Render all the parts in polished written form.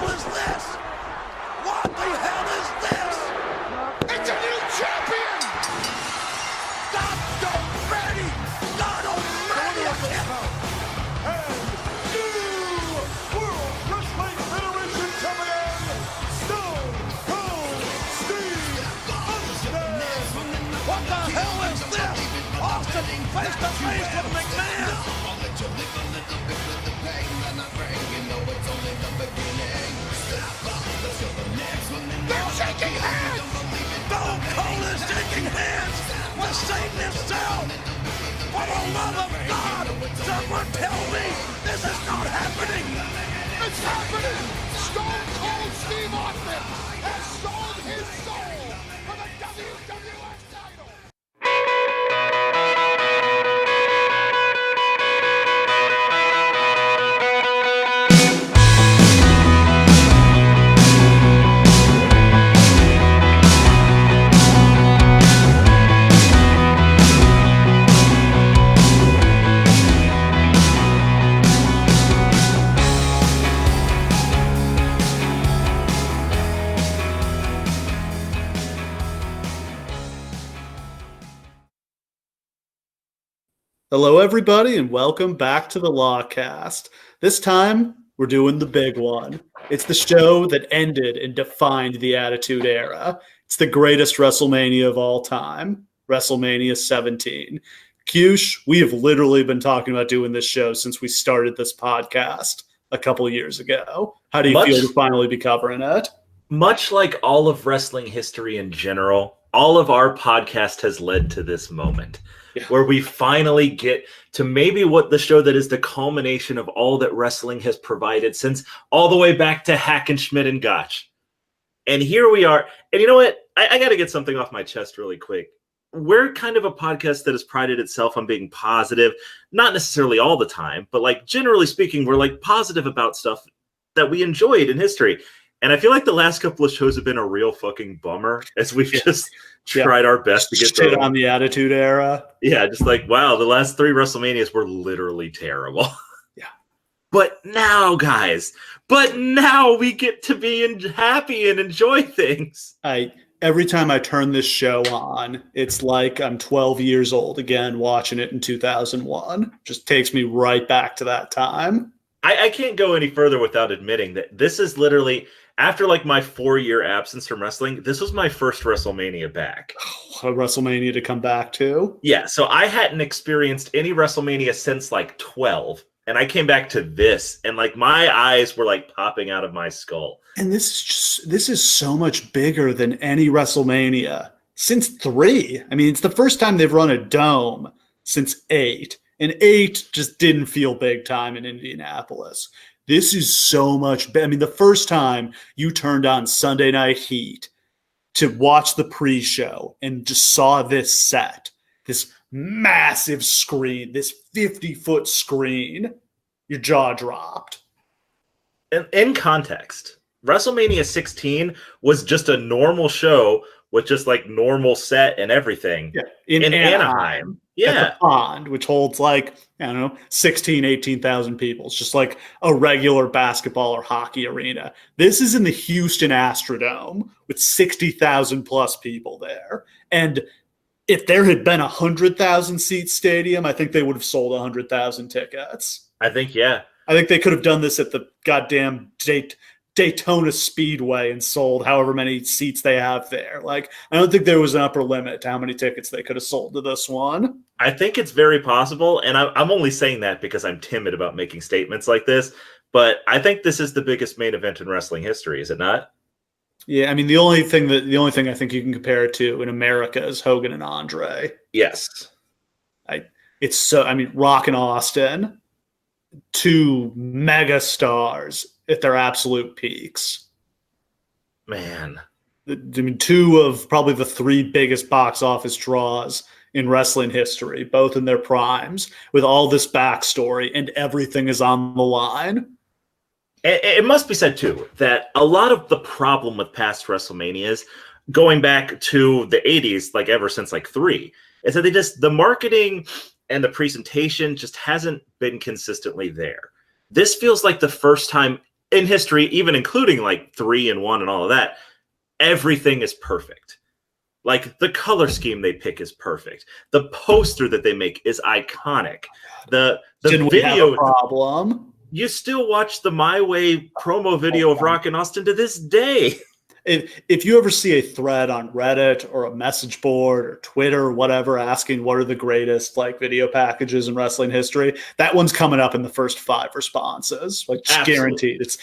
hell is this? What the hell is this? It's a new champion! God almighty! God almighty! And new World Wrestling Federation champion, Stone Cold Steve Austin! What the hell is this? Austin face to face with McMahon! They're shaking hands! Stone Cold is shaking hands with Satan himself! For the love of God, someone tell me this is not happening! It's happening! Stone Cold Steve Austin has sold his soul for the WWF title! Hello, everybody, and welcome back to the Lawcast. This time, we're doing the big one. It's the show that ended and defined the Attitude Era. It's the greatest WrestleMania of all time, WrestleMania 17. Kyush, we have literally been talking about doing this show since we started this podcast a couple years ago. How do you feel to finally be covering it? Much like all of wrestling history in general, all of our podcast has led to this moment. Yeah. Where we finally get to maybe what the show that is the culmination of all that wrestling has provided since all the way back to Hackenschmidt and Gotch. And here we are. And you know what? I got to get something off my chest really quick. We're kind of a podcast that has prided itself on being positive, not necessarily all the time, but like generally speaking, we're like positive about stuff that we enjoyed in history. And I feel like the last couple of shows have been a real fucking bummer as we've just tried our best to get shit on the Attitude Era. Yeah, just like, wow, the last 3 WrestleManias were literally terrible. Yeah. But now, guys, we get to be happy and enjoy things. Every time I turn this show on, it's like I'm 12 years old again watching it in 2001. Just takes me right back to that time. I can't go any further without admitting that this is literally... After like my 4-year absence from wrestling, this was my first WrestleMania back. A WrestleMania to come back to? Yeah, so I hadn't experienced any WrestleMania since like 12, and I came back to this, and like my eyes were like popping out of my skull. And this is so much bigger than any WrestleMania since 3. I mean, it's the first time they've run a dome since 8, and 8 just didn't feel big time in Indianapolis. This is so much better. I mean, the first time you turned on Sunday Night Heat to watch the pre-show and just saw this set, this massive screen, this 50-foot screen, your jaw dropped. In context, WrestleMania 16 was just a normal show with just like normal set and everything. Yeah, in Anaheim. Yeah. At the Pond, which holds like, I don't know, 16, 18,000 people. It's just like a regular basketball or hockey arena. This is in the Houston Astrodome with 60,000 plus people there. And if there had been a 100,000 seat stadium, I think they would have sold 100,000 tickets. I think, yeah. I think they could have done this at the goddamn Daytona Speedway and sold however many seats they have there. Like, I don't think there was an upper limit to how many tickets they could have sold to this one. I think it's very possible, and I'm only saying that because I'm timid about making statements like this, but I think this is the biggest main event in wrestling history, is it not? Yeah, I mean, the only thing I think you can compare it to in America is Hogan and Andre. Yes. Rock and Austin, 2 mega stars at their absolute peaks. Man. I mean, 2 of probably the 3 biggest box office draws in wrestling history, both in their primes, with all this backstory, and everything is on the line. It must be said, too, that a lot of the problem with past WrestleManias, going back to the 80s, like ever since like 3, is that the marketing and the presentation just hasn't been consistently there. This feels like the first time in history, even including like 3 and 1 and all of that, everything is perfect. Like the color scheme they pick is perfect. The poster that they make is iconic. The Didn't video, we have a problem? You still watch the My Way promo video of Rock and Austin to this day. If you ever see a thread on Reddit or a message board or Twitter or whatever asking what are the greatest like video packages in wrestling history, that one's coming up in the first 5 responses. Like guaranteed. It's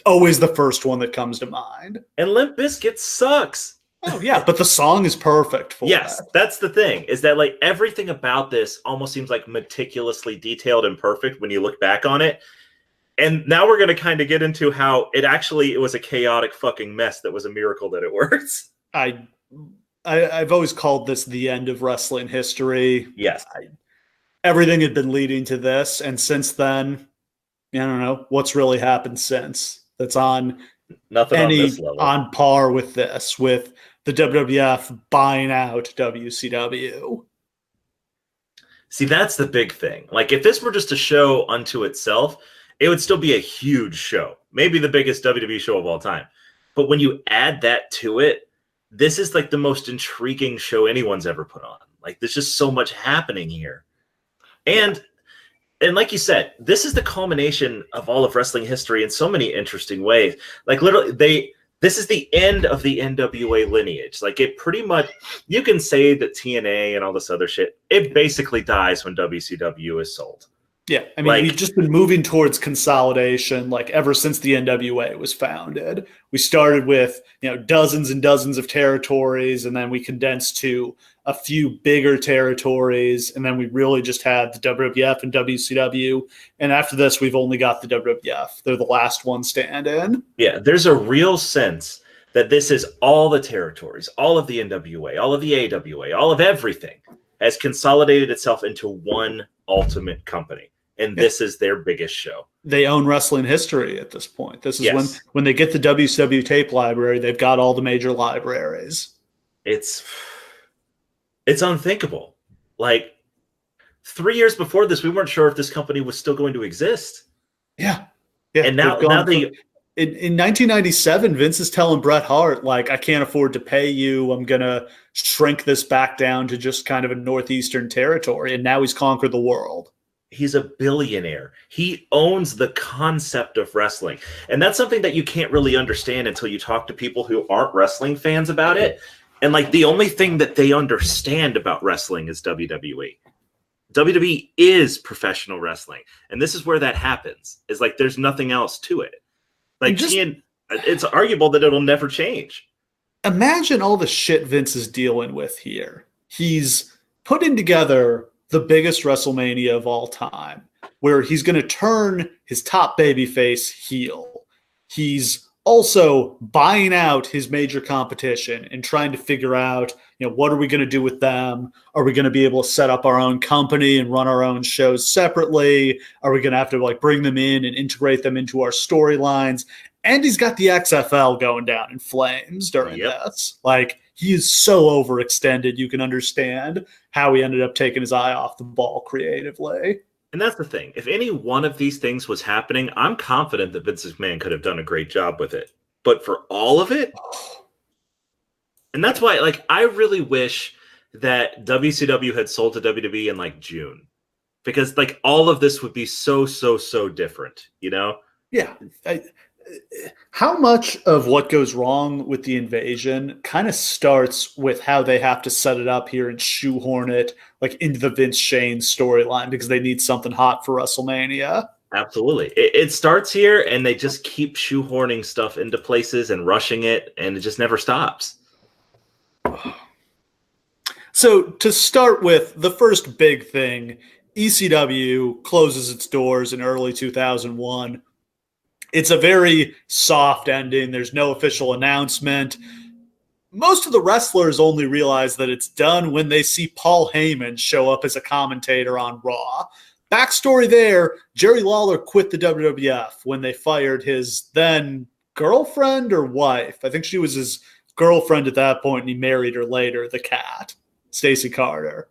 always the first one that comes to mind. And Limp Bizkit sucks. Oh yeah, but the song is perfect for yes, that. That's the thing, is that like everything about this almost seems like meticulously detailed and perfect when you look back on it. And now we're going to kind of get into how it was a chaotic fucking mess that was a miracle that it works. I've always called this the end of wrestling history. Yes. Everything had been leading to this. And since then, I don't know what's really happened since that's on nothing on this level. On par with this, with the WWF buying out WCW. See, that's the big thing. Like if this were just a show unto itself, it would still be a huge show, maybe the biggest WWE show of all time. But when you add that to it, this is like the most intriguing show anyone's ever put on. Like there's just so much happening here. And like you said, this is the culmination of all of wrestling history in so many interesting ways. Like literally this is the end of the NWA lineage. Like it pretty much, you can say that TNA and all this other shit, it basically dies when WCW is sold. Yeah, I mean, we've just been moving towards consolidation, like ever since the NWA was founded. We started with, dozens and dozens of territories, and then we condensed to a few bigger territories, and then we really just had the WWF and WCW. And after this, we've only got the WWF. They're the last one standing. Yeah, there's a real sense that this is all the territories, all of the NWA, all of the AWA, all of everything has consolidated itself into one ultimate company. And this is their biggest show. They own wrestling history at this point. This is when they get the WCW tape library, they've got all the major libraries. It's unthinkable. Like 3 years before this, we weren't sure if this company was still going to exist. Yeah. And now they... In 1997, Vince is telling Bret Hart, like, I can't afford to pay you. I'm going to shrink this back down to just kind of a northeastern territory. And now he's conquered the world. He's a billionaire. He owns the concept of wrestling. And that's something that you can't really understand until you talk to people who aren't wrestling fans about it. And like the only thing that they understand about wrestling is WWE. WWE is professional wrestling. And this is where that happens. Is like there's nothing else to it. Like it's arguable that it'll never change. Imagine all the shit Vince is dealing with here. He's putting together the biggest WrestleMania of all time, where he's going to turn his top babyface heel. He's also buying out his major competition and trying to figure out, what are we going to do with them? Are we going to be able to set up our own company and run our own shows separately? Are we going to have to bring them in and integrate them into our storylines? And he's got the XFL going down in flames during this. Like, he is so overextended. You can understand how he ended up taking his eye off the ball creatively. And that's the thing. If any one of these things was happening, I'm confident that Vince McMahon could have done a great job with it. But for all of it, and that's why, I really wish that WCW had sold to WWE in June, because all of this would be so different, Yeah. How much of what goes wrong with the invasion kind of starts with how they have to set it up here and shoehorn it into the Vince Shane storyline because they need something hot for WrestleMania? Absolutely. It starts here and they just keep shoehorning stuff into places and rushing it, and it just never stops. So to start with, the first big thing, ECW closes its doors in early 2001. It's a very soft ending. There's no official announcement. Most of the wrestlers only realize that it's done when they see Paul Heyman show up as a commentator on Raw. Backstory there, Jerry Lawler quit the WWF when they fired his then girlfriend or wife. I think she was his girlfriend at that point, and he married her later, the cat, Stacey Carter.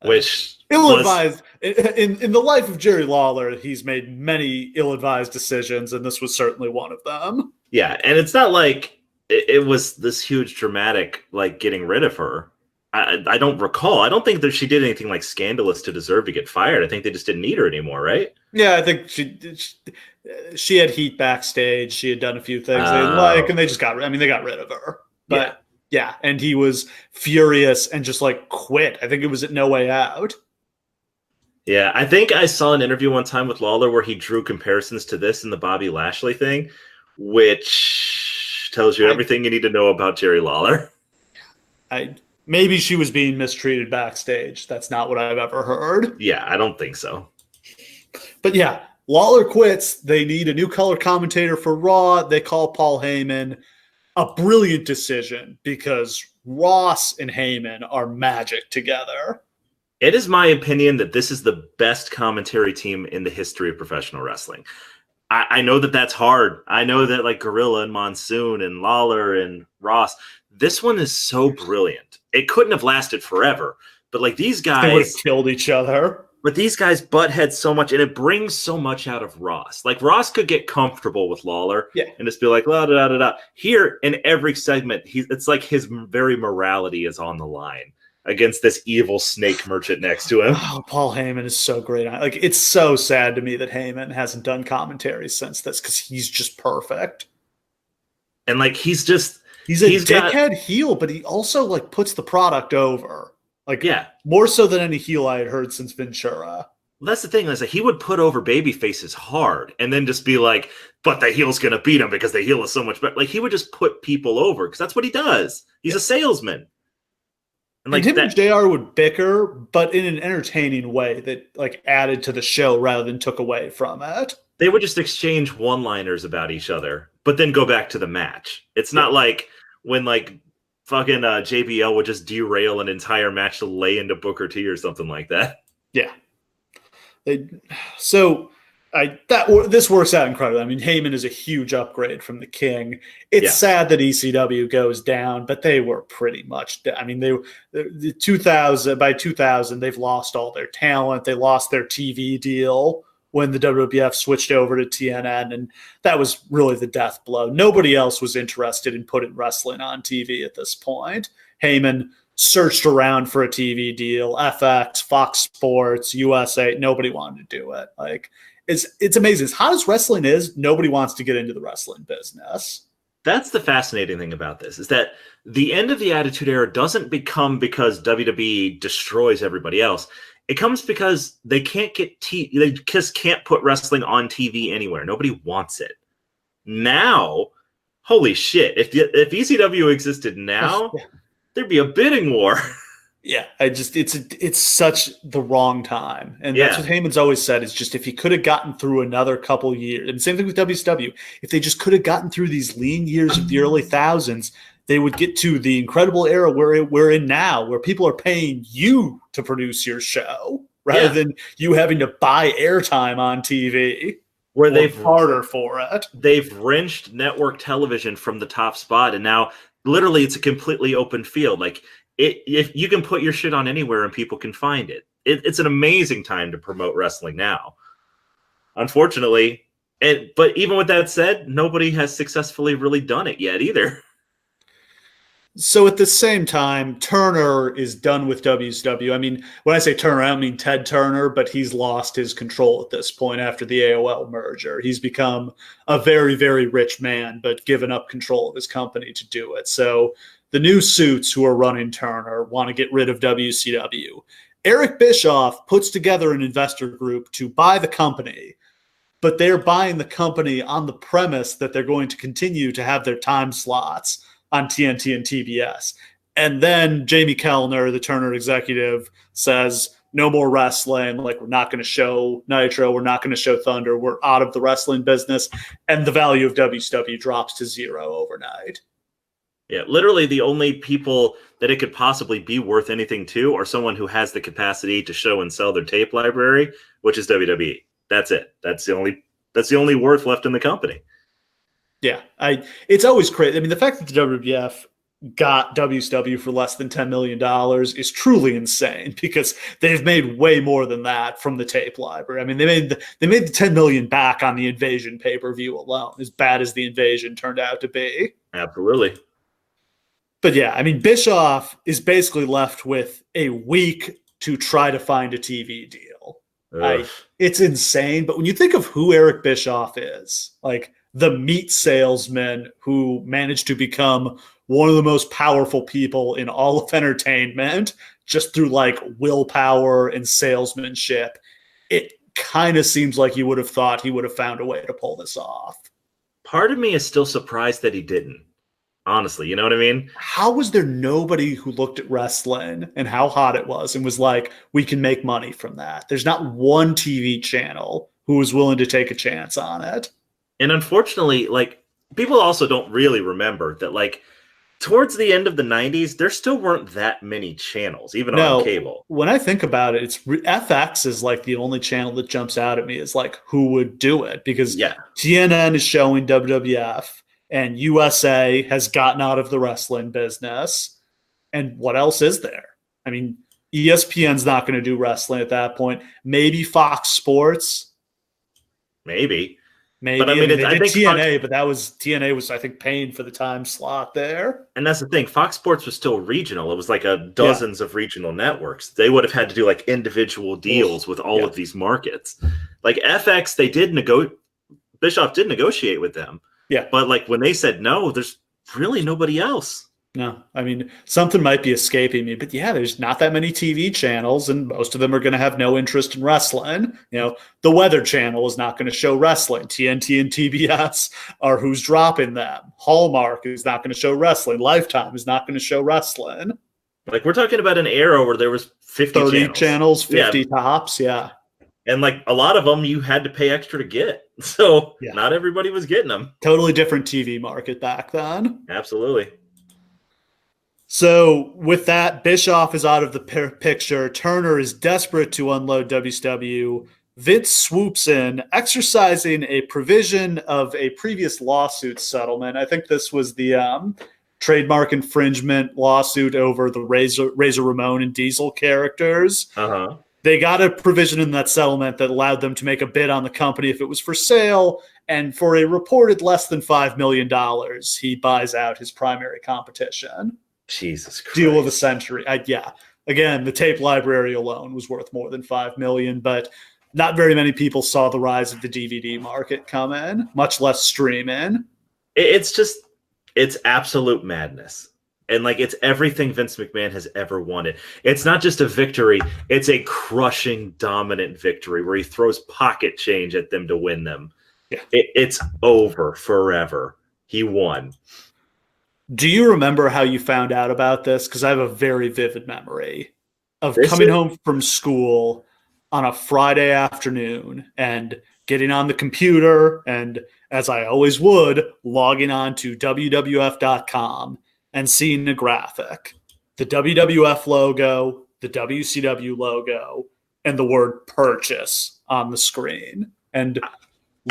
Which Ill-advised. In the life of Jerry Lawler, he's made many ill-advised decisions, and this was certainly one of them. Yeah, and it's not like it was this huge dramatic, like, getting rid of her. I don't recall. I don't think that she did anything like scandalous to deserve to get fired. I think they just didn't need her anymore, right? Yeah, I think she had heat backstage. She had done a few things they didn't like, and they just they got rid of her. But yeah, and he was furious and just like quit. I think it was at No Way Out. Yeah, I think I saw an interview one time with Lawler where he drew comparisons to this and the Bobby Lashley thing, which tells you everything you need to know about Jerry Lawler. Maybe she was being mistreated backstage. That's not what I've ever heard. Yeah, I don't think so. But yeah, Lawler quits. They need a new color commentator for Raw. They call Paul Heyman. A brilliant decision because Ross and Heyman are magic together. It is my opinion that this is the best commentary team in the history of professional wrestling. I know that that's hard. I know that like Gorilla and Monsoon and Lawler and Ross, this one is so brilliant. It couldn't have lasted forever, but like these guys they would have killed each other. But these guys butt heads so much, and it brings so much out of Ross. Like Ross could get comfortable with Lawler and just be like, la da da da. Here in every segment, it's like his very morality is on the line against this evil snake merchant next to him. Oh, Paul Heyman is so great. Like, it's so sad to me that Heyman hasn't done commentary since this because he's just perfect. And like he's a dickhead heel, but he also like puts the product over. Like, more so than any heel I had heard since Ventura. Well, that's the thing. Is that he would put over baby faces hard and then just be like, but the heel's going to beat him because the heel is so much better. Like, he would just put people over because that's what he does. He's a salesman. And like him and JR would bicker, but in an entertaining way that like added to the show rather than took away from it. They would just exchange one-liners about each other, but then go back to the match. It's not like when like fucking JBL would just derail an entire match to lay into Booker T or something like that. Yeah. This works out incredibly. I mean, Heyman is a huge upgrade from the King. It's sad that ECW goes down, but they were pretty much. I mean, by 2000 they've lost all their talent. They lost their TV deal when the WWF switched over to TNN, and that was really the death blow. Nobody else was interested in putting wrestling on TV at this point. Heyman searched around for a TV deal, FX, Fox Sports, USA. Nobody wanted to do it. Like, it's amazing. As hot as wrestling is, nobody wants to get into the wrestling business. That's the fascinating thing about this, is that the end of the Attitude Era doesn't become because WWE destroys everybody else. It comes because they can't get they just can't put wrestling on TV anywhere. Nobody wants it. Now, holy shit. If ECW existed now, there'd be a bidding war. Yeah, it's such the wrong time. And that's what Heyman's always said, is just if he could have gotten through another couple years, and same thing with WCW, if they just could have gotten through these lean years of the early thousands, they would get to the incredible era we're in now, where people are paying you to produce your show rather than you having to buy airtime on TV. Where they've harder for it. They've wrenched network television from the top spot, and now literally it's a completely open field. Like, if you can put your shit on anywhere and people can find it. It's an amazing time to promote wrestling now. Unfortunately, but even with that said, nobody has successfully really done it yet either. So at the same time, Turner is done with WCW. I mean, when I say Turner, I don't mean Ted Turner, but he's lost his control at this point after the AOL merger. He's become a very, very rich man, but given up control of his company to do it. So the new suits who are running Turner want to get rid of WCW. Eric Bischoff puts together an investor group to buy the company, but they're buying the company on the premise that they're going to continue to have their time slots on TNT and TBS. And then Jamie Kellner, the Turner executive, says, no more wrestling. Like, we're not going to show Nitro. We're not going to show Thunder. We're out of the wrestling business. And the value of WCW drops to zero overnight. Yeah, literally the only people that it could possibly be worth anything to are someone who has the capacity to show and sell their tape library, which is WWE. That's it. That's the only worth left in the company. Yeah, it's always crazy. I mean, the fact that the WWF got WCW for less than $10 million is truly insane, because they've made way more than that from the tape library. I mean, they made the 10 million back on the Invasion pay-per-view alone, as bad as the Invasion turned out to be. Absolutely. But yeah, I mean, Bischoff is basically left with a week to try to find a TV deal. It's insane. But when you think of who Eric Bischoff is, like the meat salesman who managed to become one of the most powerful people in all of entertainment just through like willpower and salesmanship, it kind of seems like you would have thought he would have found a way to pull this off. Part of me is still surprised that he didn't. Honestly, you know what I mean? How was there nobody who looked at wrestling and how hot it was and was like, we can make money from that? There's not one TV channel who was willing to take a chance on it. And unfortunately, like, people also don't really remember that, like, towards the end of the 90s, there still weren't that many channels, even on cable. When I think about it, FX is like the only channel that jumps out at me is like, who would do it? Because TNN is showing WWF. And USA has gotten out of the wrestling business. And what else is there? I mean, ESPN's not going to do wrestling at that point. Maybe Fox Sports. Maybe. But I mean, they did TNA, but TNA was, I think, paying for the time slot there. And that's the thing. Fox Sports was still regional. It was like dozens of regional networks. They would have had to do like individual deals with all of these markets. Like FX, Bischoff did negotiate with them. Yeah. But like when they said no, there's really nobody else. No, I mean, something might be escaping me, but yeah, there's not that many TV channels, and most of them are going to have no interest in wrestling. You know, the Weather Channel is not going to show wrestling. TNT and TBS are who's dropping them. Hallmark is not going to show wrestling. Lifetime is not going to show wrestling. Like, we're talking about an era where there was 30 channels, 50 tops, And like a lot of them you had to pay extra to get. So not everybody was getting them. Totally different TV market back then. Absolutely. So with that, Bischoff is out of the picture. Turner is desperate to unload WCW. Vince swoops in, exercising a provision of a previous lawsuit settlement. I think this was the trademark infringement lawsuit over the Razor Ramon and Diesel characters. Uh-huh. They got a provision in that settlement that allowed them to make a bid on the company if it was for sale, and for a reported less than $5 million, he buys out his primary competition. Jesus Christ. Deal of the century. Again, the tape library alone was worth more than $5 million, but not very many people saw the rise of the DVD market come in, much less stream in. It's absolute madness. And like, it's everything Vince McMahon has ever wanted. It's not just a victory. It's a crushing, dominant victory where he throws pocket change at them to win them. Yeah. It's over forever. He won. Do you remember how you found out about this? Because I have a very vivid memory of coming home from school on a Friday afternoon and getting on the computer and, as I always would, logging on to WWF.com and seeing a graphic, the WWF logo, the WCW logo, and the word purchase on the screen. And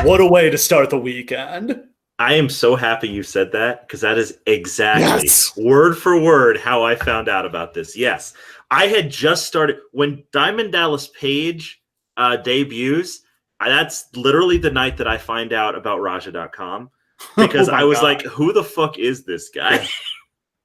what a way to start the weekend. I am so happy you said that, because that is exactly word for word how I found out about this. Yes. I had just started when Diamond Dallas Page debuts. That's literally the night that I find out about Raja.com, because I was like, who the fuck is this guy?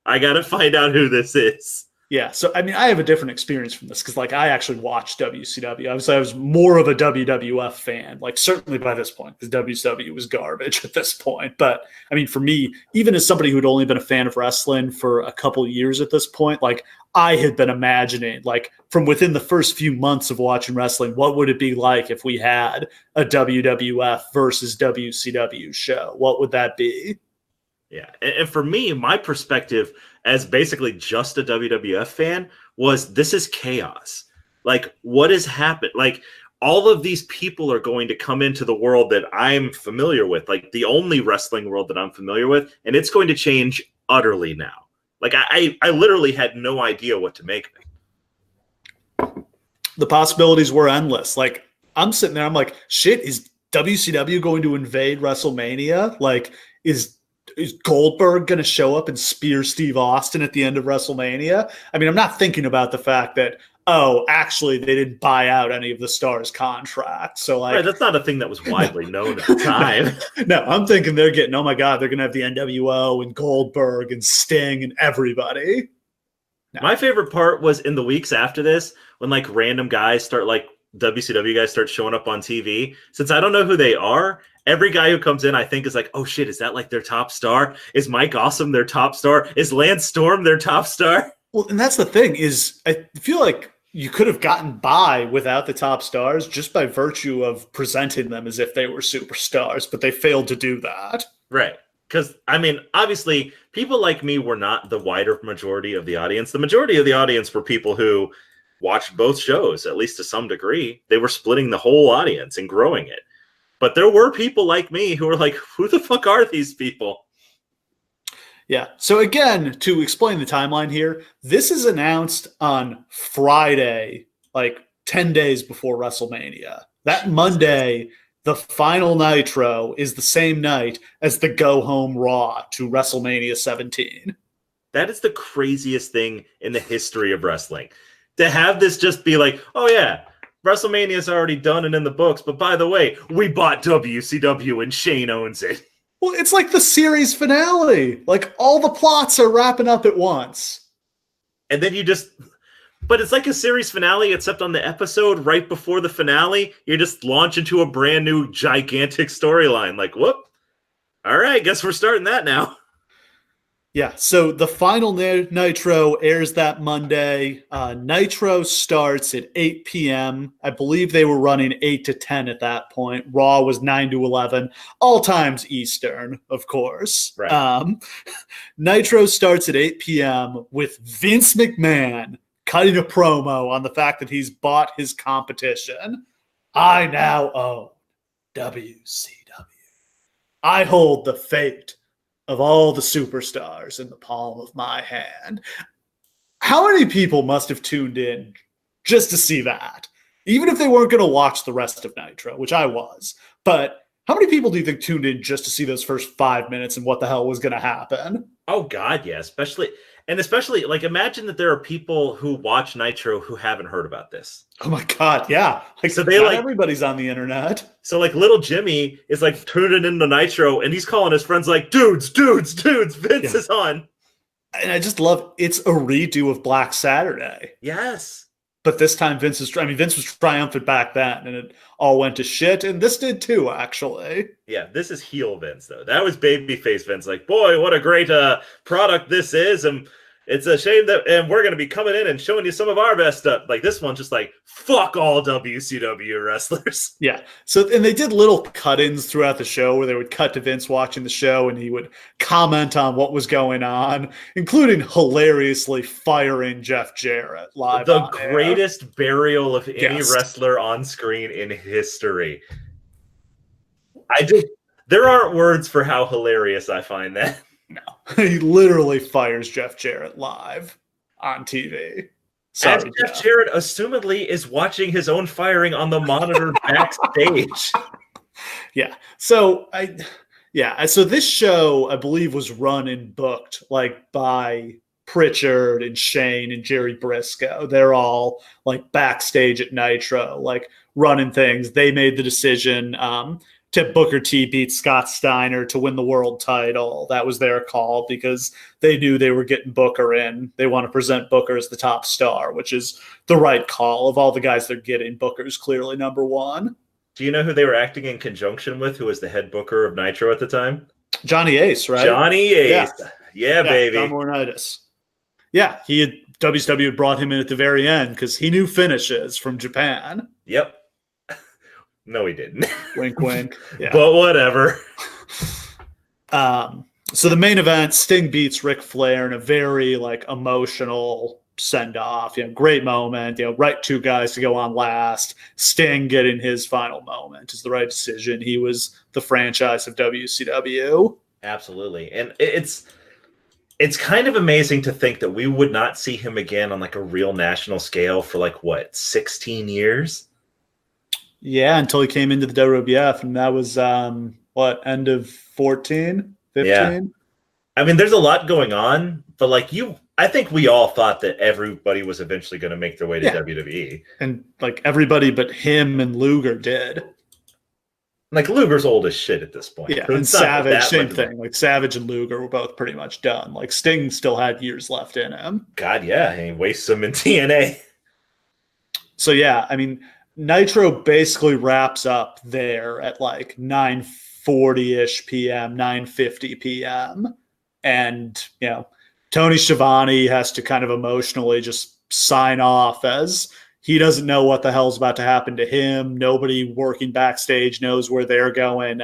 I got to find out who this is. Yeah. So, I mean, I have a different experience from this because, like, I actually watched WCW. I was more of a WWF fan, like, certainly by this point, because WCW was garbage at this point. But, I mean, for me, even as somebody who'd only been a fan of wrestling for a couple years at this point, like, I had been imagining, like, from within the first few months of watching wrestling, what would it be like if we had a WWF versus WCW show? What would that be? Yeah. And for me, my perspective as basically just a WWF fan was, this is chaos. Like, what has happened? Like, all of these people are going to come into the world that I'm familiar with, like the only wrestling world that I'm familiar with, and it's going to change utterly now. Like, I literally had no idea what to make of it. The possibilities were endless. Like, I'm sitting there, I'm like, shit, is WCW going to invade WrestleMania? Like, is is Goldberg going to show up and spear Steve Austin at the end of WrestleMania? I mean, I'm not thinking about the fact that, oh, actually, they didn't buy out any of the Stars' contracts. So, like, right, that's not a thing that was widely known at the time. No, I'm thinking they're getting, oh my God, they're going to have the NWO and Goldberg and Sting and everybody. No. My favorite part was in the weeks after this, when like random guys start, like WCW guys start showing up on TV. Since I don't know who they are, every guy who comes in, I think, is like, oh shit, is that like their top star? Is Mike Awesome their top star? Is Lance Storm their top star? Well, and that's the thing is, I feel like you could have gotten by without the top stars just by virtue of presenting them as if they were superstars, but they failed to do that. Right. Because, I mean, obviously, people like me were not the wider majority of the audience. The majority of the audience were people who watched both shows, at least to some degree. They were splitting the whole audience and growing it. But there were people like me who were like, who the fuck are these people? Yeah. So again, to explain the timeline here, this is announced on Friday, like 10 days before WrestleMania. That Monday, the final Nitro is the same night as the Go Home Raw to WrestleMania 17. That is the craziest thing in the history of wrestling. To have this just be like, oh yeah, WrestleMania is already done and in the books, but by the way, we bought WCW and Shane owns it. Well, it's like the series finale. Like all the plots are wrapping up at once. And then you just, but it's like a series finale, except on the episode right before the finale, you just launch into a brand new gigantic storyline. Like, whoop. All right, guess we're starting that now. Yeah, so the final Nitro airs that Monday. Nitro starts at 8 p.m. I believe they were running 8 to 10 at that point. Raw was 9 to 11. All times Eastern, of course. Right. Nitro starts at 8 p.m. with Vince McMahon cutting a promo on the fact that he's bought his competition. I now own WCW. I hold the fate of all the superstars in the palm of my hand. How many people must have tuned in just to see that? Even if they weren't going to watch the rest of Nitro, which I was. But how many people do you think tuned in just to see those first 5 minutes and what the hell was going to happen? Oh, God, yeah. Especially, like, imagine that there are people who watch Nitro who haven't heard about this. Oh, my God, yeah. Like, so they, like, everybody's on the internet. So, like, little Jimmy is, like, tuning into Nitro, and he's calling his friends, like, dudes, Vince is on. And I just love, it's a redo of Black Saturday. Yes. But this time Vince was triumphant back then, and it all went to shit, and this did too, actually. Yeah, this is heel Vince, though. That was babyface Vince. Like, boy, what a great product this is, and it's a shame that, and we're going to be coming in and showing you some of our best stuff. Like, this one's just like, fuck all WCW wrestlers. Yeah. So, and they did little cut-ins throughout the show where they would cut to Vince watching the show and he would comment on what was going on, including hilariously firing Jeff Jarrett live. The greatest burial of any wrestler on screen in history. There aren't words for how hilarious I find that. No, he literally fires Jeff Jarrett live on TV. Sorry, Jeff Jarrett, assumedly, is watching his own firing on the monitor backstage. Yeah. So So this show, I believe, was run and booked like by Pritchard and Shane and Jerry Briscoe. They're all like backstage at Nitro, like running things. They made the decision to Booker T beat Scott Steiner to win the world title. That was their call because they knew they were getting Booker in. They want to present Booker as the top star, which is the right call. Of all the guys they're getting, Booker's clearly number one. Do you know who they were acting in conjunction with, who was the head booker of Nitro at the time? Johnny Ace, right? Johnny Ace. Yeah, baby. John Laurinaitis. Yeah, WCW had brought him in at the very end because he knew finishes from Japan. Yep. No, he didn't. Wink, wink. Yeah. But whatever. So the main event, Sting beats Ric Flair in a very like emotional send-off. Great moment. Right two guys to go on last. Sting getting his final moment is the right decision. He was the franchise of WCW. Absolutely. And it's kind of amazing to think that we would not see him again on like a real national scale for like 16 years? Yeah, until he came into the WWF, and that was end of 14, 15? I mean, there's a lot going on, but like I think we all thought that everybody was eventually going to make their way to WWE. And like everybody but him and Luger did. Like Luger's old as shit at this point. Yeah, So and it's not Savage, that same much thing. Like Savage and Luger were both pretty much done. Like Sting still had years left in him. God, yeah, and he wastes them in TNA. So yeah, I mean, Nitro basically wraps up there at like 9:40-ish p.m., 9:50 p.m. And, you know, Tony Schiavone has to kind of emotionally just sign off as he doesn't know what the hell's about to happen to him. Nobody working backstage knows where they're going.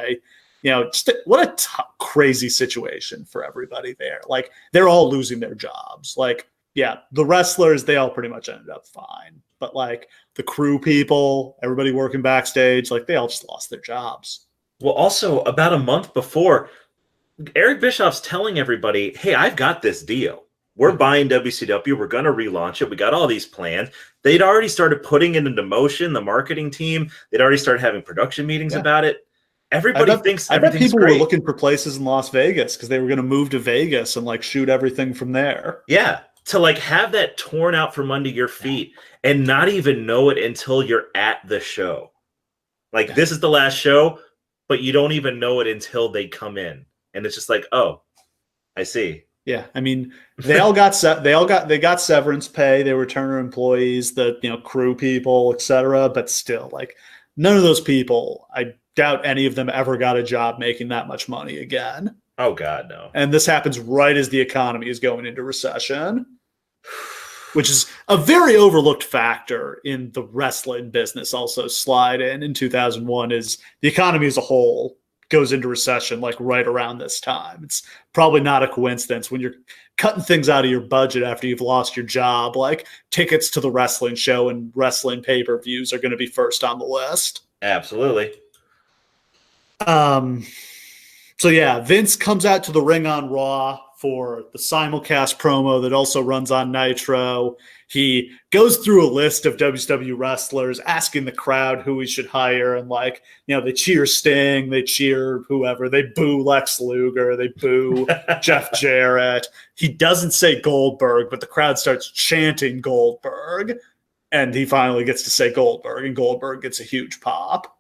Just what a crazy situation for everybody there. Like, they're all losing their jobs. Like, yeah, the wrestlers, they all pretty much ended up fine. But, like, the crew people, everybody working backstage, like, they all just lost their jobs. Well, also, about a month before, Eric Bischoff's telling everybody, hey, I've got this deal. We're buying WCW. We're going to relaunch it. We got all these plans. They'd already started putting it into motion, the marketing team. They'd already started having production meetings about it. Everybody thinks I bet people great. were looking for places in Las Vegas because they were going to move to Vegas and like shoot everything from there. Yeah, to like have that torn out from under your feet and not even know it until you're at the show. Like, this is the last show, but you don't even know it until they come in. And it's just like, oh, I see. Yeah, I mean, they got severance pay. They were Turner employees, the crew people, etc. But still, like, none of those people, I doubt any of them ever got a job making that much money again. Oh God, no. And this happens right as the economy is going into recession, which is a very overlooked factor in the wrestling business. Also, slide in 2001 is the economy as a whole goes into recession like right around this time. It's probably not a coincidence when you're cutting things out of your budget after you've lost your job. Like, tickets to the wrestling show and wrestling pay-per-views are going to be first on the list. Absolutely. So yeah, Vince comes out to the ring on Raw for the simulcast promo that also runs on Nitro. He goes through a list of WCW wrestlers, asking the crowd who he should hire. And they cheer Sting, they cheer whoever, they boo Lex Luger, they boo Jeff Jarrett. He doesn't say Goldberg, but the crowd starts chanting Goldberg. And he finally gets to say Goldberg, and Goldberg gets a huge pop.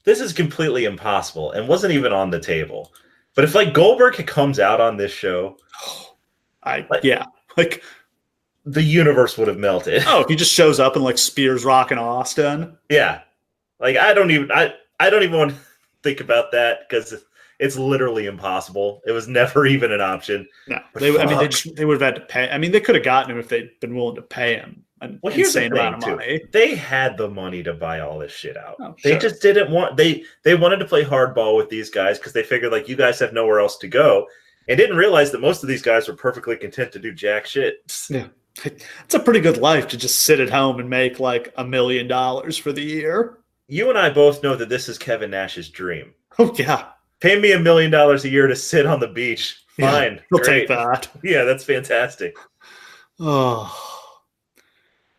This is completely impossible and wasn't even on the table. But if Goldberg comes out on this show, the universe would have melted. Oh, if he just shows up and spears Rock and Austin. Yeah. I don't even want to think about that because it's literally impossible. It was never even an option. No, they would have had to pay. I mean, they could have gotten him if they'd been willing to pay him an insane amount of money. They had the money to buy all this shit out. Oh, they sure. just didn't want. They wanted to play hardball with these guys because they figured you guys have nowhere else to go, and didn't realize that most of these guys were perfectly content to do jack shit. Yeah. It's a pretty good life to just sit at home and make $1 million for the year. You and I both know that this is Kevin Nash's dream. Oh, yeah. Pay me $1 million a year to sit on the beach. Fine. Yeah, we'll take that. Yeah, that's fantastic. Oh.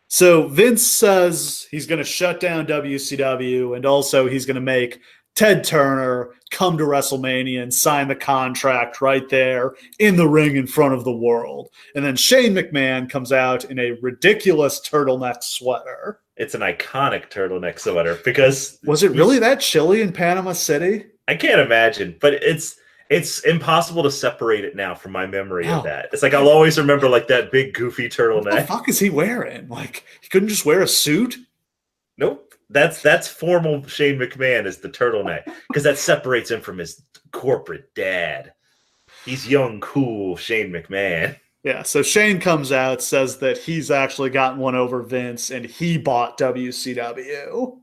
So Vince says he's going to shut down WCW, and also he's going to make Ted Turner come to WrestleMania and sign the contract right there in the ring in front of the world. And then Shane McMahon comes out in a ridiculous turtleneck sweater. It's an iconic turtleneck sweater because... Was it really that chilly in Panama City? I can't imagine, but it's impossible to separate it now from my memory of that. It's I'll always remember that big goofy turtleneck. What the fuck is he wearing? He couldn't just wear a suit? Nope. That's formal Shane McMahon is the turtleneck because that separates him from his corporate dad. He's young, cool Shane McMahon. Yeah, so Shane comes out, says that he's actually gotten one over Vince and he bought WCW,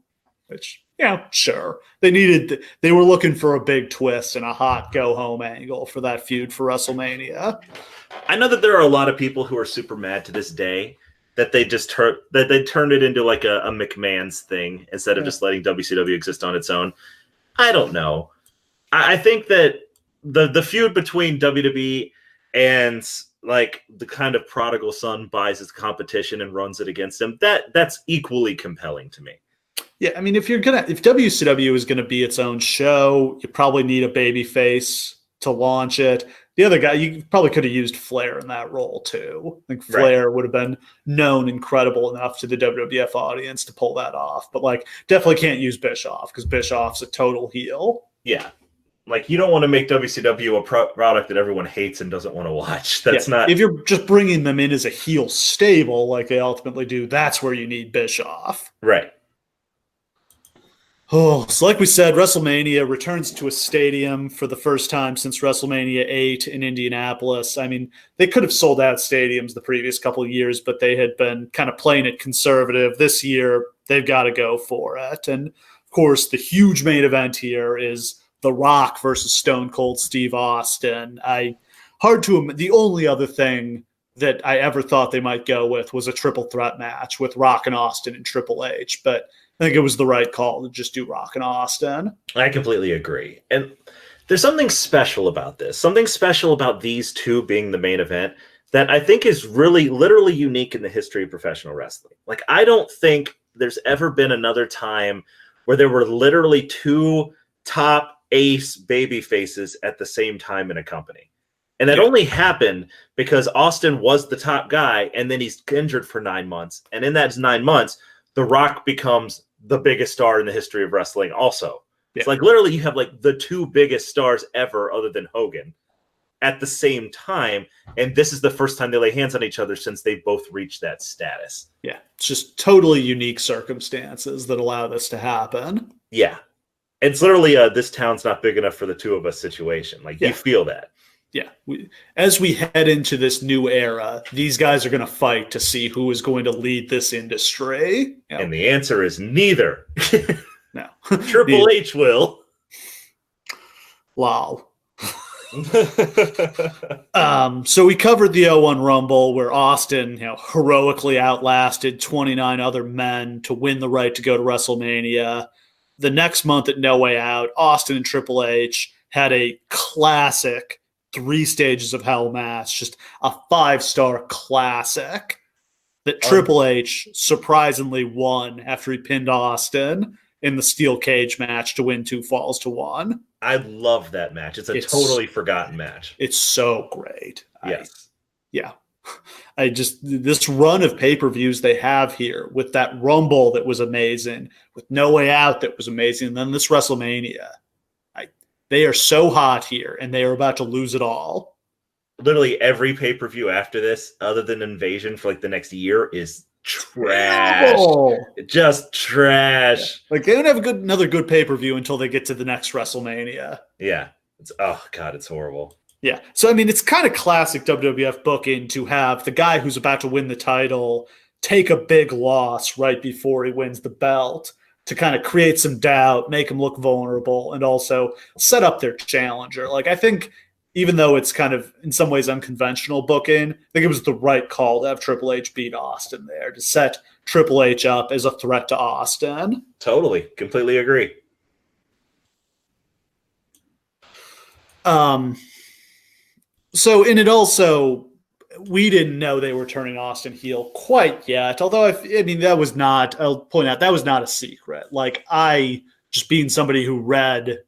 which, sure. They were looking for a big twist and a hot go-home angle for that feud for WrestleMania. I know that there are a lot of people who are super mad to this day that they just turned it into a McMahon's thing instead of just letting WCW exist on its own. I don't know. I think that the feud between WWE and the kind of prodigal son buys his competition and runs it against him, that's equally compelling to me. Yeah, I mean, if WCW is gonna be its own show, you probably need a baby face to launch it. The other guy, you probably could have used Flair in that role too. I think Flair would have been known incredible enough to the WWF audience to pull that off. But like, definitely can't use Bischoff because Bischoff's a total heel. Yeah. Like, you don't want to make WCW a product that everyone hates and doesn't want to watch. That's not. If you're just bringing them in as a heel stable, like they ultimately do, that's where you need Bischoff. Right. Oh, so like we said, WrestleMania returns to a stadium for the first time since WrestleMania 8 in Indianapolis. I mean, they could have sold out stadiums the previous couple of years, but they had been kind of playing it conservative. This year, they've got to go for it. And, of course, the huge main event here is The Rock versus Stone Cold Steve Austin. The only other thing that I ever thought they might go with was a triple threat match with Rock and Austin and Triple H, but I think it was the right call to just do Rock and Austin. I completely agree. And there's something special about this, something special about these two being the main event that I think is really literally unique in the history of professional wrestling. Like, I don't think there's ever been another time where there were literally two top ace baby faces at the same time in a company. And that only happened because Austin was the top guy, and then he's injured for 9 months. And in that 9 months, The Rock becomes the biggest star in the history of wrestling also. It's like literally you have like the two biggest stars ever other than Hogan at the same time. And this is the first time they lay hands on each other since they both reached that status. Yeah, it's just totally unique circumstances that allow this to happen. Yeah. It's literally this town's not big enough for the two of us situation. Like, you feel that. Yeah. As we head into this new era, these guys are going to fight to see who is going to lead this industry. You know? And the answer is neither. No. Triple H will. Lol. So we covered the 01 Rumble where Austin, heroically outlasted 29 other men to win the right to go to WrestleMania. The next month at No Way Out, Austin and Triple H had a classic 3 stages of hell match, just a 5-star classic that Triple H surprisingly won after he pinned Austin in the steel cage match to win 2 falls to 1. I love that match. It's totally forgotten match. It's so great. Yes. This run of pay-per-views they have here with that Rumble that was amazing, with No Way Out that was amazing, and then this WrestleMania. They are so hot here, and they are about to lose it all. Literally every pay-per-view after this, other than Invasion for like the next year, is trash. Just trash. Yeah. Like, they don't have another good pay-per-view until they get to the next WrestleMania. Yeah. It's horrible. Yeah. So, I mean, it's kind of classic WWF booking to have the guy who's about to win the title take a big loss right before he wins the belt, to kind of create some doubt, make him look vulnerable, and also set up their challenger. Like, I think even though it's kind of in some ways unconventional booking, I think it was the right call to have Triple H beat Austin there, to set Triple H up as a threat to Austin. Totally. Completely agree. So, and it also, we didn't know they were turning Austin heel quite yet. Although, I'll point out, that was not a secret. Like, I, just being somebody who read,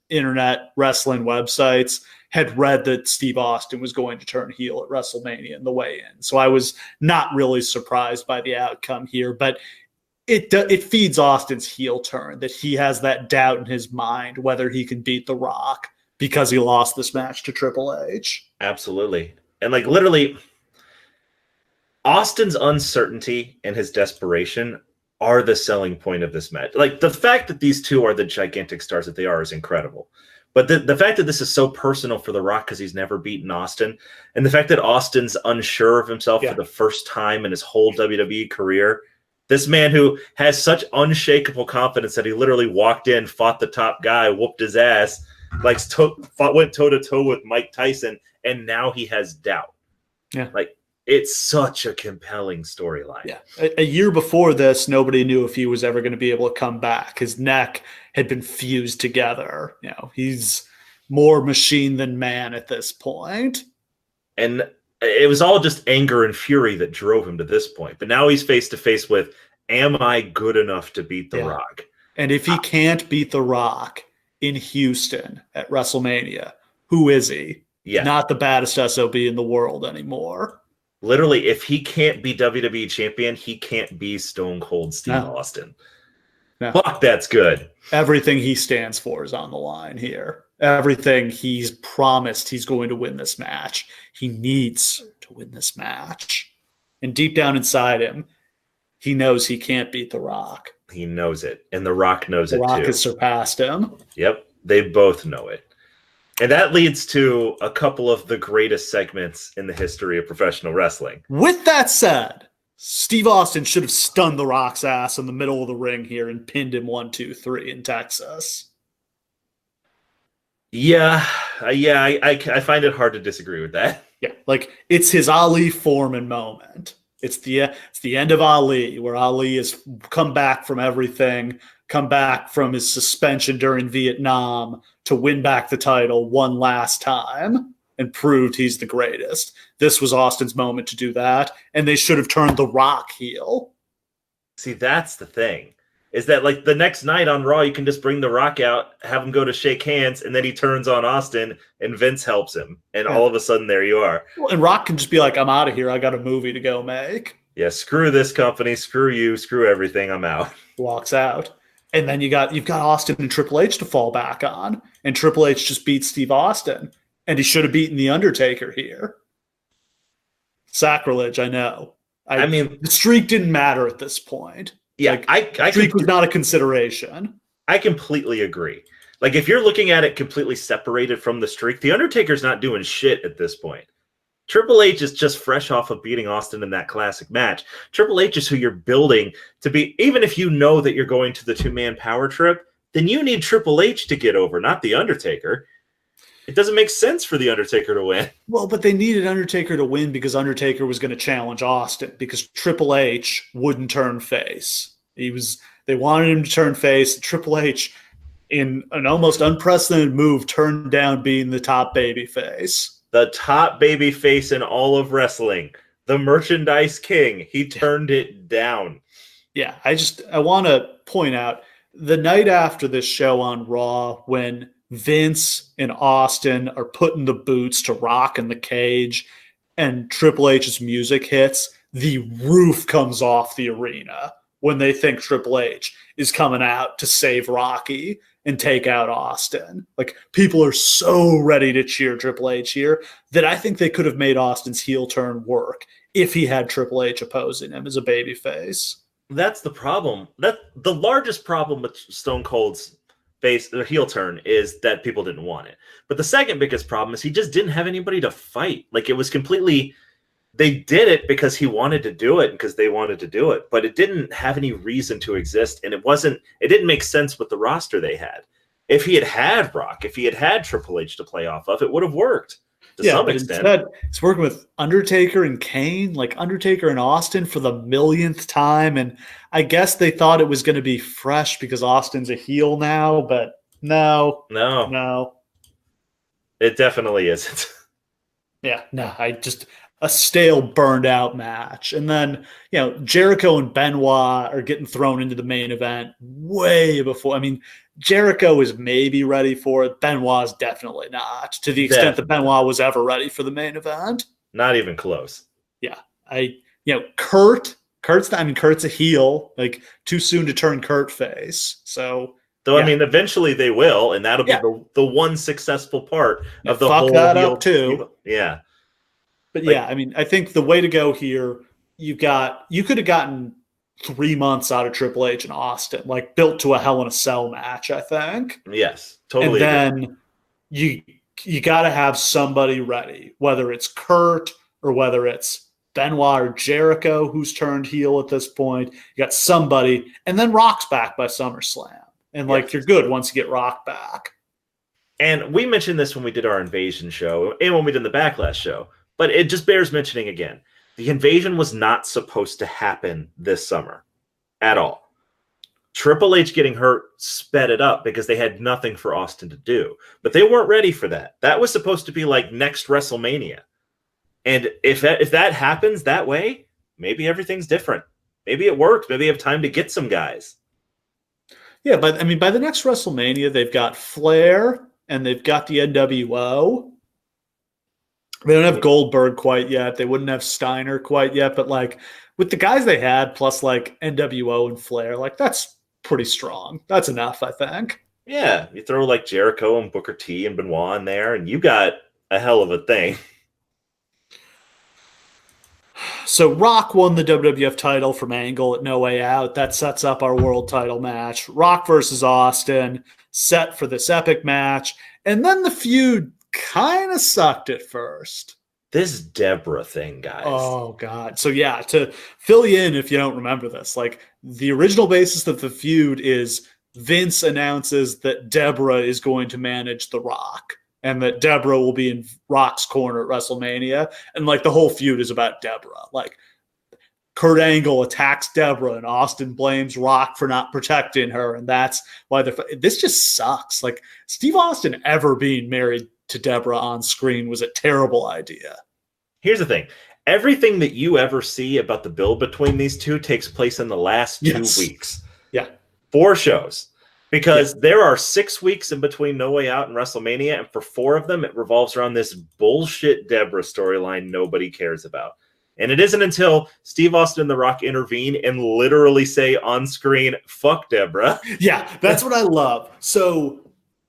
internet wrestling websites, had read that Steve Austin was going to turn heel at WrestleMania in the weigh-in. So I was not really surprised by the outcome here, but it feeds Austin's heel turn that he has that doubt in his mind whether he can beat The Rock because he lost this match to Triple H. Absolutely. And like, literally, Austin's uncertainty and his desperation are the selling point of this match. Like, the fact that these two are the gigantic stars that they are is incredible. But the fact that this is so personal for The Rock because he's never beaten Austin, and the fact that Austin's unsure of himself for the first time in his whole WWE career, this man who has such unshakable confidence that he literally walked in, fought the top guy, whooped his ass, went toe-to-toe with Mike Tyson, and now he has doubt. Yeah. Like, it's such a compelling storyline. Yeah. A year before this, nobody knew if he was ever going to be able to come back. His neck had been fused together. He's more machine than man at this point. And it was all just anger and fury that drove him to this point. But now he's face to face with, am I good enough to beat The Rock? And if he can't beat The Rock in Houston at WrestleMania, who is he? Yeah. Not the baddest SOB in the world anymore. Literally, if he can't be WWE champion, he can't be Stone Cold Steve Austin. No. Fuck, that's good. Everything he stands for is on the line here. Everything he's promised he's going to win this match. He needs to win this match. And deep down inside him, he knows he can't beat The Rock. He knows it. And The Rock knows it too. The Rock has surpassed him. Yep. They both know it. And that leads to a couple of the greatest segments in the history of professional wrestling. With that said, Steve Austin should have stunned The Rock's ass in the middle of the ring here and pinned him 1, 2, 3 in Texas. Yeah, I find it hard to disagree with that. Yeah, like it's his Ali Foreman moment. It's the end of Ali, where Ali has come back from everything, come back from his suspension during Vietnam to win back the title one last time and proved he's the greatest. This was Austin's moment to do that, and they should have turned The Rock heel. See, that's the thing. Is that like the next night on Raw, you can just bring The Rock out, have him go to shake hands, and then he turns on Austin, and Vince helps him. And all of a sudden, there you are. Well, and Rock can just be like, I'm out of here. I got a movie to go make. Yeah, screw this company, screw you, screw everything, I'm out. Walks out. And then you've got Austin and Triple H to fall back on. And Triple H just beat Steve Austin. And he should have beaten The Undertaker here. Sacrilege, I know. I mean, the streak didn't matter at this point. Yeah, the streak was not a consideration. I completely agree. Like, if you're looking at it completely separated from the streak, The Undertaker's not doing shit at this point. Triple H is just fresh off of beating Austin in that classic match. Triple H is who you're building to be, even if you know that you're going to the two-man power trip, then you need Triple H to get over, not The Undertaker. It doesn't make sense for The Undertaker to win. Well, but they needed Undertaker to win because Undertaker was going to challenge Austin because Triple H wouldn't turn face. They wanted him to turn face. Triple H, in an almost unprecedented move, turned down being the top baby face. The top baby face in all of wrestling. The merchandise king. He turned it down. Yeah, I want to point out the night after this show on Raw when Vince and Austin are putting the boots to Rock in the cage and Triple H's music hits, the roof comes off the arena when they think Triple H is coming out to save Rocky and take out Austin. Like, people are so ready to cheer Triple H here that I think they could have made Austin's heel turn work if he had Triple H opposing him as a babyface. That's the problem. The largest problem with Stone Cold's heel turn is that people didn't want it. But the second biggest problem is he just didn't have anybody to fight. Like, it was completely, they did it because he wanted to do it, because they wanted to do it, but it didn't have any reason to exist. And it didn't make sense with the roster they had. If he had Rock, if he had Triple H to play off of, it would have worked to some extent. Instead, it's working with Undertaker and Kane, like Undertaker and Austin for the millionth time. And I guess they thought it was going to be fresh because Austin's a heel now, but no. It definitely isn't. Yeah, no, a stale, burned out match. And then, Jericho and Benoit are getting thrown into the main event way before. I mean, Jericho is maybe ready for it. Benoit's definitely not, to the extent that Benoit was ever ready for the main event. Not even close. Yeah. Kurt's a heel, like, too soon to turn Kurt face. So, I mean, eventually they will, and that'll be the one successful part of the whole that heel up too. Yeah. But I mean, I think the way to go here, you could have gotten 3 months out of Triple H and Austin, like, built to a Hell in a Cell match, I think. Yes, totally. And then you got to have somebody ready, whether it's Kurt or whether it's Benoit or Jericho, who's turned heel at this point. You got somebody, and then Rock's back by SummerSlam. And, you're good once you get Rock back. And we mentioned this when we did our Invasion show and when we did the Backlash show, but it just bears mentioning again. The Invasion was not supposed to happen this summer at all. Triple H getting hurt sped it up because they had nothing for Austin to do. But they weren't ready for that. That was supposed to be like next WrestleMania. And if that happens that way, maybe everything's different. Maybe it works. Maybe they have time to get some guys. Yeah, but I mean, by the next WrestleMania, they've got Flair and they've got the NWO. They don't have Goldberg quite yet. They wouldn't have Steiner quite yet. But like with the guys they had, plus like NWO and Flair, like that's pretty strong. That's enough, I think. Yeah, you throw like Jericho and Booker T and Benoit in there, and you got a hell of a thing. So Rock won the WWF title from Angle at No Way Out. That sets up our world title match. Rock versus Austin, set for this epic match. And then the feud kind of sucked at first. This Deborah thing, guys. Oh, God. So, yeah, to fill you in if you don't remember this, like the original basis of the feud is Vince announces that Deborah is going to manage The Rock and that Deborah will be in Rock's corner at WrestleMania. And like the whole feud is about Deborah. Like Kurt Angle attacks Deborah and Austin blames Rock for not protecting her. And that's why this just sucks. Like Steve Austin ever being married to Deborah on screen was a terrible idea. Here's the thing. Everything that you ever see about the build between these two takes place in the last 2 weeks. Yeah. 4 shows. Because there are 6 weeks in between No Way Out and WrestleMania, and for 4 of them, it revolves around this bullshit Deborah storyline nobody cares about. And it isn't until Steve Austin and The Rock intervene and literally say on screen, fuck Deborah. Yeah, that's what I love. So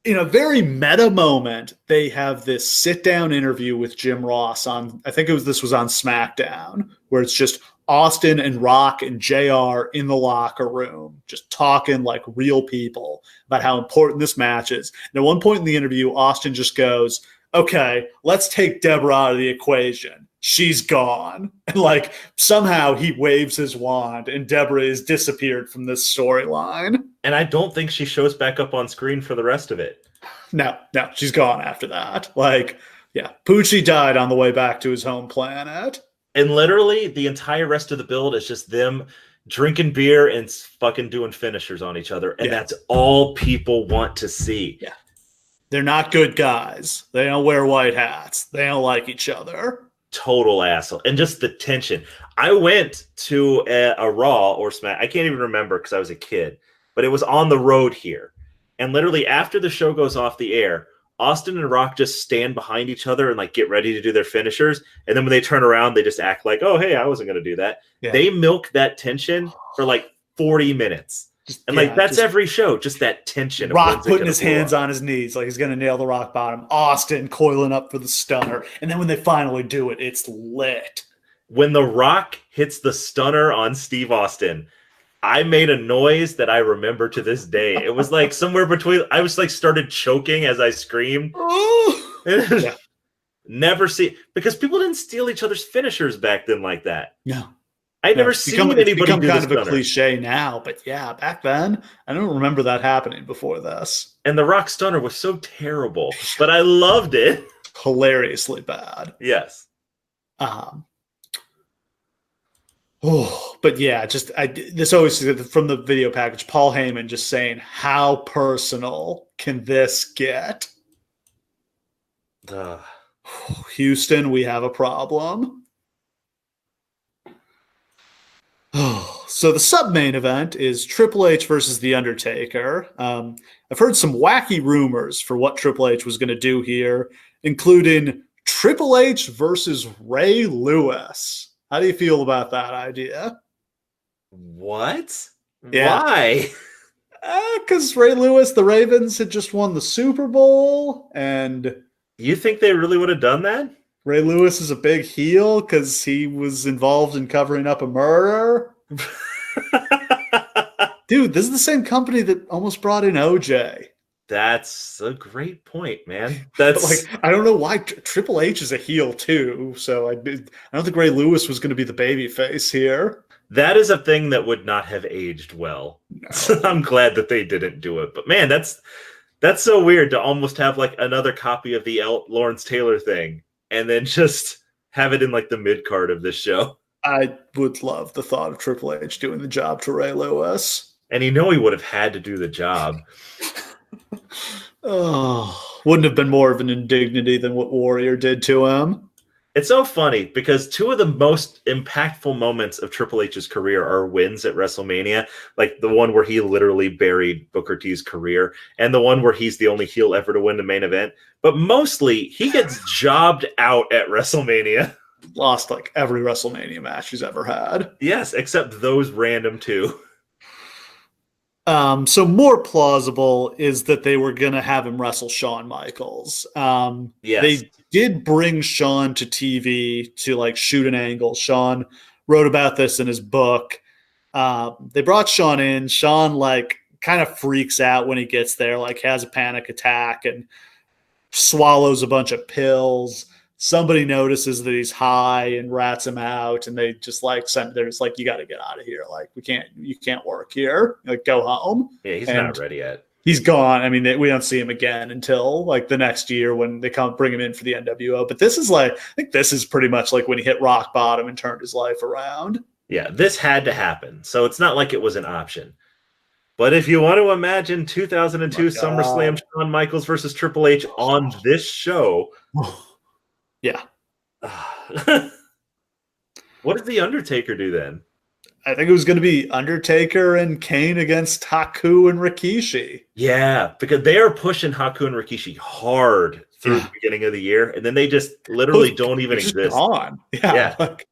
in a very meta moment, they have this sit-down interview with Jim Ross on, I think this was on SmackDown, where it's just Austin and Rock and JR in the locker room, just talking like real people about how important this match is. And at one point in the interview, Austin just goes, okay, let's take Deborah out of the equation. She's gone. And like somehow he waves his wand and Deborah is disappeared from this storyline. And I don't think she shows back up on screen for the rest of it. No, she's gone after that. Like, yeah, Poochie died on the way back to his home planet. And literally the entire rest of the build is just them drinking beer and fucking doing finishers on each other. And that's all people want to see. Yeah. They're not good guys. They don't wear white hats. They don't like each other. Total asshole. And just the tension. I went to a Raw or Smack. I can't even remember because I was a kid. But it was on the road here. And literally after the show goes off the air, Austin and Rock just stand behind each other and like get ready to do their finishers. And then when they turn around, they just act like, oh, hey, I wasn't going to do that. Yeah. They milk that tension for like 40 minutes. And like that's every show, just that tension. Rock putting his hands on his knees like he's going to nail the rock bottom. Austin coiling up for the stunner. And then when they finally do it, it's lit. When The Rock hits the stunner on Steve Austin, I made a noise that I remember to this day. It was like somewhere between, I was like started choking as I screamed. Yeah. Never see, because people didn't steal each other's finishers back then like that. No. I'd never seen anybody do kind of stunner. A cliche now, but yeah, back then, I don't remember that happening before this. And the Rock stunner was so terrible, but I loved it. Hilariously bad. Yes. But yeah, this always from the video package, Paul Heyman just saying, how personal can this get? Houston, we have a problem. So the sub-main event is Triple H versus The Undertaker. I've heard some wacky rumors for what Triple H was going to do here, including Triple H versus Ray Lewis. How do you feel about that idea? What? Yeah. Why? Because Ray Lewis, the Ravens, had just won the Super Bowl, and you think they really would have done that? Ray Lewis is a big heel because he was involved in covering up a murder. Dude, this is the same company that almost brought in OJ. That's a great point, man. That's like, I don't know why Triple H is a heel too. So I don't think Ray Lewis was going to be the baby face here. That is a thing that would not have aged well. No. So I'm glad that they didn't do it. But man, that's so weird to almost have like another copy of the Lawrence Taylor thing and then just have it in like the mid card of this show. I would love the thought of Triple H doing the job to Ray Lewis. And he would have had to do the job. Oh, wouldn't have been more of an indignity than what Warrior did to him. It's so funny because two of the most impactful moments of Triple H's career are wins at WrestleMania, like the one where he literally buried Booker T's career and the one where he's the only heel ever to win the main event. But mostly he gets jobbed out at WrestleMania. Lost like every WrestleMania match he's ever had. Yes, except those random two. So more plausible is that they were going to have him wrestle Shawn Michaels. Yes. They did bring Shawn to TV to like shoot an angle. Shawn wrote about this in his book. They brought Shawn in. Shawn like kind of freaks out when he gets there, like has a panic attack and swallows a bunch of pills. Somebody notices that he's high and rats him out, and they just like they're just like, you got to get out of here. Like you can't work here. Like go home. Yeah, he's not ready yet. He's gone. I mean, we don't see him again until like the next year when they come bring him in for the NWO. But this is like, I think this is pretty much like when he hit rock bottom and turned his life around. Yeah, this had to happen. So it's not like it was an option. But if you want to imagine 2002 SummerSlam Shawn Michaels versus Triple H on this show. Yeah. What did The Undertaker do then? I think it was going to be Undertaker and Kane against Haku and Rikishi. Yeah, because they are pushing Haku and Rikishi hard through the beginning of the year, and then they just literally don't even exist. Gone. Yeah. Like,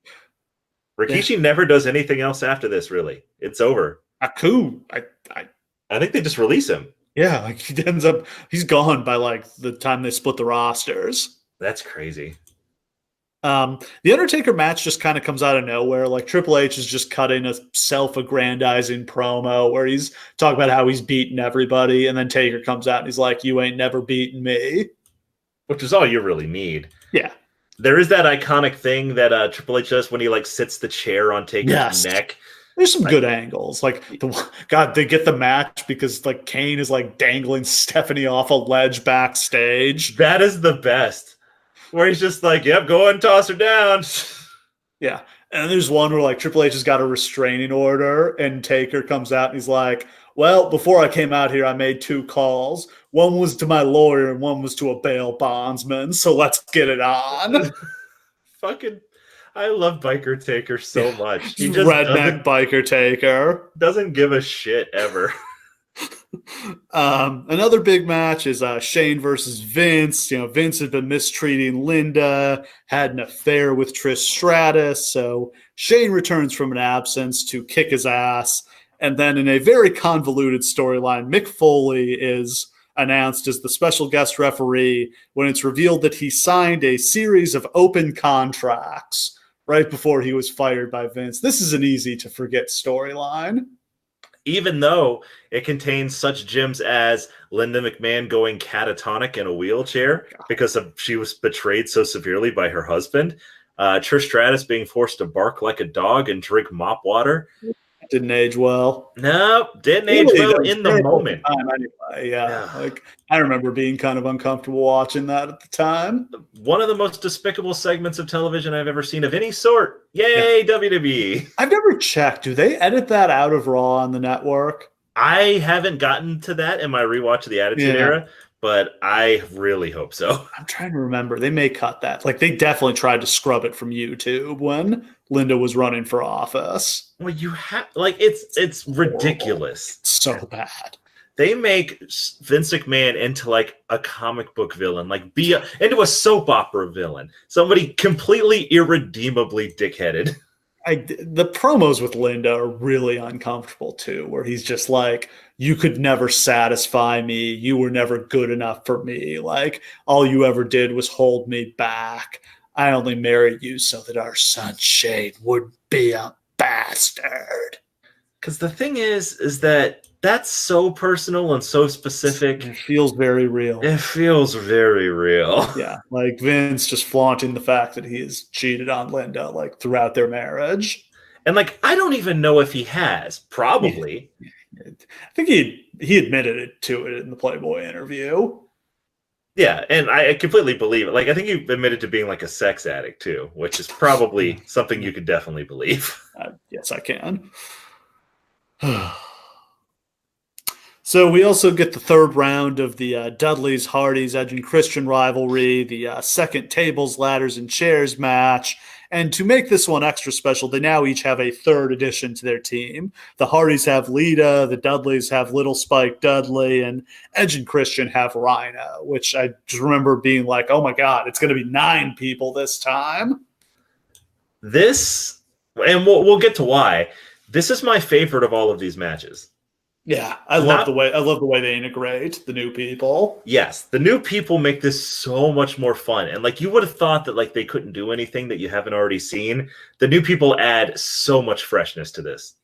Rikishi never does anything else after this, really. It's over. Haku, I think they just release him. Yeah, like he's gone by like the time they split the rosters. That's crazy. The Undertaker match just kind of comes out of nowhere. Like Triple H is just cutting a self-aggrandizing promo where he's talking about how he's beaten everybody, and then Taker comes out and he's like, "You ain't never beaten me," which is all you really need. Yeah, there is that iconic thing that Triple H does when he like sits the chair on Taker's neck. There's some good angles. Like they get the match because like Kane is like dangling Stephanie off a ledge backstage. That is the best. Where he's just like, yep, go and toss her down. Yeah. And there's one where like Triple H has got a restraining order and Taker comes out and he's like, well, before I came out here, I made 2 calls. One was to my lawyer and one was to a bail bondsman. So let's get it on. Fucking, I love Biker Taker so much. He just redneck Biker Taker. Doesn't give a shit ever. Another big match is Shane versus Vince. Vince had been mistreating Linda, had an affair with Trish Stratus, so Shane returns from an absence to kick his ass. And then in a very convoluted storyline, Mick Foley is announced as the special guest referee when it's revealed that he signed a series of open contracts right before he was fired by Vince. This is an easy to forget storyline. Even though it contains such gems as Linda McMahon going catatonic in a wheelchair because she was betrayed so severely by her husband, Trish Stratus being forced to bark like a dog and drink mop water. Didn't age well. No, didn't age well in the moment. Anyway, yeah. Like I remember being kind of uncomfortable watching that at the time. One of the most despicable segments of television I've ever seen of any sort. Yay, yeah. WWE. I've never checked. Do they edit that out of Raw on the network? I haven't gotten to that in my rewatch of the Attitude Era, but I really hope so. I'm trying to remember. They may cut that. Like they definitely tried to scrub it from YouTube when Linda was running for office. Well, you have like it's ridiculous. It's so bad. They make Vince McMahon into like a comic book villain, like into a soap opera villain. Somebody completely irredeemably dickheaded. The promos with Linda are really uncomfortable too, where he's just like, you could never satisfy me. You were never good enough for me. Like all you ever did was hold me back. I only married you so that our son Shane would be a bastard. Because the thing is that that's so personal and so specific. It feels very real. It feels very real. Yeah, like Vince just flaunting the fact that he has cheated on Linda like throughout their marriage. And like, I don't even know if he has. Probably. I think he admitted to it in the Playboy interview. Yeah, and I completely believe it. Like, I think he admitted to being like a sex addict too, which is probably something you could definitely believe. Yes, I can. So we also get the third round of the Dudleys, Hardys, Edge and Christian rivalry, the second tables, ladders, and chairs match. And to make this one extra special, they now each have a third addition to their team. The Hardys have Lita, the Dudleys have Little Spike Dudley, and Edge and Christian have Rhino, which I just remember being like, oh my God, it's going to be 9 people this time. This, and we'll get to why. This is my favorite of all of these matches. Yeah, I love the way they integrate the new people. Yes, the new people make this so much more fun. And like you would have thought that like they couldn't do anything that you haven't already seen. The new people add so much freshness to this.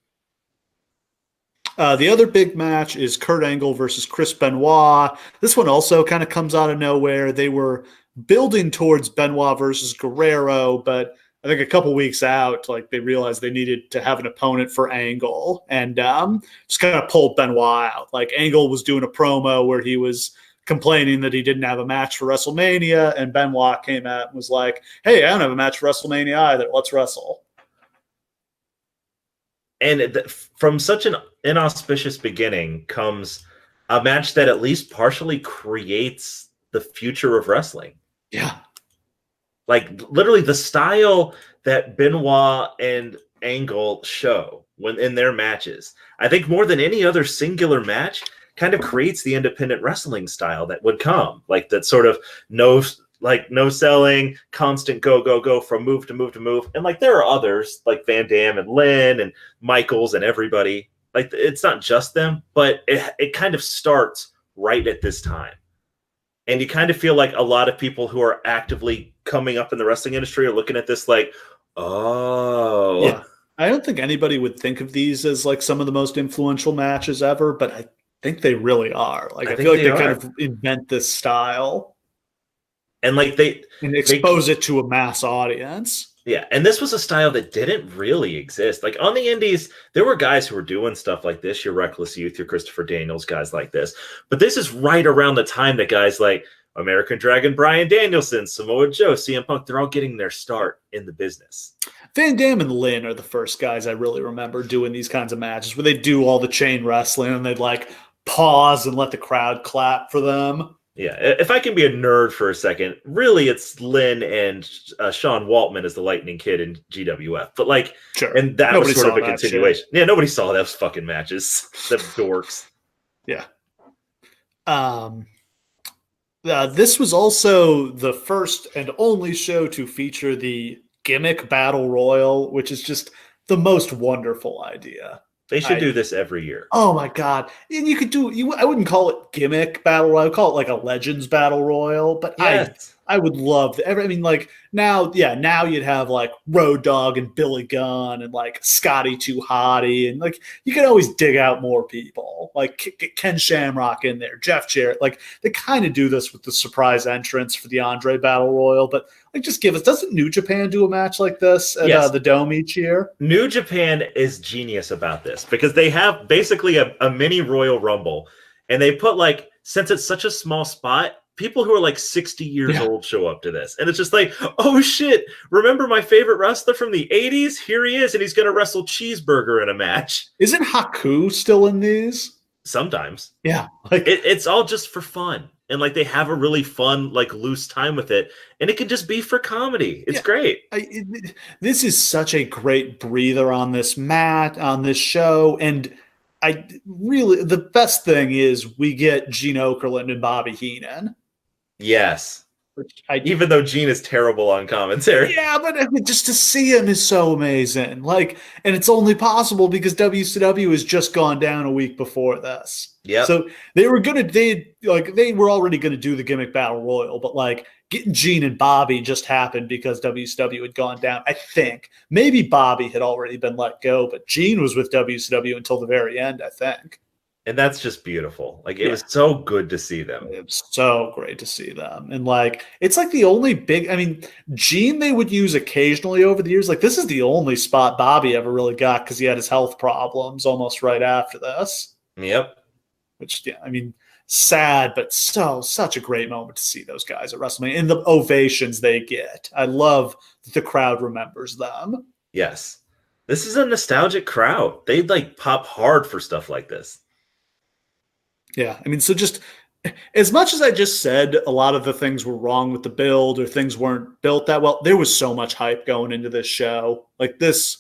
The other big match is Kurt Angle versus Chris Benoit. This one also kind of comes out of nowhere. They were building towards Benoit versus Guerrero, but I think a couple weeks out, like they realized they needed to have an opponent for Angle, and just kind of pulled Benoit out. Like Angle was doing a promo where he was complaining that he didn't have a match for WrestleMania, and Benoit came out and was like, "Hey, I don't have a match for WrestleMania either. Let's wrestle." And from such an inauspicious beginning comes a match that at least partially creates the future of wrestling. Yeah. Like literally the style that Benoit and Angle show when in their matches, I think more than any other singular match kind of creates the independent wrestling style that would come. Like that sort of no selling, constant go from move to move to move. And like there are others like Van Dam and Lynn and Michaels and everybody. Like it's not just them, but it kind of starts right at this time. And you kind of feel like a lot of people who are actively coming up in the wrestling industry are looking at this like, oh. Yeah. I don't think anybody would think of these as like some of the most influential matches ever, but I think they really are. Like I feel like they kind of invent this style. And like they expose it to a mass audience. Yeah, and this was a style that didn't really exist. Like on the indies, there were guys who were doing stuff like this, your Reckless Youth, your Christopher Daniels, guys like this. But this is right around the time that guys like American Dragon, Bryan Danielson, Samoa Joe, CM Punk, they're all getting their start in the business. Van Dam and Lynn are the first guys I really remember doing these kinds of matches where they do all the chain wrestling and they'd like pause and let the crowd clap for them. Yeah, if I can be a nerd for a second, really it's Lynn and Sean Waltman as the Lightning Kid in GWF. But like, sure. And that was sort of a continuation. Shit. Yeah, nobody saw those fucking matches. The dorks. Yeah. This was also the first and only show to feature the Gimmick Battle Royal, which is just the most wonderful idea. They should do this every year. Oh my God. And you could I wouldn't call it Gimmick Battle Royal. I would call it like a Legends Battle Royal, but yes. I would love that. I mean, like now you'd have like Road Dogg and Billy Gunn and like Scotty 2 Hotty, and like you could always dig out more people, like get Ken Shamrock in there, Jeff Jarrett. Like they kind of do this with the surprise entrance for the Andre Battle Royal, but like just give us. Doesn't New Japan do a match like this at the Dome each year? New Japan is genius about this because they have basically a mini Royal Rumble, and they put like, since it's such a small spot, people who are like 60 years old show up to this. And it's just like, oh shit, remember my favorite wrestler from the 80s? Here he is, and he's going to wrestle Cheeseburger in a match. Isn't Haku still in these? Sometimes. Yeah. Like it's all just for fun. And like they have a really fun, like loose time with it. And it can just be for comedy. It's great. This is such a great breather on this show. And the best thing is we get Gene Okerlund and Bobby Heenan. Yes. Even though Gene is terrible on commentary. Yeah, but I mean, just to see him is so amazing. Like, and it's only possible because WCW has just gone down a week before this. Yeah. So they were already gonna do the Gimmick Battle Royal, but like getting Gene and Bobby just happened because WCW had gone down. I think maybe Bobby had already been let go, but Gene was with WCW until the very end, I think. And that's just beautiful. Like it was so good to see them. It was so great to see them. And like, it's like the only Gene they would use occasionally over the years. Like this is the only spot Bobby ever really got because he had his health problems almost right after this. Yep. Which, I mean, sad, but such a great moment to see those guys at WrestleMania and the ovations they get. I love that the crowd remembers them. Yes. This is a nostalgic crowd. They like pop hard for stuff like this. Yeah. I mean, so just as much as I just said a lot of the things were wrong with the build or things weren't built that well, there was so much hype going into this show. Like this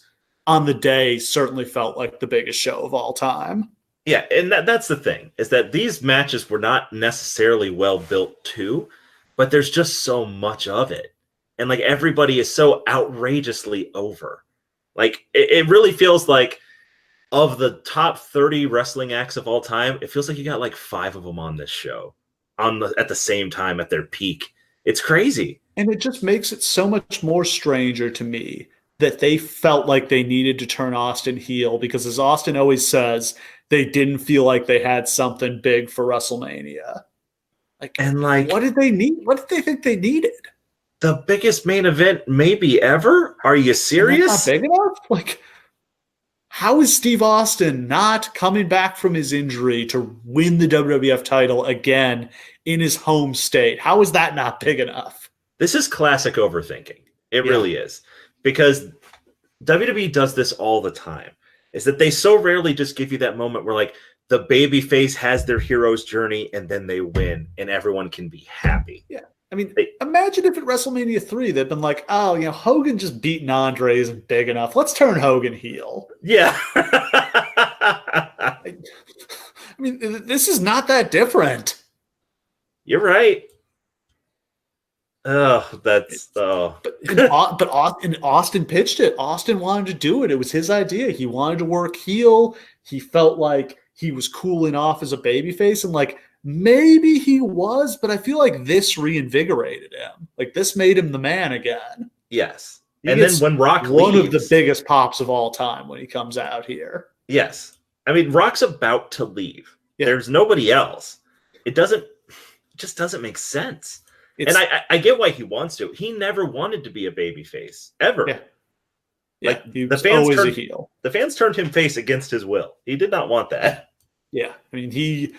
on the day certainly felt like the biggest show of all time. Yeah, and that's the thing, is that these matches were not necessarily well built too, but there's just so much of it. And like everybody is so outrageously over. Like it really feels like of the top 30 wrestling acts of all time, it feels like you got like 5 of them on this show at the same time at their peak. It's crazy. And it just makes it so much more stranger to me that they felt like they needed to turn Austin heel because, as Austin always says, they didn't feel like they had something big for WrestleMania. Like, what did they need? What did they think they needed? The biggest main event maybe ever? Are you serious? Not big enough? Like, how is Steve Austin not coming back from his injury to win the WWF title again in his home state? How is that not big enough? This is classic overthinking. It really is. Because WWE does this all the time. Is that they so rarely just give you that moment where like the babyface has their hero's journey and then they win and everyone can be happy. Yeah. I mean, imagine if at WrestleMania 3 they'd been like, oh, Hogan just beating Andre isn't big enough. Let's turn Hogan heel. Yeah. I mean, this is not that different. You're right. Oh, that's But Austin pitched it. Austin wanted to do it. It was his idea. He wanted to work heel. He felt like he was cooling off as a babyface, and like maybe he was, but I feel like this reinvigorated him. Like this made him the man again. Yes. And then when Rock one leaves, of the biggest pops of all time when he comes out here. Yes. I mean, Rock's about to leave. Yeah. There's nobody else. It just doesn't make sense. And I get why he wants to. He never wanted to be a babyface ever. Yeah. Like he was always a heel. The fans turned him face against his will. He did not want that. Yeah. I mean,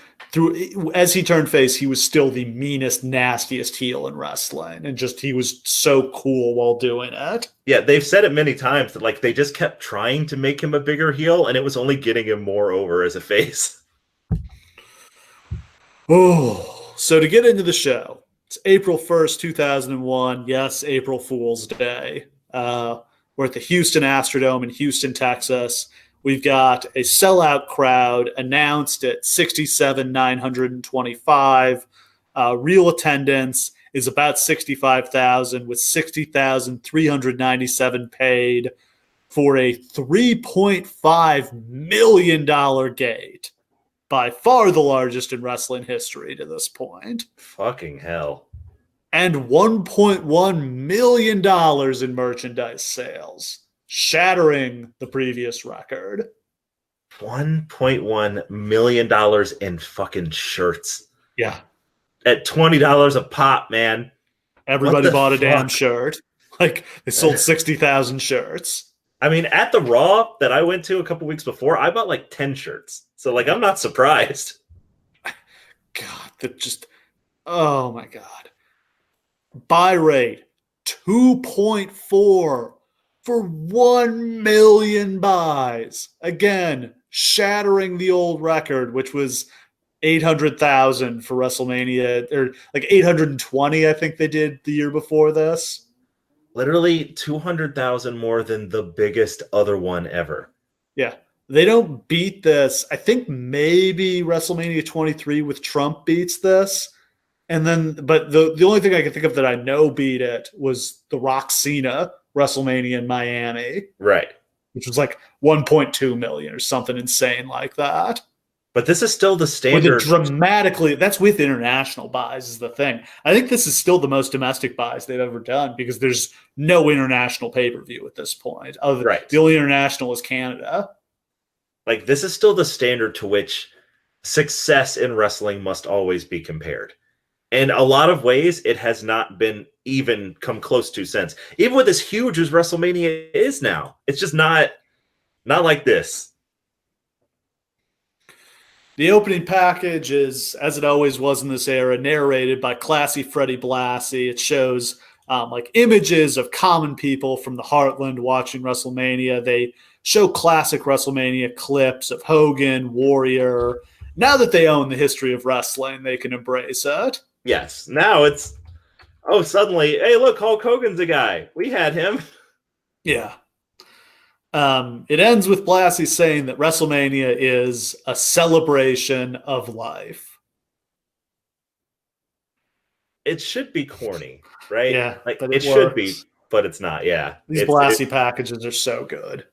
as he turned face, he was still the meanest, nastiest heel in wrestling. And he was so cool while doing it. Yeah, they've said it many times that like they just kept trying to make him a bigger heel, and it was only getting him more over as a face. Oh, so to get into the show. It's April 1st, 2001. Yes, April Fool's Day. We're at the Houston Astrodome in Houston, Texas. We've got a sellout crowd announced at 67,925. Real attendance is about 65,000 with 60,397 paid for a $3.5 million gate. By far the largest in wrestling history to this point. Fucking hell. And $1.1 million in merchandise sales, shattering the previous record. $1.1 million in fucking shirts. Yeah. At $20 a pop, man. Everybody bought a damn shirt. Like, they sold 60,000 shirts. I mean, at the Raw that I went to a couple weeks before, I bought like 10 shirts. So, like, I'm not surprised. God, oh my God. Buy rate 2.4 for 1 million buys. Again, shattering the old record, which was 800,000 for WrestleMania, or like 820, I think they did the year before this. Literally 200,000 more than the biggest other one ever. Yeah. They don't beat this. I think maybe WrestleMania 23 with Trump beats this. And then, but the only thing I can think of that I know beat it was the Rock Cena WrestleMania in Miami. Right. Which was like 1.2 million or something insane like that. But this is still the standard. That's with international buys is the thing. I think this is still the most domestic buys they've ever done because there's no international pay-per-view at this point. Right. The only international is Canada. Like, this is still the standard to which success in wrestling must always be compared. In a lot of ways, it has not been even come close to since. Even with as huge as WrestleMania is now, it's just not like this. The opening package is, as it always was in this era, narrated by classy Freddie Blassie. It shows like images of common people from the heartland watching WrestleMania. They show classic WrestleMania clips of Hogan, Warrior, Now that they own the history of wrestling, they can embrace it. Yes. Now it's, suddenly, hey, look, Hulk Hogan's a guy. We had him. Yeah. It ends with Blassie saying that WrestleMania is a celebration of life. It should be corny, right? Yeah, like but it should be, but it's not. Yeah, these Blassie packages are so good.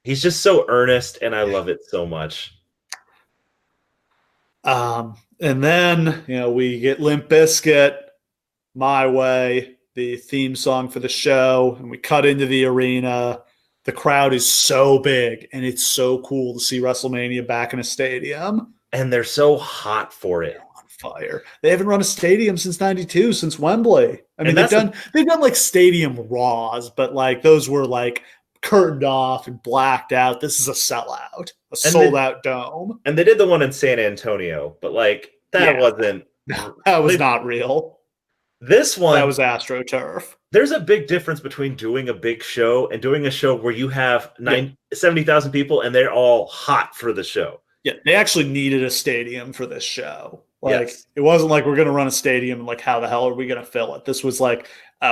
He's just so earnest, and I love it so much. And then we get Limp Bizkit, My Way, the theme song for the show, and we cut into the arena. The crowd is so big, and it's so cool to see WrestleMania back in a stadium. And they're so hot for it. They're on fire. They haven't run a stadium since '92, since Wembley. I mean, they've done like stadium Raws, but like those were like curtained off and blacked out. This is a sellout, a sold out dome. And they did the one in San Antonio, but like that wasn't. That was not real. This one, that was AstroTurf. There's a big difference between doing a big show and doing a show where you have 70,000 people and they're all hot for the show. Yeah, they actually needed a stadium for this show. Like, It wasn't like we're going to run a stadium and like, how the hell are we going to fill it? This was like,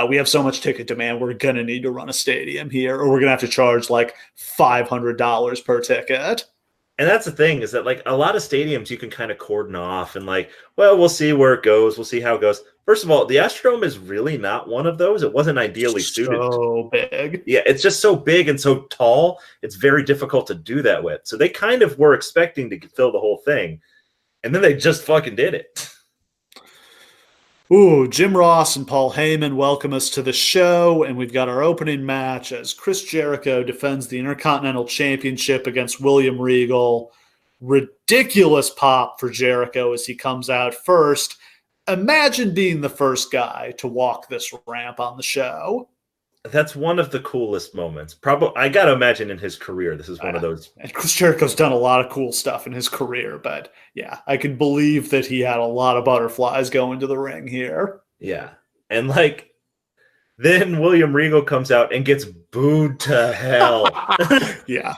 we have so much ticket demand, we're going to need to run a stadium here, or we're going to have to charge like $500 per ticket. And that's the thing, is that like a lot of stadiums you can kind of cordon off and like, well, we'll see where it goes. We'll see how it goes. First of all, the Astrodome is really not one of those. It wasn't ideally suited. So big. Yeah, it's just so big and so tall. It's very difficult to do that with. So they kind of were expecting to fill the whole thing. And then they just fucking did it. Ooh, Jim Ross and Paul Heyman welcome us to the show, and we've got our opening match as Chris Jericho defends the Intercontinental Championship against William Regal. Ridiculous pop for Jericho as he comes out first. Imagine being the first guy to walk this ramp on the show. That's one of the coolest moments. Probably, I got to imagine in his career, this is one of those. And Chris Jericho's done a lot of cool stuff in his career, but yeah, I can believe that he had a lot of butterflies going to the ring here. Yeah. And like, then William Regal comes out and gets booed to hell. Yeah.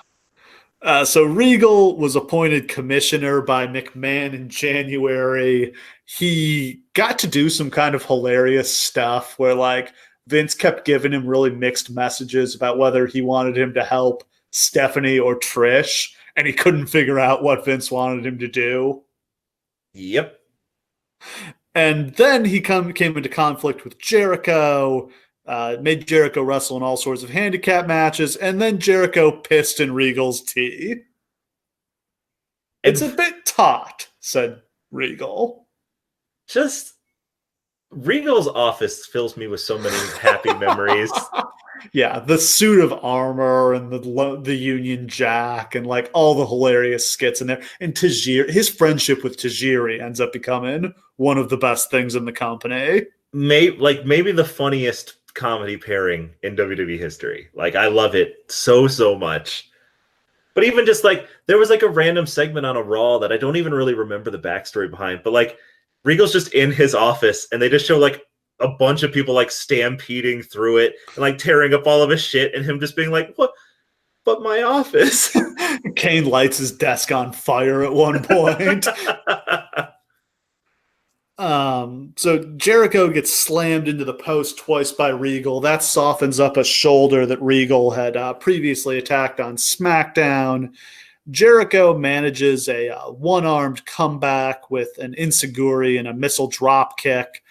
So Regal was appointed commissioner by McMahon in January. He got to do some kind of hilarious stuff where like Vince kept giving him really mixed messages about whether he wanted him to help Stephanie or Trish, and he couldn't figure out what Vince wanted him to do. Yep. And then he came into conflict with Jericho, made Jericho wrestle in all sorts of handicap matches, and then Jericho pissed in Regal's tea. It's a bit taut, said Regal. Just Regal's office fills me with so many happy memories. Yeah, the suit of armor and the Union Jack and like all the hilarious skits in there. And Tajiri, his friendship with Tajiri ends up becoming one of the best things in the company. Maybe the funniest comedy pairing in WWE history. Like, I love it so much. But even just like, there was like a random segment on a Raw that I don't even really remember the backstory behind, but like Regal's just in his office and they just show like a bunch of people like stampeding through it and like tearing up all of his shit and him just being like, what? But my office. Kane lights his desk on fire at one point. So Jericho gets slammed into the post twice by Regal. That softens up a shoulder that Regal had previously attacked on SmackDown. Jericho manages a one-armed comeback with an enziguri and a missile drop kick.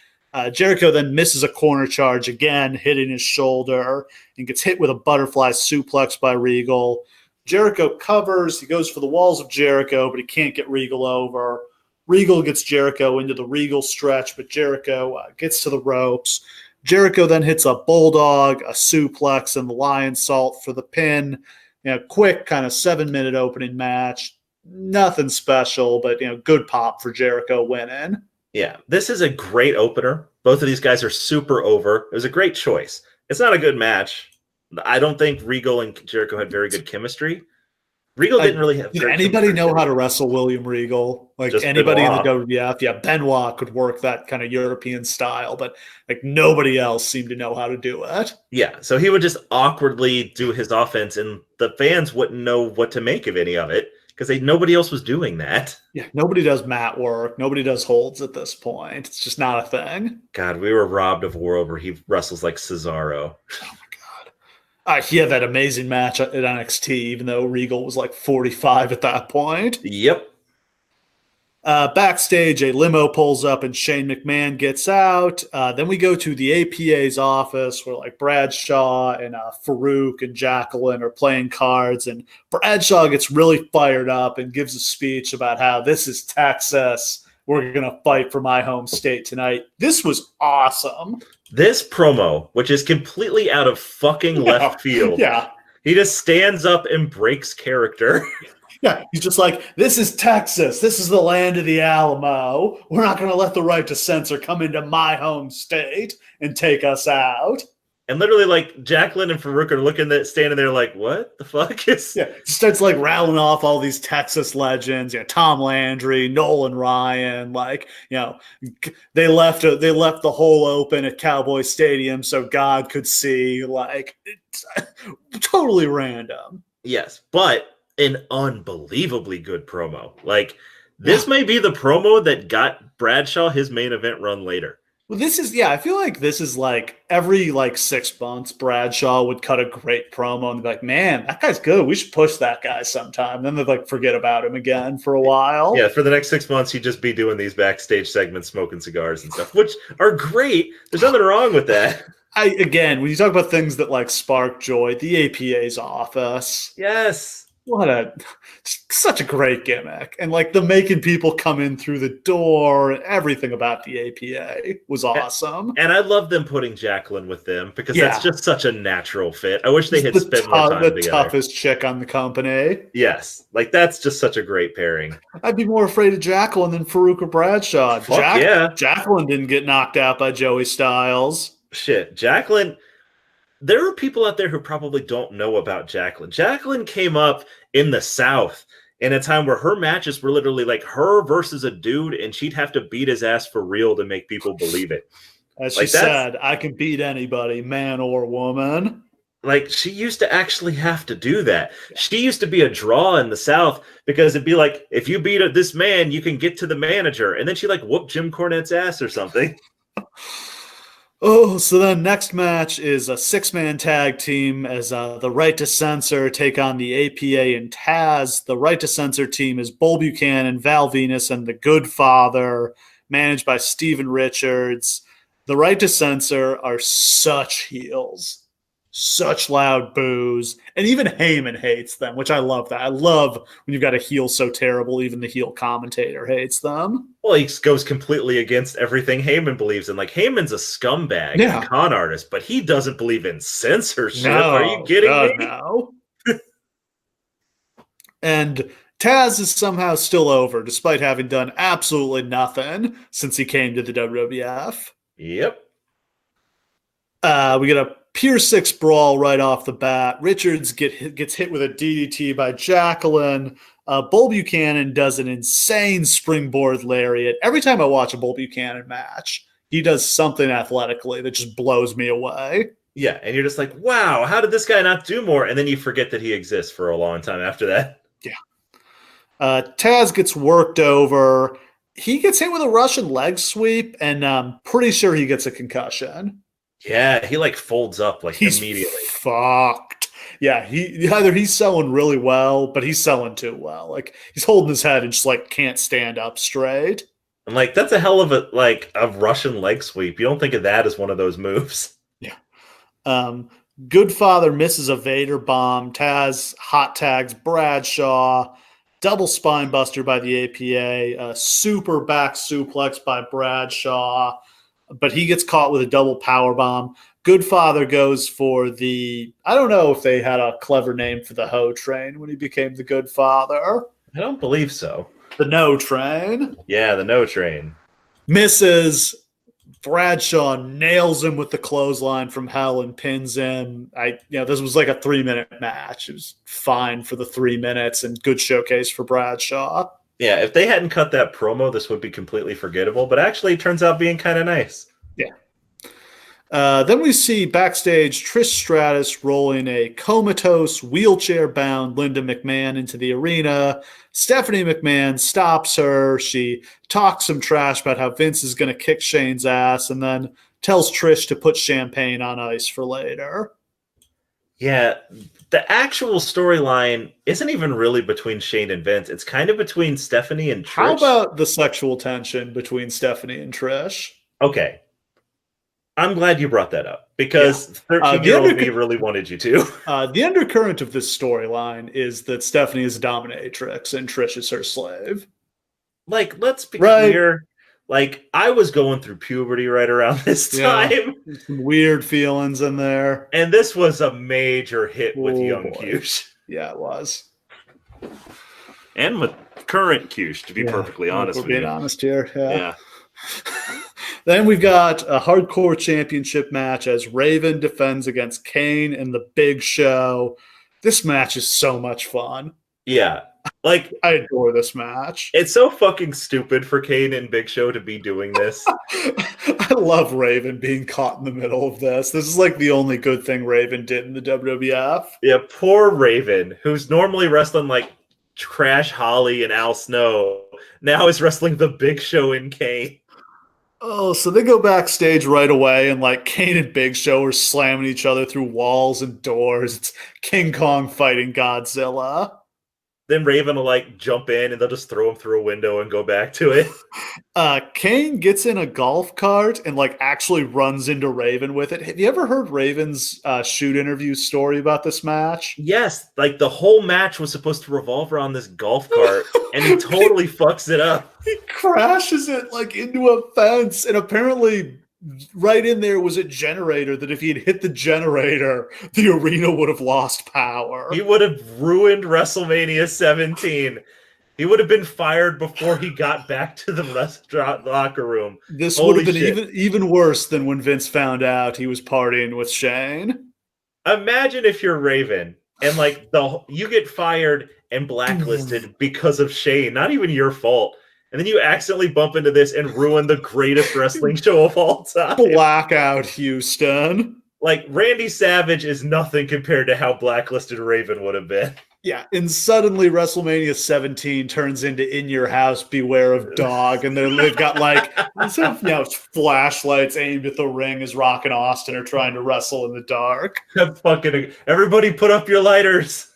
Jericho then misses a corner charge again, hitting his shoulder, and gets hit with a butterfly suplex by Regal. Jericho covers. He goes for the walls of Jericho, but he can't get Regal over. Regal gets Jericho into the Regal stretch, but Jericho gets to the ropes. Jericho then hits a bulldog, a suplex, and the lion salt for the pin. Quick kind of 7-minute opening match. Nothing special, but good pop for Jericho winning. Yeah, this is a great opener. Both of these guys are super over. It was a great choice. It's not a good match. I don't think Regal and Jericho had very good chemistry. Regal didn't really have. Did anybody know how to wrestle William Regal? Like just anybody Benoit. In the WWF? Yeah, Benoit could work that kind of European style, but like nobody else seemed to know how to do it. Yeah, so he would just awkwardly do his offense, and the fans wouldn't know what to make of any of it because nobody else was doing that. Yeah, nobody does mat work. Nobody does holds at this point. It's just not a thing. God, we were robbed of a world where he wrestles like Cesaro. He had that amazing match at NXT, even though Regal was like 45 at that point. Yep. Backstage, a limo pulls up and Shane McMahon gets out. Then we go to the APA's office where like Bradshaw and Farouk and Jacqueline are playing cards. And Bradshaw gets really fired up and gives a speech about how this is Texas. We're going to fight for my home state tonight. This was awesome. This promo, which is completely out of fucking left field. Yeah. He just stands up and breaks character. Yeah, he's just like, this is Texas. This is the land of the Alamo. We're not going to let the right to censor come into my home state and take us out. And literally, like, Jacqueline and Farouk are standing there like, what the fuck is... Yeah, he starts, like, rattling off all these Texas legends. Tom Landry, Nolan Ryan, like, they left the hole open at Cowboy Stadium so God could see. Like, it's totally random. Yes, but an unbelievably good promo. Like, this may be the promo that got Bradshaw his main event run later. Well, I feel like this is like every 6 months, Bradshaw would cut a great promo and be like, man, that guy's good. We should push that guy sometime. Then they'd like forget about him again for a while. Yeah, for the next 6 months, he'd just be doing these backstage segments, smoking cigars and stuff, which are great. There's nothing wrong with that. Again, when you talk about things that like spark joy, the APA's office. Yes. Such a great gimmick. And like the making people come in through the door, everything about the APA was awesome. And I love them putting Jacqueline with them because that's just such a natural fit. I wish they had spent more time together. The toughest chick on the company. Yes. Like that's just such a great pairing. I'd be more afraid of Jacqueline than Farouk or Bradshaw. Jacqueline didn't get knocked out by Joey Styles. Shit. Jacqueline... There are people out there who probably don't know about Jacqueline. Jacqueline came up in the South in a time where her matches were literally like her versus a dude, and she'd have to beat his ass for real to make people believe it. As she said, I can beat anybody, man or woman. Like, she used to actually have to do that. She used to be a draw in the South because it'd be like, if you beat this man, you can get to the manager. And then she like whooped Jim Cornette's ass or something. Oh, so then next match is a 6-man tag team as the Right to Censor take on the APA and Taz. The Right to Censor team is Bull Buchanan, Val Venus, and the Good Father, managed by Steven Richards. The Right to Censor are such heels. Such loud boos. And even Heyman hates them, which I love that. I love when you've got a heel so terrible, even the heel commentator hates them. Well, he goes completely against everything Heyman believes in. Like, Heyman's a scumbag and a con artist, but he doesn't believe in censorship. Are you kidding me? No. And Taz is somehow still over, despite having done absolutely nothing since he came to the WWF. Yep. We get a Pier 6 brawl right off the bat. Richards gets hit with a DDT by Jacqueline. Bull Buchanan does an insane springboard lariat. Every time I watch a Bull Buchanan match, he does something athletically that just blows me away. Yeah, and you're just like, wow, how did this guy not do more? And then you forget that he exists for a long time after that. Yeah. Taz gets worked over. He gets hit with a Russian leg sweep, and I'm pretty sure he gets a concussion. Yeah, he like folds up like he's immediately. Fucked. Yeah, either he's selling really well, but he's selling too well. Like he's holding his head and just like can't stand up straight. And like that's a hell of a Russian leg sweep. You don't think of that as one of those moves. Yeah. Good Father misses a Vader bomb. Taz hot tags Bradshaw. Double spine buster by the APA. A super back suplex by Bradshaw. But he gets caught with a double power bomb. Good Father goes for I don't know if they had a clever name for the Ho Train when he became the Good Father. I don't believe so. The No Train. Yeah, the No Train. Misses. Bradshaw nails him with the clothesline from hell and pins him. This was like a 3-minute match. It was fine for the 3 minutes and good showcase for Bradshaw. Yeah, if they hadn't cut that promo, this would be completely forgettable, but actually it turns out being kind of nice. Yeah. Then we see backstage Trish Stratus rolling a comatose, wheelchair-bound Linda McMahon into the arena. Stephanie McMahon stops her. She talks some trash about how Vince is going to kick Shane's ass and then tells Trish to put champagne on ice for later. Yeah, the actual storyline isn't even really between Shane and Vince. It's kind of between Stephanie and Trish. How about the sexual tension between Stephanie and Trish? Okay. I'm glad you brought that up because 13-year-old me really wanted you to. The undercurrent of this storyline is that Stephanie is a dominatrix and Trish is her slave. Like, let's be clear. Like, I was going through puberty right around this time. Some weird feelings in there. And this was a major hit with young Cush. Yeah, it was. And with current Cush, to be perfectly honest with you. We're being honest here. Yeah. Then we've got a hardcore championship match as Raven defends against Kane and the Big Show. This match is so much fun. Yeah. Like, I adore this match. It's so fucking stupid for Kane and Big Show to be doing this. I love Raven being caught in the middle of this. This is like the only good thing Raven did in the WWF. Yeah, poor Raven, who's normally wrestling like Crash Holly and Al Snow, now is wrestling the Big Show and Kane. Oh, so they go backstage right away, and like Kane and Big Show are slamming each other through walls and doors. It's King Kong fighting Godzilla. Then Raven will like jump in and they'll just throw him through a window and go back to it. Kane gets in a golf cart and like actually runs into Raven with it. Have you ever heard Raven's shoot interview story about this match? Yes, like the whole match was supposed to revolve around this golf cart and he totally fucks it up. He crashes it like into a fence, and apparently right in there was a generator that if he had hit the generator, the arena would have lost power. He would have ruined WrestleMania 17. He would have been fired before he got back to the restaurant locker room. This would have been even worse than when Vince found out he was partying with Shane. Imagine if you're Raven and like you get fired and blacklisted because of Shane, not even your fault. And then you accidentally bump into this and ruin the greatest wrestling show of all time. Blackout Houston. Like, Randy Savage is nothing compared to how blacklisted Raven would have been. Yeah, and suddenly WrestleMania 17 turns into In Your House, Beware of Dog, and they've got like flashlights aimed at the ring as Rock and Austin are trying to wrestle in the dark. Everybody put up your lighters.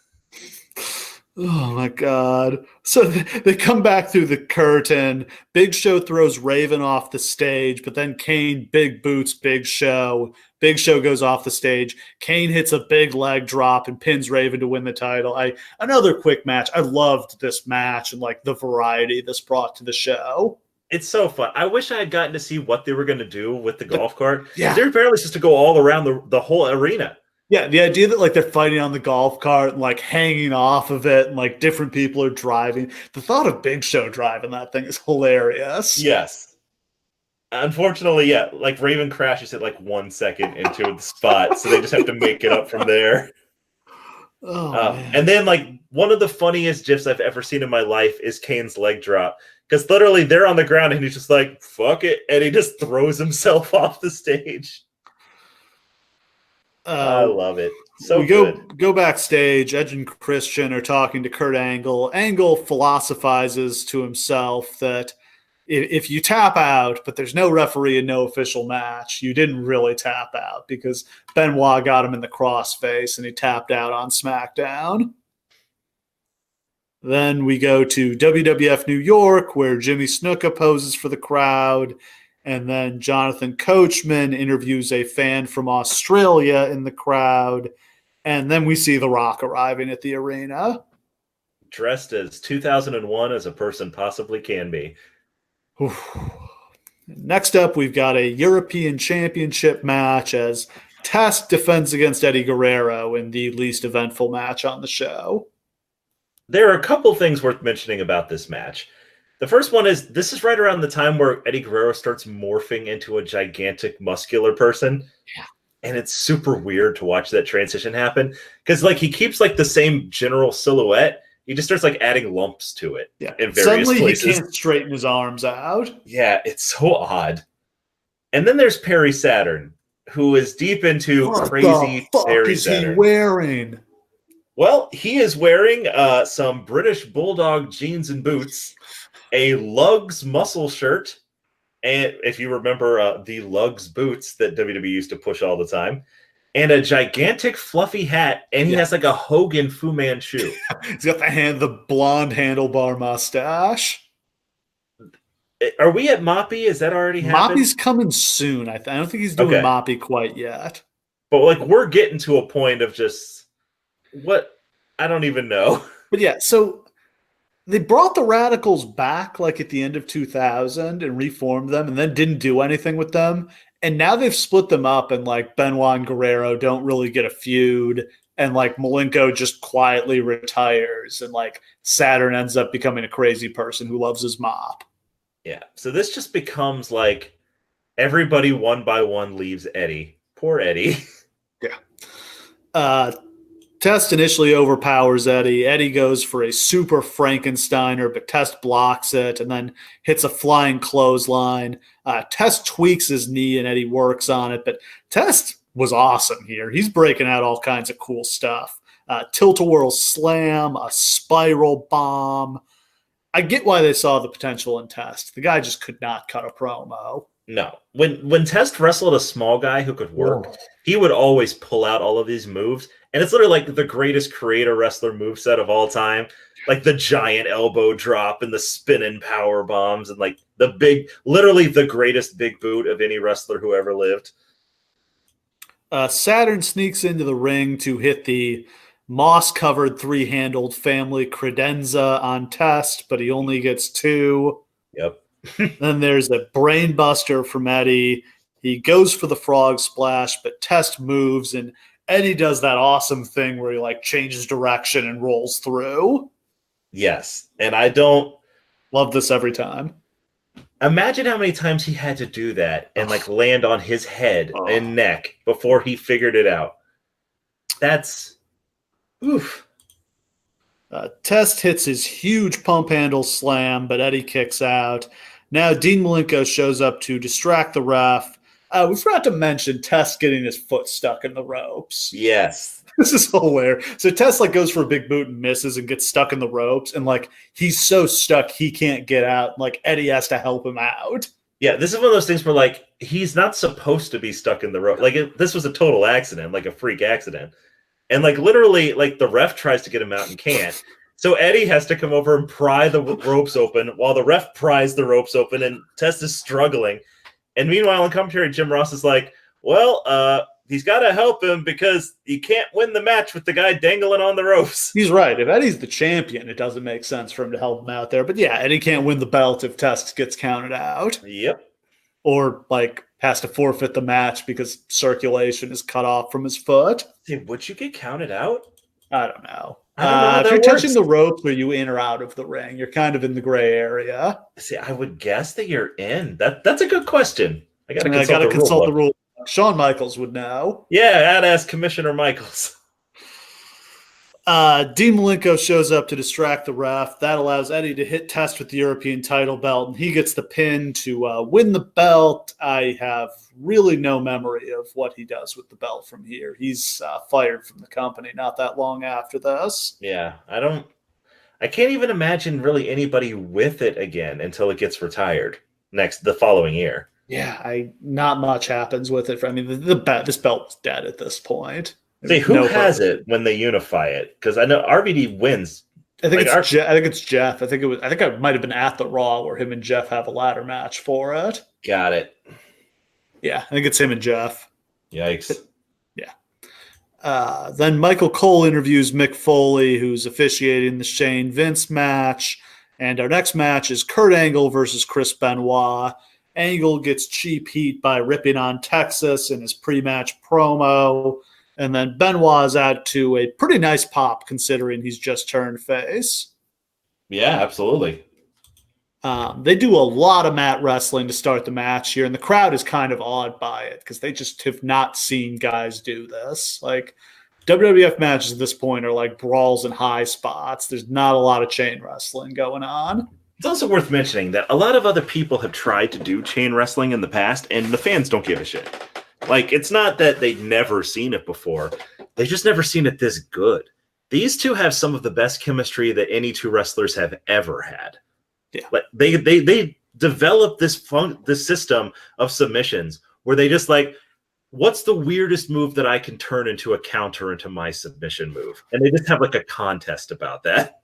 Oh my God. So they come back through the curtain. Big Show throws Raven off the stage, but then Kane big boots Big Show. Big Show goes off the stage. Kane hits a big leg drop and pins Raven to win the title. Another quick match. I loved this match and like the variety this brought to the show. It's so fun. I wish I had gotten to see what they were going to do with the golf cart. Yeah. They're barely supposed to go all around the whole arena. Yeah, the idea that like they're fighting on the golf cart and like hanging off of it and like different people are driving. The thought of Big Show driving that thing is hilarious. Yes. Unfortunately, yeah, like Raven crashes it like 1 second into the spot, so they just have to make it up from there. And then like one of the funniest GIFs I've ever seen in my life is Kane's leg drop. Because literally they're on the ground and he's just like, fuck it. And he just throws himself off the stage. I love it. So go backstage. Edge and Christian are talking to Kurt Angle. Angle philosophizes to himself that if you tap out, but there's no referee and no official match, you didn't really tap out because Benoit got him in the crossface and he tapped out on SmackDown. Then we go to WWF New York, where Jimmy Snuka poses for the crowd. And then Jonathan Coachman interviews a fan from Australia in the crowd. And then we see The Rock arriving at the arena. Dressed as 2001 as a person possibly can be. Next up, we've got a European Championship match as Test defends against Eddie Guerrero in the least eventful match on the show. There are a couple things worth mentioning about this match. The first one is this is right around the time where Eddie Guerrero starts morphing into a gigantic muscular person. Yeah. And it's super weird to watch that transition happen because like he keeps like the same general silhouette. He just starts like adding lumps to it. Yeah. In various Suddenly places. He can't straighten his arms out. Yeah, it's so odd. And then there's Perry Saturn, who is deep into What crazy the fuck fairy is he pattern. wearing? Well, he is wearing some British Bulldog jeans and boots, a Lugs muscle shirt, and if you remember the Lugs boots that WWE used to push all the time, and a gigantic fluffy hat, and he has like a Hogan Fu Manchu. He's got the blonde handlebar mustache. Are we at Moppy? Is that already happened? Moppy's coming soon. I don't think he's doing Moppy quite yet. But like we're getting to a point of just what I don't even know. But yeah, so they brought the Radicals back like at the end of 2000 and reformed them and then didn't do anything with them. And now they've split them up and like Benoit and Guerrero don't really get a feud. And like Malenko just quietly retires and like Saturn ends up becoming a crazy person who loves his mop. Yeah. So this just becomes like everybody one by one leaves Eddie. Poor Eddie. Yeah. Test initially overpowers Eddie. Eddie goes for a super Frankensteiner, but Test blocks it and then hits a flying clothesline. Test tweaks his knee and Eddie works on it, but Test was awesome here. He's breaking out all kinds of cool stuff. Tilt-a-whirl slam, a spiral bomb. I get why they saw the potential in Test. The guy just could not cut a promo. No. When Test wrestled a small guy who could work, he would always pull out all of these moves. And it's literally like the greatest creator wrestler moveset of all time. Like the giant elbow drop and the spinning power bombs and like literally the greatest big boot of any wrestler who ever lived. Saturn sneaks into the ring to hit the moss-covered three-handled family credenza on Test, but he only gets 2. Yep. Then there's a brain buster from Eddie. He goes for the frog splash, but Test moves, and Eddie does that awesome thing where he like changes direction and rolls through. Yes. And I don't love this every time. Imagine how many times he had to do that and like land on his head and neck before he figured it out. That's oof. Test hits his huge pump handle slam, but Eddie kicks out. Now Dean Malenko shows up to distract the ref. We forgot to mention Test getting his foot stuck in the ropes. Yes. This is hilarious. So Test like goes for a big boot and misses and gets stuck in the ropes. And like he's so stuck he can't get out. Like Eddie has to help him out. Yeah, this is one of those things where like he's not supposed to be stuck in the rope. Like this was a total accident, like a freak accident. And like literally like the ref tries to get him out and can't. So Eddie has to come over and pry the ropes open while the ref pries the ropes open and Test is struggling. And meanwhile, in commentary, Jim Ross is like, well, he's got to help him because you can't win the match with the guy dangling on the ropes. He's right. If Eddie's the champion, it doesn't make sense for him to help him out there. But yeah, Eddie can't win the belt if Test gets counted out. Yep. Or like has to forfeit the match because circulation is cut off from his foot. Hey, would you get counted out? I don't know. If you're touching the ropes, are you in or out of the ring? You're kind of in the gray area. See, I would guess that you're in. That's a good question. I got to consult the rule. Shawn Michaels would know. Yeah, I'd ask Commissioner Michaels. Dean Malenko shows up to distract the ref. That allows Eddie to hit Test with the European title belt, and he gets the pin to win the belt. I have really no memory of what he does with the belt from here. He's fired from the company not that long after this. Yeah, I can't even imagine really anybody with it again until it gets retired the following year. Yeah, not much happens with it. I mean, this belt was dead at this point. See, who has it when they unify it? Because I know RVD wins. I think it's Jeff. I think I might have been at the Raw where him and Jeff have a ladder match for it. Got it. Yeah, I think it's him and Jeff. Yikes. Yeah. Then Michael Cole interviews Mick Foley, who's officiating the Shane Vince match. And our next match is Kurt Angle versus Chris Benoit. Angle gets cheap heat by ripping on Texas in his pre-match promo. And then Benoit is out to a pretty nice pop considering he's just turned face. Yeah, absolutely. They do a lot of mat wrestling to start the match here, and the crowd is kind of awed by it because they just have not seen guys do this. Like WWF matches at this point are like brawls and high spots. There's not a lot of chain wrestling going on. It's also worth mentioning that a lot of other people have tried to do chain wrestling in the past, and the fans don't give a shit. Like, it's not that they'd never seen it before. They just never seen it this good. These two have some of the best chemistry that any two wrestlers have ever had. Yeah. Like they developed this system of submissions where they just like, what's the weirdest move that I can turn into a counter into my submission move? And they just have like a contest about that.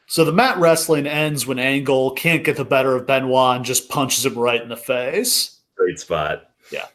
So the mat wrestling ends when Angle can't get the better of Benoit and just punches him right in the face. Great spot. Yeah.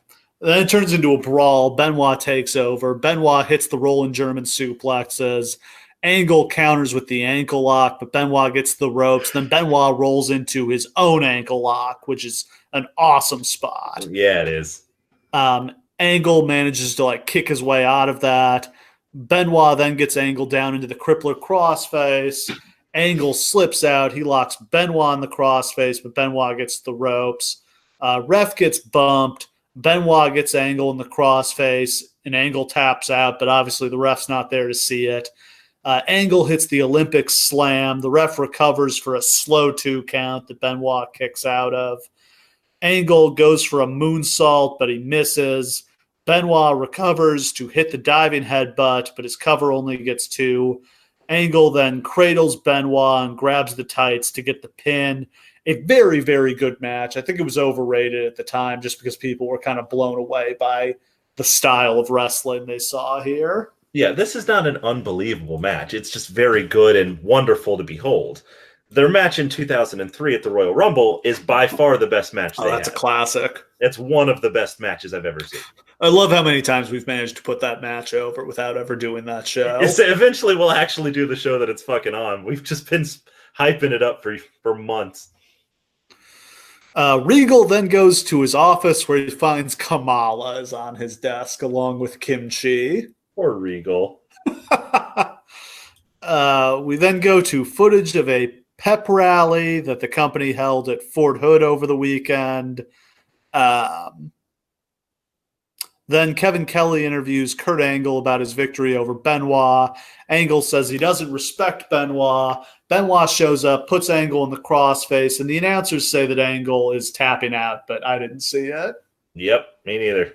Then it turns into a brawl. Benoit takes over. Benoit hits the rolling German suplexes. Angle counters with the ankle lock, but Benoit gets the ropes. Then Benoit rolls into his own ankle lock, which is an awesome spot. Yeah, it is. Angle manages to like kick his way out of that. Benoit then gets Angle down into the crippler crossface. Angle slips out. He locks Benoit in the crossface, but Benoit gets the ropes. Ref gets bumped. Benoit gets Angle in the crossface, and Angle taps out, but obviously the ref's not there to see it. Angle hits the Olympic slam. The ref recovers for a slow 2 count that Benoit kicks out of. Angle goes for a moonsault, but he misses. Benoit recovers to hit the diving headbutt, but his cover only gets 2. Angle then cradles Benoit and grabs the tights to get the pin. A very, very good match. I think it was overrated at the time just because people were kind of blown away by the style of wrestling they saw here. Yeah, this is not an unbelievable match. It's just very good and wonderful to behold. Their match in 2003 at the Royal Rumble is by far the best match they That's had. a classic. It's one of the best matches I've ever seen. I love how many times we've managed to put that match over without ever doing that show. Eventually we'll actually do the show that it's fucking on. We've just been hyping it up for months. Regal then goes to his office where he finds Kamala is on his desk along with Kimchi. Poor Regal. We then go to footage of a pep rally that the company held at Fort Hood over the weekend. Then Kevin Kelly interviews Kurt Angle about his victory over Benoit. Angle says he doesn't respect Benoit. Benoit shows up, puts Angle in the crossface, and the announcers say that Angle is tapping out, but I didn't see it. Yep, me neither.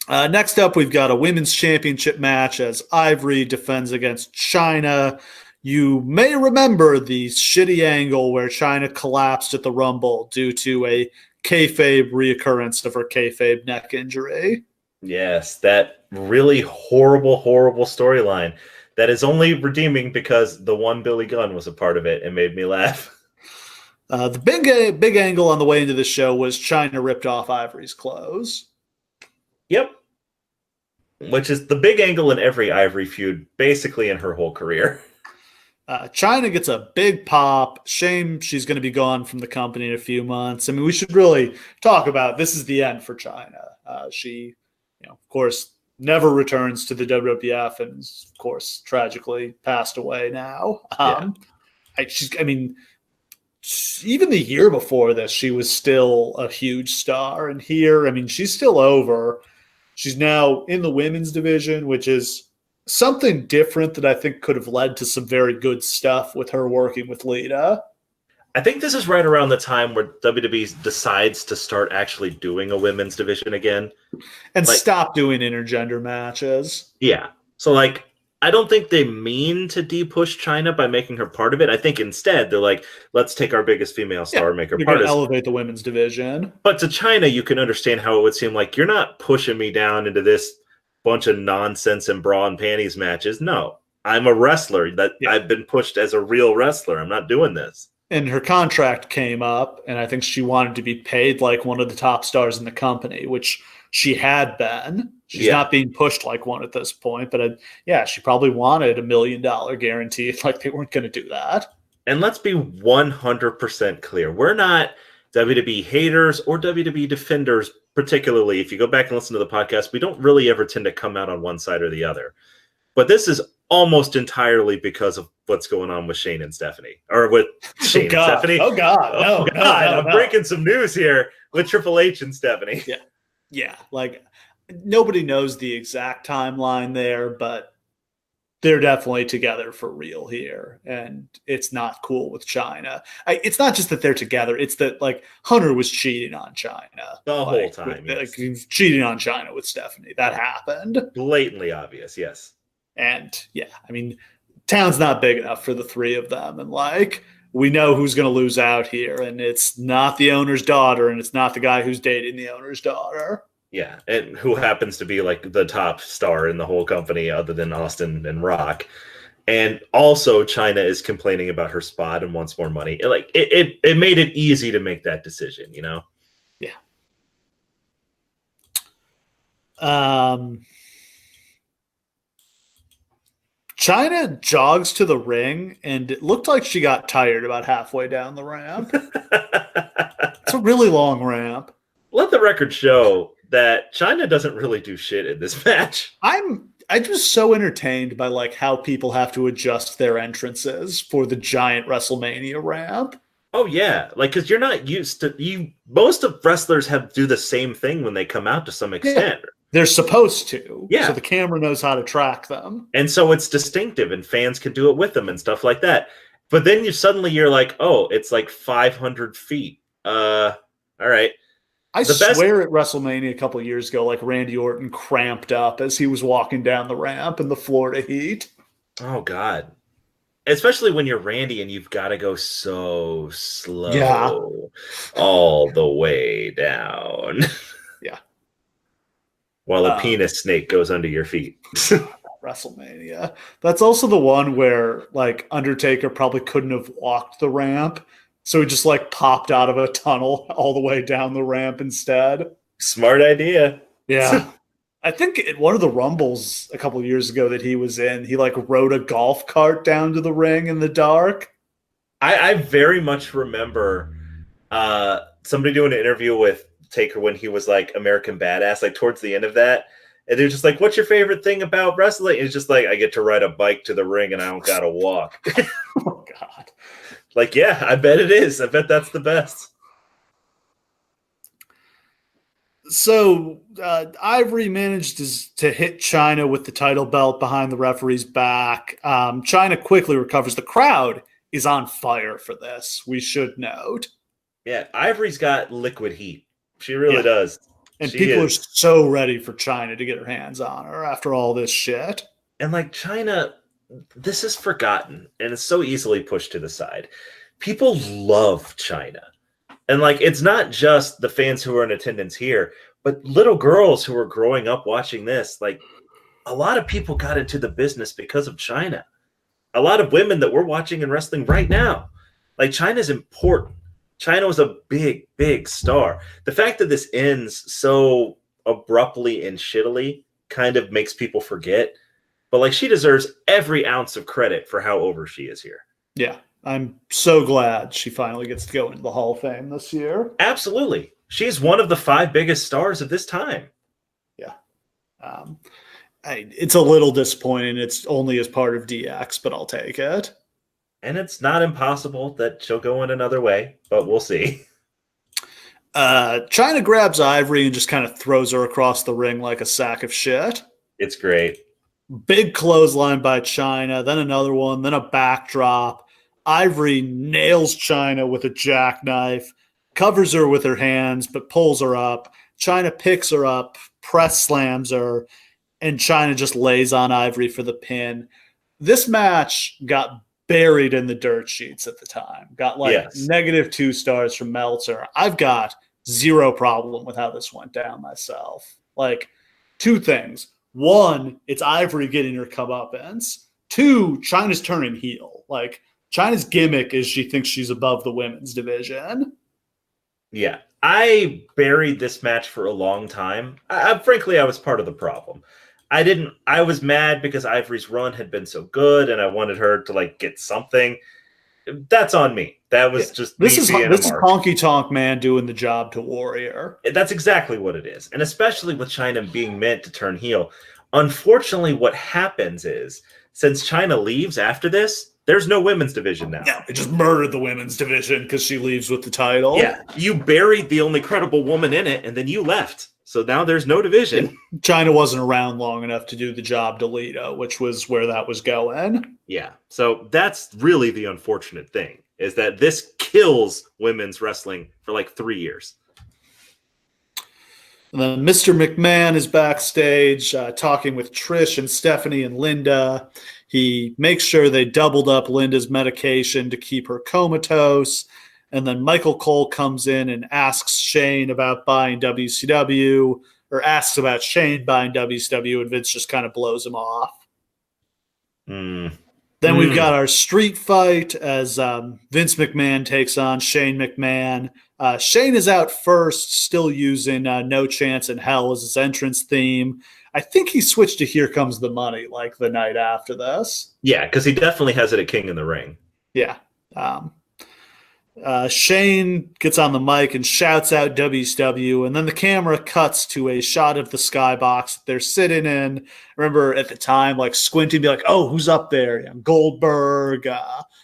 Next up, we've got a women's championship match as Ivory defends against Chyna. You may remember the shitty angle where Chyna collapsed at the Rumble due to a kayfabe reoccurrence of her kayfabe neck injury. Yes, that really horrible, horrible storyline that is only redeeming because the one Billy Gunn was a part of it and made me laugh. The big angle on the way into the show was Chyna ripped off Ivory's clothes. Yep. Which is the big angle in every Ivory feud, basically in her whole career. Chyna gets a big pop. Shame she's going to be gone from the company in a few months. I mean, we should really talk about this is the end for Chyna. She, of course, never returns to the WWF and, of course, tragically passed away now. Even the year before this, she was still a huge star. And here, she's still over. She's now in the women's division, which is something different that I think could have led to some very good stuff with her working with Lita. I think this is right around the time where WWE decides to start actually doing a women's division again. And stop doing intergender matches. Yeah. So, I don't think they mean to de-push Chyna by making her part of it. I think instead they're like, let's take our biggest female star and make her part of it. Elevate the women's division. But to Chyna, you can understand how it would seem like you're not pushing me down into this bunch of nonsense and bra and panties matches. No, I'm a wrestler. I've been pushed as a real wrestler. I'm not doing this. And her contract came up, and I think she wanted to be paid like one of the top stars in the company, which she had been. She's not being pushed like one at this point, but she probably wanted $1 million guarantee. Like they weren't going to do that. And let's be 100% clear. We're not WWE haters or WWE defenders, particularly. If you go back and listen to the podcast, we don't really ever tend to come out on one side or the other. But this is almost entirely because of what's going on with Shane and Stephanie. Or with Shane and Stephanie. Oh, God. No, I'm breaking some news here with Triple H and Stephanie. Yeah. Nobody knows the exact timeline there, but they're definitely together for real here, and it's not cool with China. It's not just that they're together; it's that like Hunter was cheating on China the whole time. Like, he was cheating on China with Stephanie. That happened. Blatantly obvious, yes. And yeah, I mean, town's not big enough for the three of them, and like we know who's going to lose out here, and it's not the owner's daughter, and it's not the guy who's dating the owner's daughter. Yeah, and who happens to be like the top star in the whole company other than Austin and Rock. And also China is complaining about her spot and wants more money. It made it easy to make that decision, you know? Yeah. China jogs to the ring, and it looked like she got tired about halfway down the ramp. It's a really long ramp. Let the record show that China doesn't really do shit in this match. I'm just so entertained by like how people have to adjust their entrances for the giant Wrestlemania ramp. Oh yeah, like because you're not used to most of wrestlers do the same thing when they come out to some extent. Yeah, they're supposed to. Yeah. So the camera knows how to track them. And so it's distinctive and fans can do it with them and stuff like that. But then you're like, oh, it's like 500 feet. All right. I swear at WrestleMania a couple of years ago, like Randy Orton cramped up as he was walking down the ramp in the Florida heat. Oh, God. Especially when you're Randy and you've got to go so slow all the way down. Yeah. While a penis snake goes under your feet. WrestleMania. That's also the one where like Undertaker probably couldn't have walked the ramp. So he just like popped out of a tunnel all the way down the ramp instead. Smart idea. Yeah. I think at one of the Rumbles a couple of years ago that he was in, he like rode a golf cart down to the ring in the dark. I very much remember somebody doing an interview with Taker when he was like American Badass, like towards the end of that. And they're just like, what's your favorite thing about wrestling? It's just like, I get to ride a bike to the ring and I don't got to walk. Oh, God. Like, yeah, I bet it is. I bet that's the best. So Ivory managed to hit China with the title belt behind the referee's back. China quickly recovers. The crowd is on fire for this, we should note. Yeah, Ivory's got liquid heat. She really does. And people are so ready for China to get her hands on her after all this shit. And like China, this is forgotten and it's so easily pushed to the side. People love China. And like, it's not just the fans who are in attendance here, but little girls who are growing up watching this. Like, a lot of people got into the business because of China. A lot of women that we're watching in wrestling right now. Like, China's important. China was a big, big star. The fact that this ends so abruptly and shittily kind of makes people forget. But like, she deserves every ounce of credit for how over she is here. Yeah. I'm so glad she finally gets to go into the Hall of Fame this year. Absolutely. She's one of the 5 biggest stars of this time. Yeah. It's a little disappointing. It's only as part of DX, but I'll take it. And it's not impossible that she'll go in another way, but we'll see. China grabs Ivory and just kind of throws her across the ring like a sack of shit. It's great. Big clothesline by China, then another one, then a backdrop. Ivory nails China with a jackknife, covers her with her hands, but pulls her up. China picks her up, press slams her, and China just lays on Ivory for the pin. This match got buried in the dirt sheets at the time. Got like -2 stars from Meltzer. I've got zero problem with how this went down myself. Like, 2 things. 1, it's Ivory getting her comeuppance. 2, China's turning heel. Like, China's gimmick is she thinks she's above the women's division. Yeah. I buried this match for a long time. Frankly, I was part of the problem. I was mad because Ivory's run had been so good and I wanted her to like get something. That's on me. That was just this is Honky Tonk Man doing the job to Warrior. That's exactly what it is. And especially with China being meant to turn heel. Unfortunately, what happens is since China leaves after this, there's no women's division now. Yeah, they just murdered the women's division because she leaves with the title. Yeah, you buried the only credible woman in it, and then you left. So now there's no division. China wasn't around long enough to do the job to Lita, which was where that was going. Yeah. So that's really the unfortunate thing, is that this kills women's wrestling for like 3 years. And then Mr. McMahon is backstage talking with Trish and Stephanie and Linda. He makes sure they doubled up Linda's medication to keep her comatose. And then Michael Cole comes in and asks Shane about buying WCW, or asks about Shane buying WCW, and Vince just kind of blows him off. Then we've got our street fight as Vince McMahon takes on Shane McMahon. Shane is out first, still using No Chance in Hell as his entrance theme. I think he switched to Here Comes the Money like the night after this. Yeah, because he definitely has it at King in the Ring. Yeah. Shane gets on the mic and shouts out WCW, and then the camera cuts to a shot of the skybox that they're sitting in. Remember at the time, like squinting, be like, oh, who's up there? Yeah, Goldberg,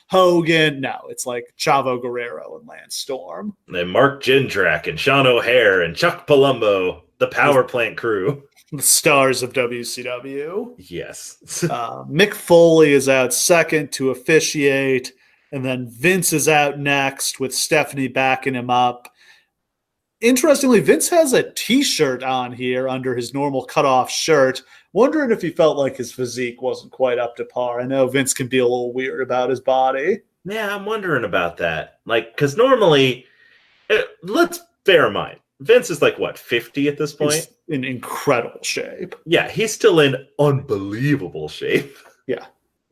Hogan. No, it's like Chavo Guerrero and Lance Storm. And then Mark Jindrak and Sean O'Hare and Chuck Palumbo, the Power Plant crew. The stars of WCW. Yes. Mick Foley is out second to officiate. And then Vince is out next with Stephanie backing him up. Interestingly, Vince has a T-shirt on here under his normal cutoff shirt. Wondering if he felt like his physique wasn't quite up to par. I know Vince can be a little weird about his body. Yeah, I'm wondering about that. Like, because normally, let's bear in mind, Vince is like, what, 50 at this point? He's in incredible shape. Yeah, he's still in unbelievable shape. Yeah.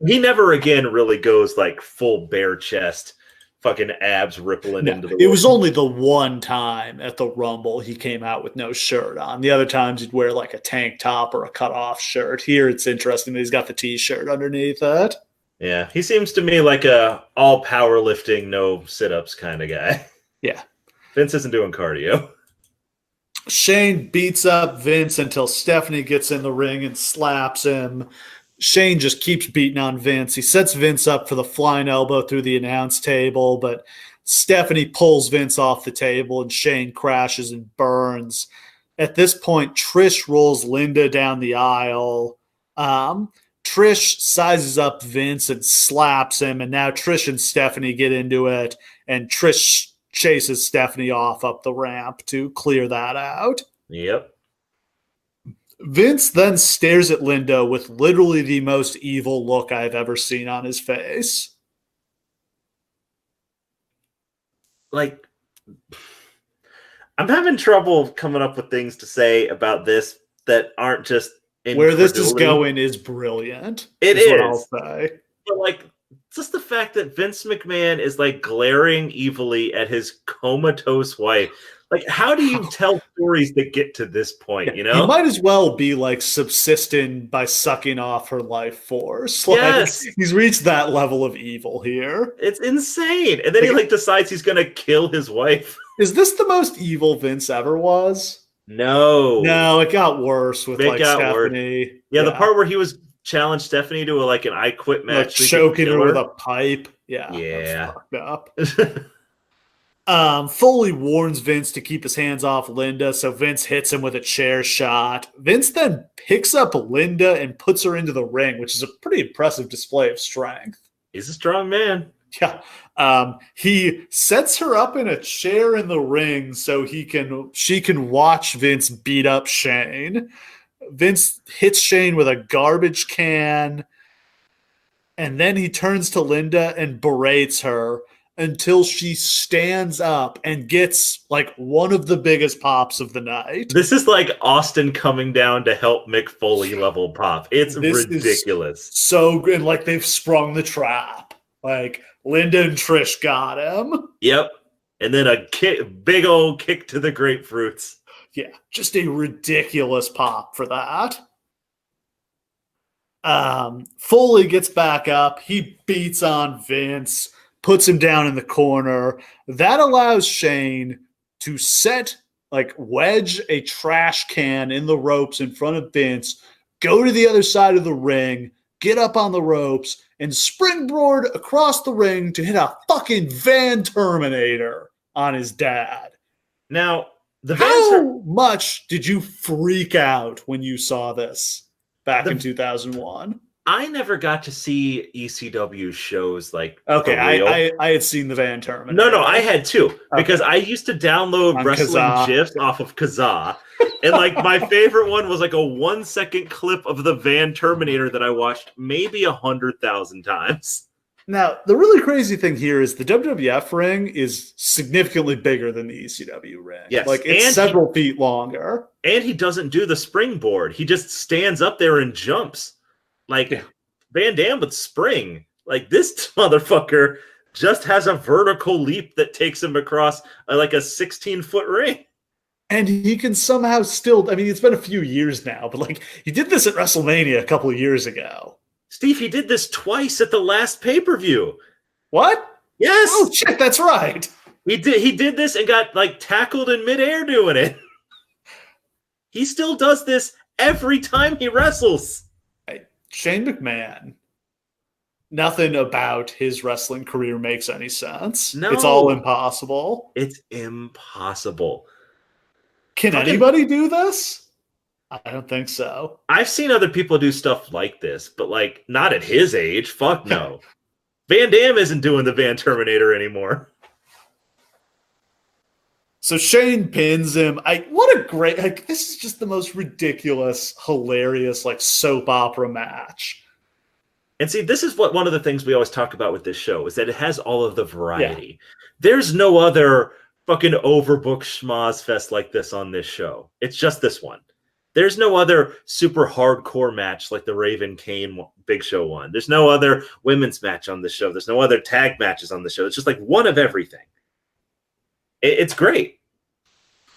He never again really goes like full bare chest, fucking abs rippling into the It was only the one time at the Rumble he came out with no shirt on. The other times he'd wear like a tank top or a cut-off shirt. Here it's interesting that he's got the T-shirt underneath it. Yeah, he seems to me like a all powerlifting, no sit-ups kind of guy. Yeah. Vince isn't doing cardio. Shane beats up Vince until Stephanie gets in the ring and slaps him. Shane just keeps beating on Vince. He sets Vince up for the flying elbow through the announce table, but Stephanie pulls Vince off the table and Shane crashes and burns. At this point, Trish rolls Linda down the aisle. Trish sizes up Vince and slaps him, and now Trish and Stephanie get into it, and Trish chases Stephanie off up the ramp to clear that out. Yep. Vince then stares at Linda with literally the most evil look I've ever seen on his face. Like, I'm having trouble coming up with things to say about this that aren't just where this is going is brilliant. It is. What I'll say. But like, just the fact that Vince McMahon is like glaring evilly at his comatose wife. Like, how do you tell stories that get to this point, you know? He might as well be, like, subsisting by sucking off her life force. Like, yes. He's reached that level of evil here. It's insane. And then he, like, decides he's going to kill his wife. Is this the most evil Vince ever was? No. No, it got worse with, like, Stephanie. Worse. Yeah, the part where he was challenged Stephanie to, like, an I Quit match. Like, choking her with a pipe. Yeah. Yeah. That was fucked up. Foley warns Vince to keep his hands off Linda, so Vince hits him with a chair shot. Vince then picks up Linda and puts her into the ring, which is a pretty impressive display of strength. He's a strong man. Yeah. He sets her up in a chair in the ring so she can watch Vince beat up Shane. Vince hits Shane with a garbage can, and then he turns to Linda and berates her until she stands up and gets like one of the biggest pops of the night. This is like Austin coming down to help Mick Foley level pop. It's ridiculous. So good. Like they've sprung the trap. Like Linda and Trish got him. Yep. And then a big old kick to the grapefruits. Yeah. Just a ridiculous pop for that. Foley gets back up. He beats on Vince. Puts him down in the corner. That allows Shane to wedge a trash can in the ropes in front of Vince, go to the other side of the ring, get up on the ropes, and springboard across the ring to hit a fucking Van Terminator on his dad. Now, How much did you freak out when you saw this back in 2001? I never got to see ECW shows like okay. I had seen the Van Terminator. No, I had too because I used to download wrestling GIFs off of Kazaa, and like my favorite one was like a 1 second clip of the Van Terminator that I watched maybe 100,000 times. Now, the really crazy thing here is the WWF ring is significantly bigger than the ECW ring. Yes. Like, it's several feet longer. And he doesn't do the springboard. He just stands up there and jumps. Like, Van Dam with spring. Like, this motherfucker just has a vertical leap that takes him across like a 16-foot ring. And he can somehow still, I mean, it's been a few years now, but like, he did this at WrestleMania a couple of years ago. Steve, he did this twice at the last pay-per-view. What? Yes. Oh shit, that's right. He did this and got like tackled in midair doing it. He still does this every time he wrestles. Hey, Shane McMahon. Nothing about his wrestling career makes any sense. No. It's all impossible. It's impossible. Can anybody do this? I don't think so. I've seen other people do stuff like this, but like not at his age. Fuck no. Van Dam isn't doing the Van Terminator anymore. So Shane pins him. What a great, like, this is just the most ridiculous, hilarious, like, soap opera match. And see, this is what one of the things we always talk about with this show is that it has all of the variety. There's no other fucking overbooked schmoz fest like this on this show. It's just this one. There's no other super hardcore match like the Raven Kane Big Show one. There's no other women's match on the show. There's no other tag matches on the show. It's just like one of everything. It's great.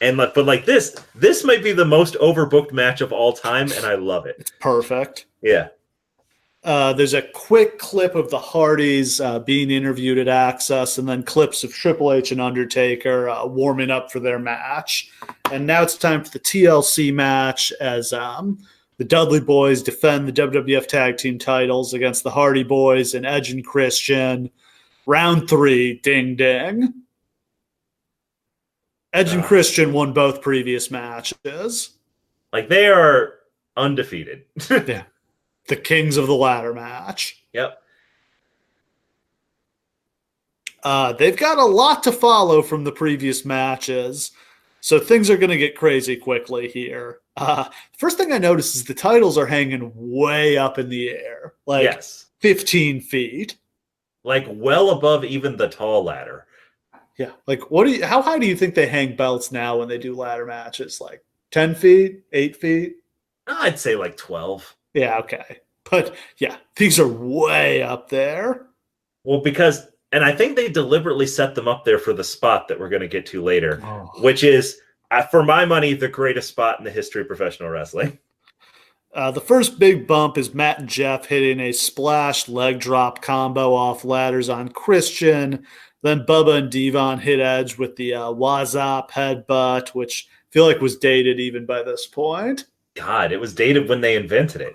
And but like this might be the most overbooked match of all time, and I love it. It's perfect. Yeah. There's a quick clip of the Hardys being interviewed at Access, and then clips of Triple H and Undertaker warming up for their match. And now it's time for the TLC match as the Dudley Boys defend the WWF Tag Team titles against the Hardy Boys and Edge and Christian. Round 3, ding ding. Edge and Christian won both previous matches. Like, they are undefeated. Yeah. The kings of the ladder match. Yep. They've got a lot to follow from the previous matches, so things are going to get crazy quickly here. First thing I noticed is the titles are hanging way up in the air, like 15 feet. Like well above even the tall ladder. Yeah. Like, how high do you think they hang belts now when they do ladder matches? Like 10 feet, 8 feet? I'd say like 12. Yeah, okay. But yeah, these are way up there. Well, and I think they deliberately set them up there for the spot that we're going to get to later, which is, for my money, the greatest spot in the history of professional wrestling. The first big bump is Matt and Jeff hitting a splash leg drop combo off ladders on Christian. Then Bubba and Devon hit Edge with the Wazop headbutt, which I feel like was dated even by this point. God, it was dated when they invented it.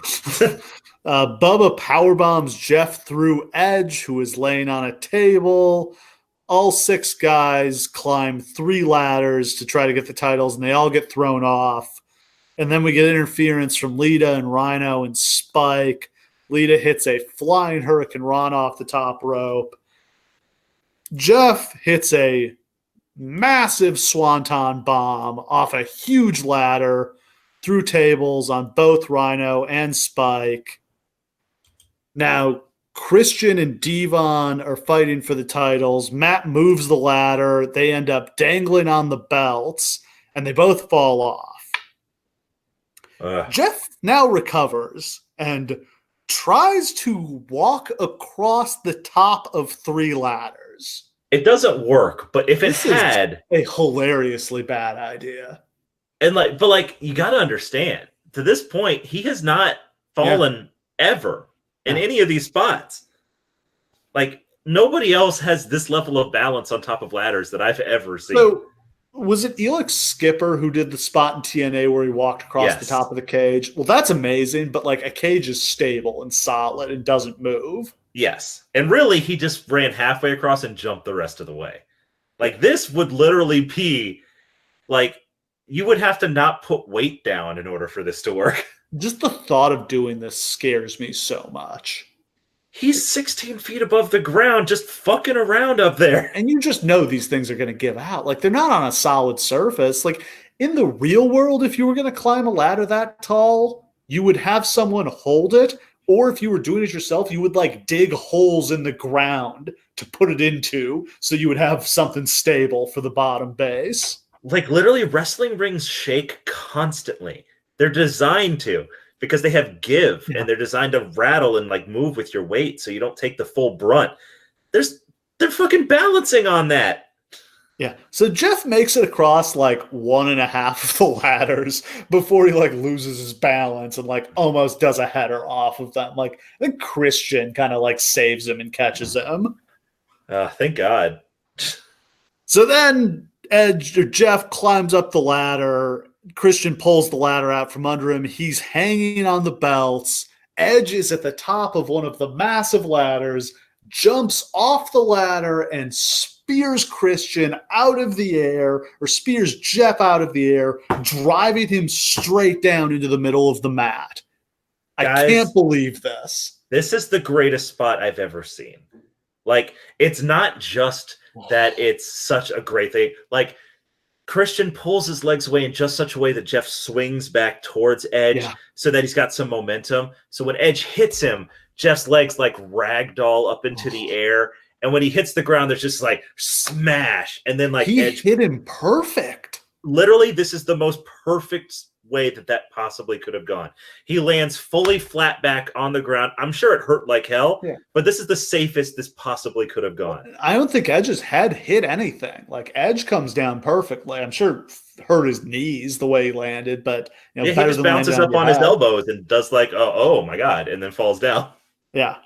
Bubba powerbombs Jeff through Edge, who is laying on a table. All 6 guys climb 3 ladders to try to get the titles, and they all get thrown off. And then we get interference from Lita and Rhino and Spike. Lita hits a flying Hurricane Rana off the top rope. Jeff hits a massive Swanton bomb off a huge ladder through tables on both Rhino and Spike. Now, Christian and Devon are fighting for the titles. Matt moves the ladder. They end up dangling on the belts, and they both fall off. Jeff now recovers and tries to walk across the top of 3 ladders. It doesn't work, but if it had a hilariously bad idea. And but you got to understand, to this point, he has not fallen ever in any of these spots. Like, nobody else has this level of balance on top of ladders that I've ever seen. So, was it Elix Skipper who did the spot in TNA where he walked across the top of the cage? Well, that's amazing, but like, a cage is stable and solid and doesn't move. Yes. And really, he just ran halfway across and jumped the rest of the way. Like, this would literally be like you would have to not put weight down in order for this to work. Just the thought of doing this scares me so much. He's 16 feet above the ground, just fucking around up there. And you just know these things are going to give out. Like, they're not on a solid surface. Like, in the real world, if you were going to climb a ladder that tall, you would have someone hold it. Or if you were doing it yourself, you would, like, dig holes in the ground to put it into so you would have something stable for the bottom base. Like, literally, wrestling rings shake constantly. They're designed to. Because they have give and they're designed to rattle and like move with your weight so you don't take the full brunt. They're fucking balancing on that. Yeah. So Jeff makes it across like 1.5 of the ladders before he like loses his balance and like almost does a header off of them. Like, I think Christian kind of like saves him and catches him. Thank God. So then Jeff climbs up the ladder. Christian pulls the ladder out from under him. He's hanging on the belts. Edge is at the top of one of the massive ladders, jumps off the ladder and spears Christian out of the air, or spears Jeff out of the air, driving him straight down into the middle of the mat. Guys, I can't believe this. This is the greatest spot I've ever seen. Like, it's not just that it's such a great thing. Like, Christian pulls his legs away in just such a way that Jeff swings back towards Edge so that he's got some momentum. So when Edge hits him, Jeff's legs like ragdoll up into the air. And when he hits the ground, there's just like smash. And then like Edge hit him perfect. Literally, this is the most perfect way that possibly could have gone. He lands fully flat back on the ground. I'm sure it hurt like hell, but this is the safest this possibly could have gone. I don't think Edge's head hit anything. Like, Edge comes down perfectly. I'm sure it hurt his knees the way he landed, but he just bounces up on his elbows and does like, oh my God, and then falls down. Yeah.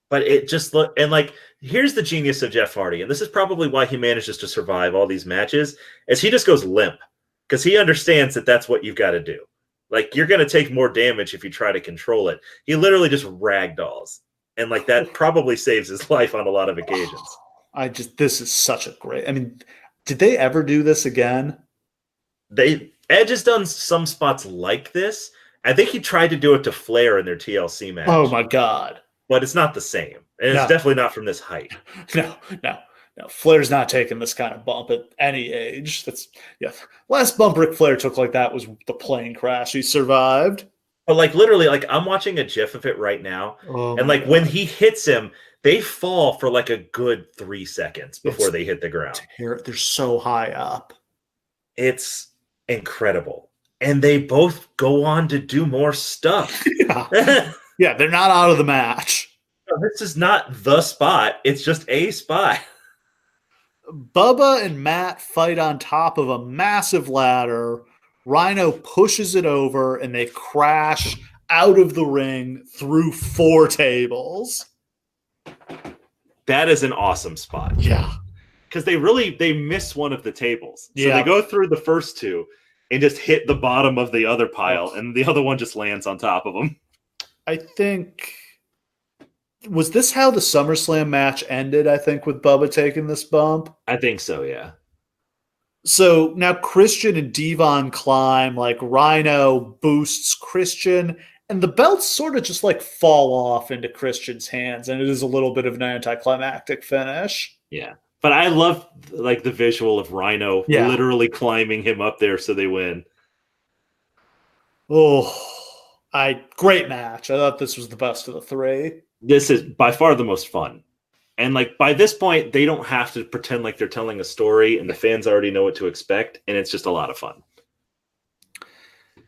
But it just looked, and like, here's the genius of Jeff Hardy, and this is probably why he manages to survive all these matches, is he just goes limp. Because he understands that that's what you've got to do. Like, you're going to take more damage if you try to control it. He literally just ragdolls. And, like, that probably saves his life on a lot of occasions. This is such a great... I mean, did they ever do this again? Edge has done some spots like this. I think he tried to do it to Flair in their TLC match. Oh, my God. But it's not the same. And it's definitely not from this height. No. Flair's not taking this kind of bump at any age. Last bump Ric Flair took like that was the plane crash. He survived. But like, literally, like, I'm watching a GIF of it right now, and like, when he hits him, they fall for like a good 3 seconds before they hit the ground. They're so high up. It's incredible. And they both go on to do more stuff. Yeah, they're not out of the match. This is not the spot. It's just a spot. Bubba and Matt fight on top of a massive ladder. Rhino pushes it over, and they crash out of the ring through 4 tables. That is an awesome spot. Yeah. Because they miss one of the tables. So they go through the first 2 and just hit the bottom of the other pile, and the other one just lands on top of them. I think... Was this how the SummerSlam match ended, I think, with Bubba taking this bump? I think so, yeah. So now Christian and Devon climb, like Rhino boosts Christian, and the belts sort of just like fall off into Christian's hands, and it is a little bit of an anticlimactic finish. Yeah. But I love like the visual of Rhino literally climbing him up there so they win. Great match. I thought this was the best of the 3. This is by far the most fun. And like, by this point, they don't have to pretend like they're telling a story, and the fans already know what to expect, and it's just a lot of fun.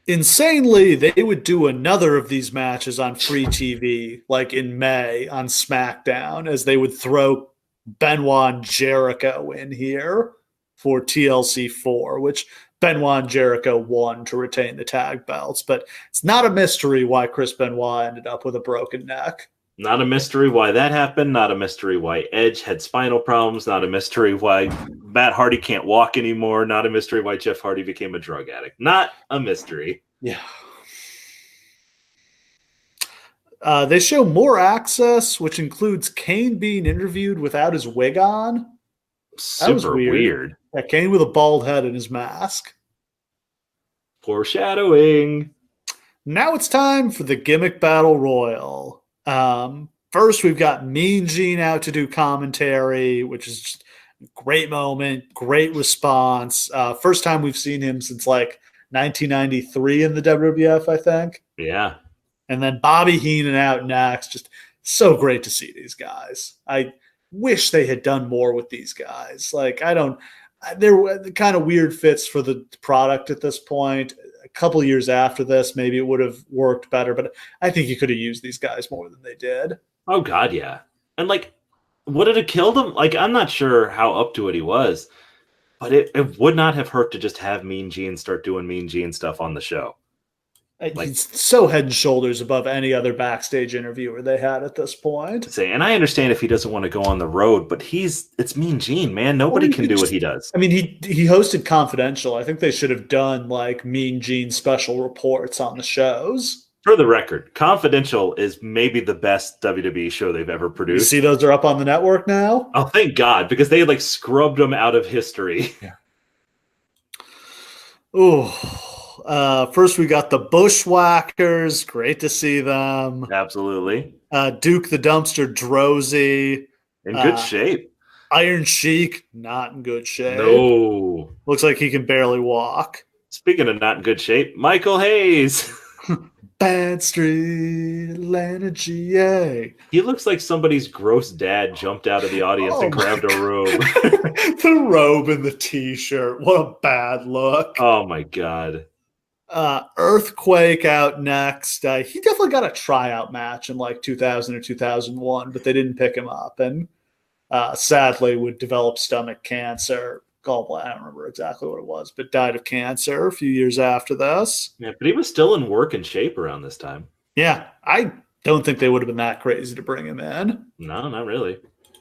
Insanely, they would do another of these matches on free TV, like in May on SmackDown, as they would throw Benoit and Jericho in here for TLC 4, which Benoit and Jericho won to retain the tag belts. But it's not a mystery why Chris Benoit ended up with a broken neck. Not a mystery why that happened. Not a mystery why Edge had spinal problems. Not a mystery why Matt Hardy can't walk anymore. Not a mystery why Jeff Hardy became a drug addict. Not a mystery. Yeah. They show more access, which includes Kane being interviewed without his wig on. Super weird. Yeah, Kane with a bald head and his mask. Foreshadowing. Now it's time for the Gimmick Battle Royal. First, we've got Mean Gene out to do commentary, which is just a great moment, great response. First time we've seen him since like 1993 in the WWF, I think. Yeah. And then Bobby Heenan out next. Just so great to see these guys. I wish they had done more with these guys. Like, they're kind of weird fits for the product at this point. A couple years after this, maybe it would have worked better, but I think you could have used these guys more than they did. Oh, God, yeah. And, like, would it have killed him? Like, I'm not sure how up to it he was, but it would not have hurt to just have Mean Gene start doing Mean Gene stuff on the show. He's so head and shoulders above any other backstage interviewer they had at this point. And I understand if he doesn't want to go on the road, but it's Mean Gene, man. Nobody can do what he does. I mean, he hosted Confidential. I think they should have done like Mean Gene special reports on the shows. For the record, Confidential is maybe the best WWE show they've ever produced. You see those are up on the network now? Oh, thank God, because they like scrubbed them out of history. Yeah. Ooh. First, we got the Bushwhackers. Great to see them. Absolutely. Duke the Dumpster Drozy. In good shape. Iron Sheik, not in good shape. No. Looks like he can barely walk. Speaking of not in good shape, Michael Hayes. Bad Street, Atlanta, GA. He looks like somebody's gross dad jumped out of the audience and grabbed a robe. The robe and the T-shirt. What a bad look. Oh, my God. Earthquake out next. He definitely got a tryout match in like 2000 or 2001, but they didn't pick him up. And sadly would develop stomach cancer. Gallbladder, I don't remember exactly what it was, but died of cancer a few years after this. Yeah, but he was still in work and shape around this time. Yeah, I don't think they would have been that crazy to bring him in. No, not really.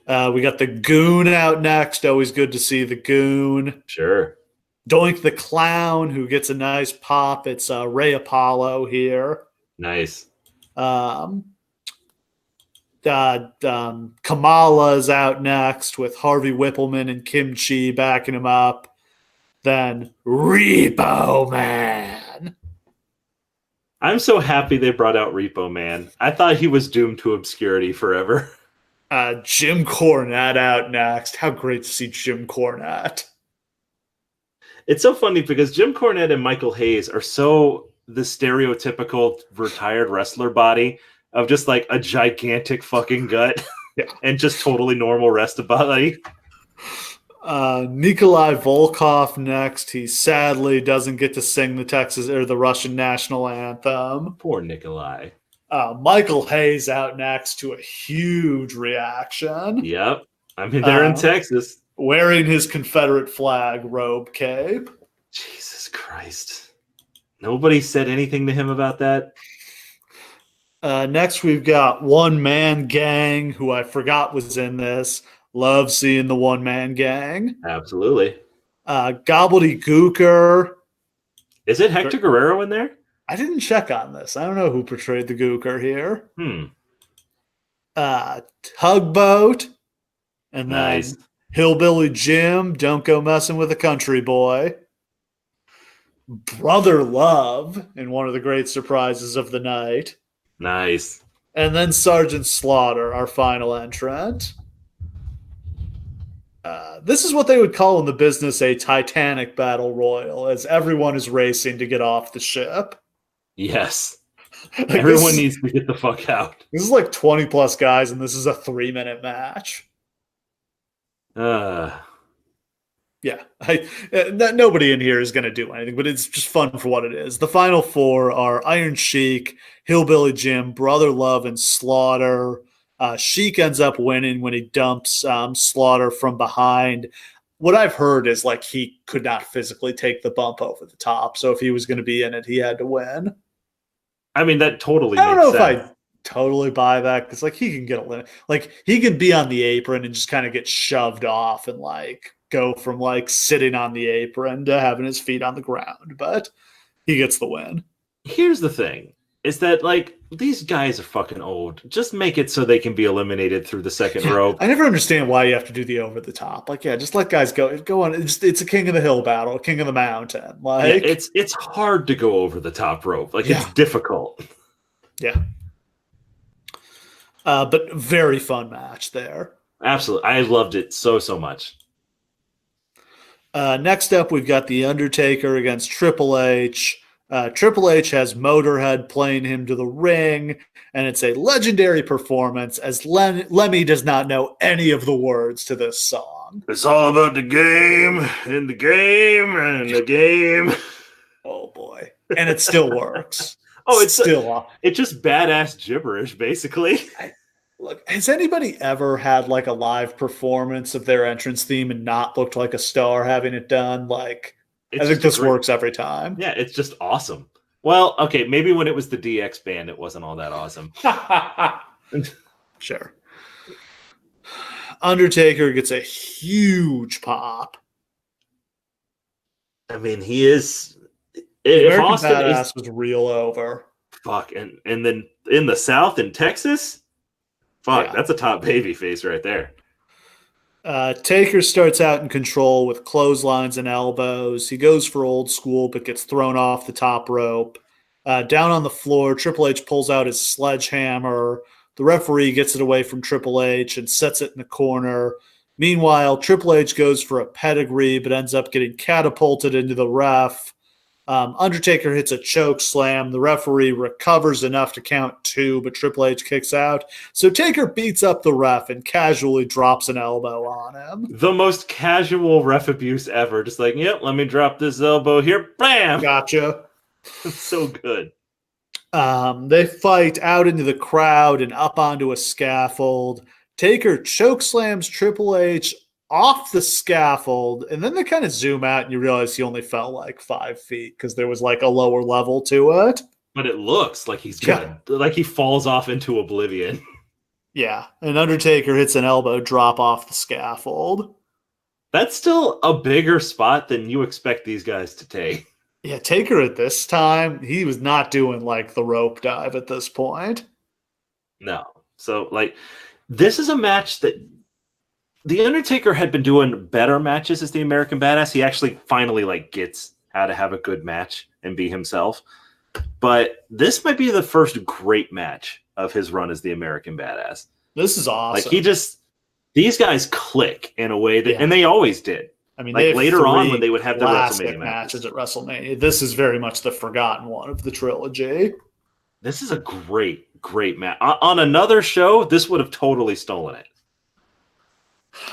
We got the Goon out next. Always good to see the Goon. Sure. Doink the Clown, who gets a nice pop. It's Ray Apollo here. Nice. Kamala is out next with Harvey Whippleman and Kim Chi backing him up. Then Repo Man. I'm so happy they brought out Repo Man. I thought he was doomed to obscurity forever. Jim Cornette out next. How great to see Jim Cornette. It's so funny because Jim Cornette and Michael Hayes are so the stereotypical retired wrestler body of just like a gigantic fucking gut and just totally normal rest of body. Nikolai Volkov next. He sadly doesn't get to sing the Texas or the Russian national anthem. Poor Nikolai. Michael Hayes out next to a huge reaction. Yep. I mean, they're in Texas. Wearing his Confederate flag robe cape. Jesus Christ. Nobody said anything to him about that? Next, we've got One Man Gang, who I forgot was in this. Love seeing the One Man Gang. Absolutely. Gobbledygooker. Is it Hector Guerrero in there? I didn't check on this. I don't know who portrayed the Gooker here. Tugboat. And nice. Then Hillbilly Jim, don't go messing with a country boy. Brother Love, in one of the great surprises of the night. Nice. And then Sergeant Slaughter, our final entrant. This is what they would call in the business a Titanic battle royal, as everyone is racing to get off the ship. Yes. Like everyone needs to get the fuck out. This is like 20 plus guys, and this is a 3-minute match. Yeah. Nobody in here is going to do anything, but it's just fun for what it is. The final four are Iron Sheik, Hillbilly Jim, Brother Love, and Slaughter. Sheik ends up winning when he dumps Slaughter from behind. What I've heard is like he could not physically take the bump over the top, so if he was going to be in it, he had to win. I mean, that totally I don't know sense. if I totally buy that, because like he can get a limit. Like he could be on the apron and just kind of get shoved off and like go from like sitting on the apron to having his feet on the ground, but he gets the win. Here's the thing. is that like these guys are fucking old. Just make it so they can be eliminated through the second rope. I never understand why you have to do the over the top. Like, yeah, just let guys go on. It's a king of the hill battle, a king of the mountain. Like, yeah, it's hard to go over the top rope. Like, it's difficult. Yeah. But very fun match there. Absolutely. I loved it so much. Next up, we've got The Undertaker against Triple H. Triple H has Motorhead playing him to the ring, and it's a legendary performance as Lemmy does not know any of the words to this song. It's all about the game, and the game, and the game. Oh, boy. And it still works. It's just badass gibberish, basically. Look, has anybody ever had like a live performance of their entrance theme and not looked like a star having it done? Like, I think this works every time. Yeah, it's just awesome. Well, okay, maybe when it was the DX band, it wasn't all that awesome. Sure. Undertaker gets a huge pop. I mean, he is. If Austin Badass was real over. Fuck, and then in the South in Texas. Fuck, that's a top baby face right there. Taker starts out in control with clotheslines and elbows. He goes for old school, but gets thrown off the top rope. Down on the floor, Triple H pulls out his sledgehammer. The referee gets it away from Triple H and sets it in the corner. Meanwhile, Triple H goes for a pedigree, but ends up getting catapulted into the ref. Undertaker hits a choke slam. The referee recovers enough to count 2, but Triple H kicks out. So Taker beats up the ref and casually drops an elbow on him. The most casual ref abuse ever. Just like, yep, let me drop this elbow here. Bam! Gotcha. So good. They fight out into the crowd and up onto a scaffold. Taker chokeslams Triple H off the scaffold, and then they kind of zoom out and you realize he only fell like 5 feet because there was like a lower level to it. But it looks like he's gonna, like he falls off into oblivion. Yeah, and Undertaker hits an elbow drop off the scaffold. That's still a bigger spot than you expect these guys to take. Yeah, Taker at this time, he was not doing like the rope dive at this point. No. So like, this is a match that The Undertaker had been doing better matches as the American Badass. He actually finally like gets how to have a good match and be himself. But this might be the first great match of his run as the American Badass. This is awesome. Like these guys click in a way that, and they always did. I mean, like later on when they would have the WrestleMania matches at WrestleMania, this is very much the forgotten one of the trilogy. This is a great match. On another show, this would have totally stolen it.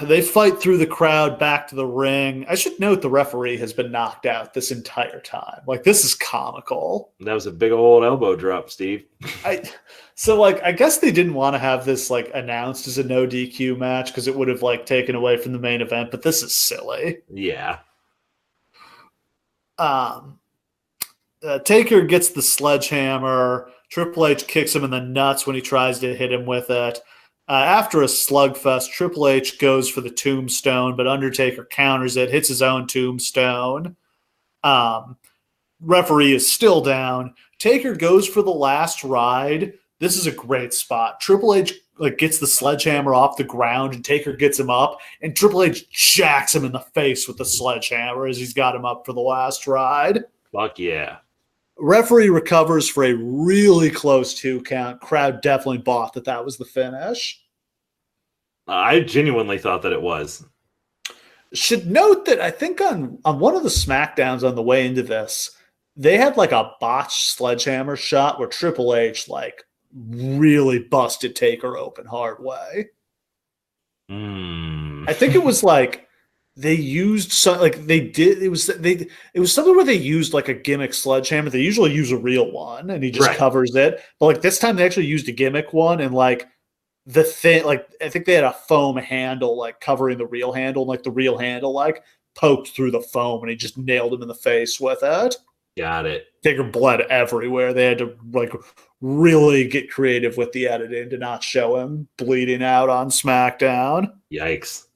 They fight through the crowd back to the ring. I should note the referee has been knocked out this entire time. Like, this is comical. That was a big old elbow drop, Steve. I guess they didn't want to have this like announced as a no DQ match because it would have like taken away from the main event, but this is silly. Yeah. Taker gets the sledgehammer. Triple H kicks him in the nuts when he tries to hit him with it. After a slugfest, Triple H goes for the tombstone, but Undertaker counters it, hits his own tombstone. Referee is still down. Taker goes for the last ride. This is a great spot. Triple H gets the sledgehammer off the ground, and Taker gets him up, and Triple H jacks him in the face with the sledgehammer as he's got him up for the last ride. Fuck yeah. Referee recovers for a really close 2 count. Crowd definitely bought that was the finish. I genuinely thought that it was. Should note that I think on one of the SmackDowns on the way into this, they had like a botched sledgehammer shot where Triple H like really busted Taker open hard way. I think it was like they used it was something where they used like a gimmick sledgehammer. They usually use a real one and he just covers it. But like this time they actually used a gimmick one, and like the thing, like I think they had a foam handle like covering the real handle, and like the real handle like poked through the foam and he just nailed him in the face with it. Got it. Taker bled everywhere. They had to like really get creative with the editing to not show him bleeding out on SmackDown. Yikes.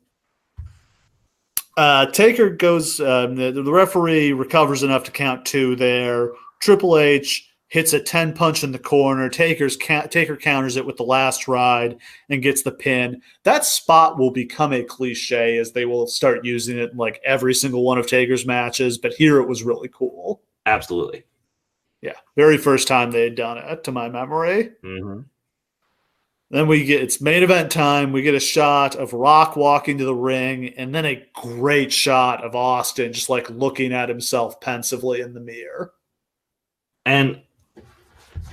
Taker goes, the referee recovers enough to count 2 there. Triple H hits a 10 punch in the corner. Taker counters it with the last ride and gets the pin. That spot will become a cliche as they will start using it in like every single one of Taker's matches. But here it was really cool. Absolutely. Yeah. Very first time they had done it, to my memory. Mm-hmm. Then it's main event time. We get a shot of Rock walking to the ring, and then a great shot of Austin just like looking at himself pensively in the mirror. And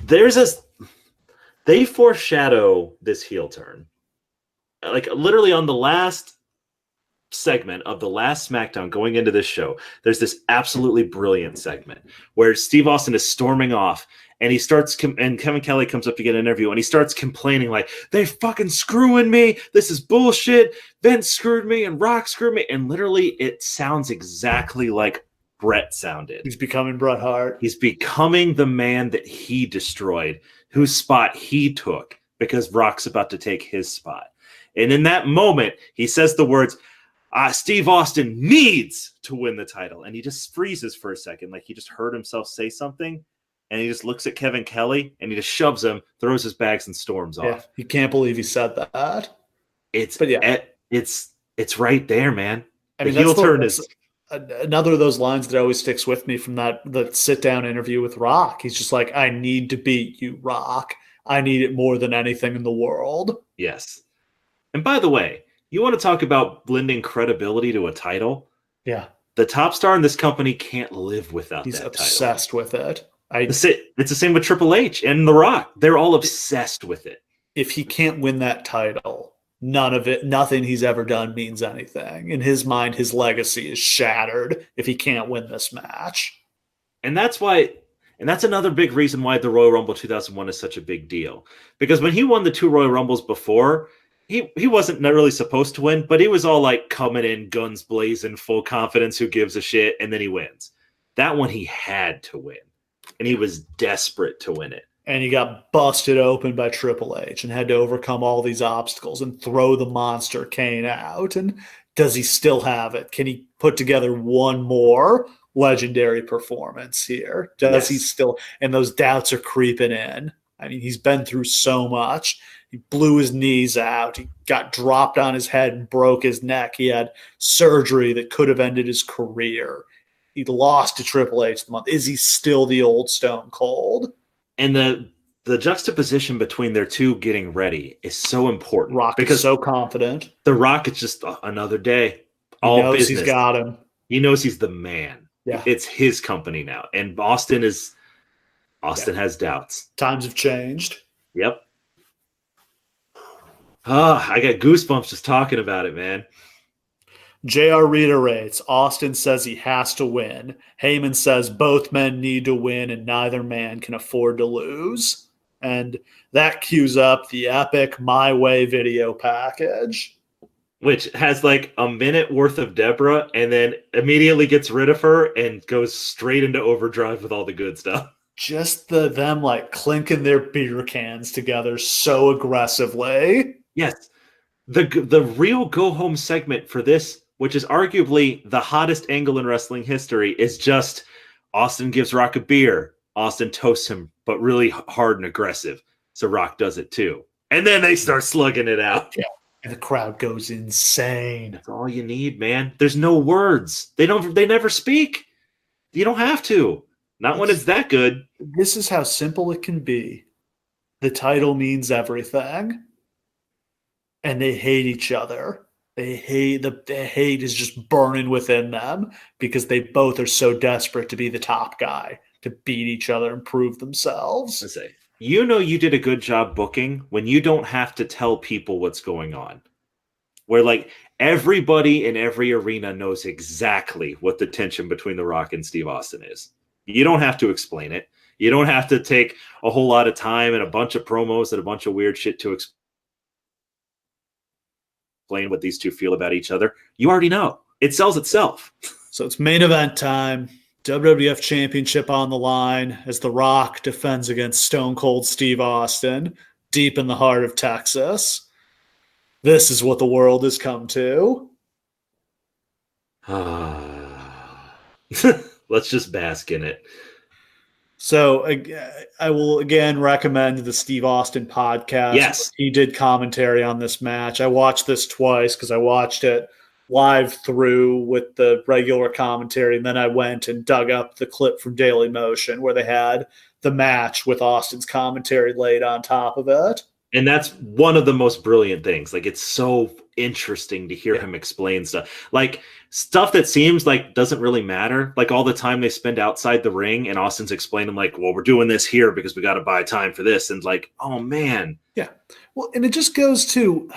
they foreshadow this heel turn. Like literally on the last segment of the last SmackDown going into this show, there's this absolutely brilliant segment where Steve Austin is storming off. And and Kevin Kelly comes up to get an interview, and he starts complaining like, "They fucking screwing me. This is bullshit. Vince screwed me, and Rock screwed me." And literally, it sounds exactly like Bret sounded. He's becoming Bret Hart. He's becoming the man that he destroyed, whose spot he took, because Rock's about to take his spot. And in that moment, he says the words, Steve Austin needs to win the title. And he just freezes for a second, like he just heard himself say something. And he just looks at Kevin Kelly and he just shoves him, throws his bags, and storms off. You can't believe he said that. It's right there, man. I mean, the heel turn is another of those lines that always sticks with me from the sit down interview with Rock. He's just like, "I need to beat you, Rock. I need it more than anything in the world." Yes. And by the way, you want to talk about blending credibility to a title? Yeah. The top star in this company can't live without that title. He's obsessed with it. It's the same with Triple H and The Rock. They're all obsessed with it. If he can't win that title, nothing he's ever done means anything. In his mind, his legacy is shattered if he can't win this match. And that's another big reason why the Royal Rumble 2001 is such a big deal. Because when he won the 2 Royal Rumbles before, he wasn't really supposed to win, but he was all like coming in, guns blazing, full confidence, who gives a shit, and then he wins. That one he had to win. And he was desperate to win it. And he got busted open by Triple H and had to overcome all these obstacles and throw the monster Kane out. And does he still have it? Can he put together one more legendary performance here? Does he still? And those doubts are creeping in. I mean, he's been through so much. He blew his knees out. He got dropped on his head and broke his neck. He had surgery that could have ended his career. He lost to Triple H the month. Is he still the old Stone Cold? And the juxtaposition between their two getting ready is so important. Rock is so confident. The Rock is just another day. He knows business. He's got him. He knows he's the man. Yeah. It's his company now. And Austin has doubts. Times have changed. Yep. I got goosebumps just talking about it, man. JR reiterates, Austin says he has to win. Heyman says both men need to win and neither man can afford to lose. And that cues up the epic My Way video package. Which has like a minute worth of Deborah and then immediately gets rid of her and goes straight into overdrive with all the good stuff. Just them like clinking their beer cans together so aggressively. Yes. The real go-home segment for this, which is arguably the hottest angle in wrestling history, is just Austin gives Rock a beer. Austin toasts him, but really hard and aggressive. So Rock does it too. And then they start slugging it out. Yeah. And the crowd goes insane. That's all you need, man. There's no words. They never speak. You don't have to. Not when it's that good. This is how simple it can be. The title means everything. And they hate each other. The hate is just burning within them because they both are so desperate to be the top guy, to beat each other and prove themselves. Let's say, you know, you did a good job booking when you don't have to tell people what's going on. Where like everybody in every arena knows exactly what the tension between The Rock and Steve Austin is. You don't have to explain it. You don't have to take a whole lot of time and a bunch of promos and a bunch of weird shit to explain what these two feel about each other. You already know. It sells itself. So it's main event time. WWF Championship on the line as The Rock defends against Stone Cold Steve Austin deep in the heart of Texas. This is what the world has come to. Let's just bask in it. So I will again recommend the Steve Austin podcast. Yes. He did commentary on this match. I watched this twice because I watched it live through with the regular commentary, and then I went and dug up the clip from Daily Motion where they had the match with Austin's commentary laid on top of it. And that's one of the most brilliant things. Like, it's so interesting to hear him explain stuff. Like, stuff that seems like doesn't really matter. Like, all the time they spend outside the ring, and Austin's explaining, like, well, we're doing this here because we got to buy time for this. And like, oh, man. Yeah. Well, and it just goes to,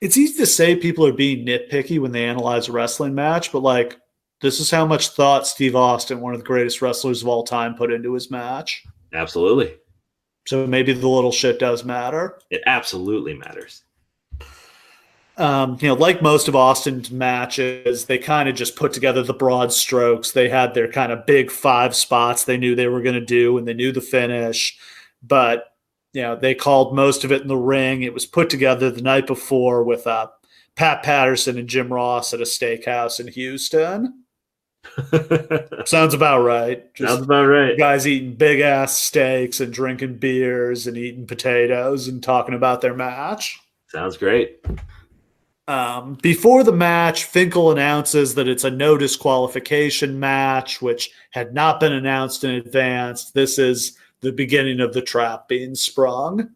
it's easy to say people are being nitpicky when they analyze a wrestling match, but like, this is how much thought Steve Austin, one of the greatest wrestlers of all time, put into his match. Absolutely. So maybe the little shit does matter. It absolutely matters. Like most of Austin's matches, they kind of just put together the broad strokes. They had their kind of big 5 spots they knew they were going to do, and they knew the finish. But, they called most of it in the ring. It was put together the night before with Pat Patterson and Jim Ross at a steakhouse in Houston. Sounds about right. Sounds about right. Guys eating big ass steaks and drinking beers and eating potatoes and talking about their match. Sounds great. Before the match, Finkel announces that it's a no disqualification match, which had not been announced in advance. This is the beginning of the trap being sprung.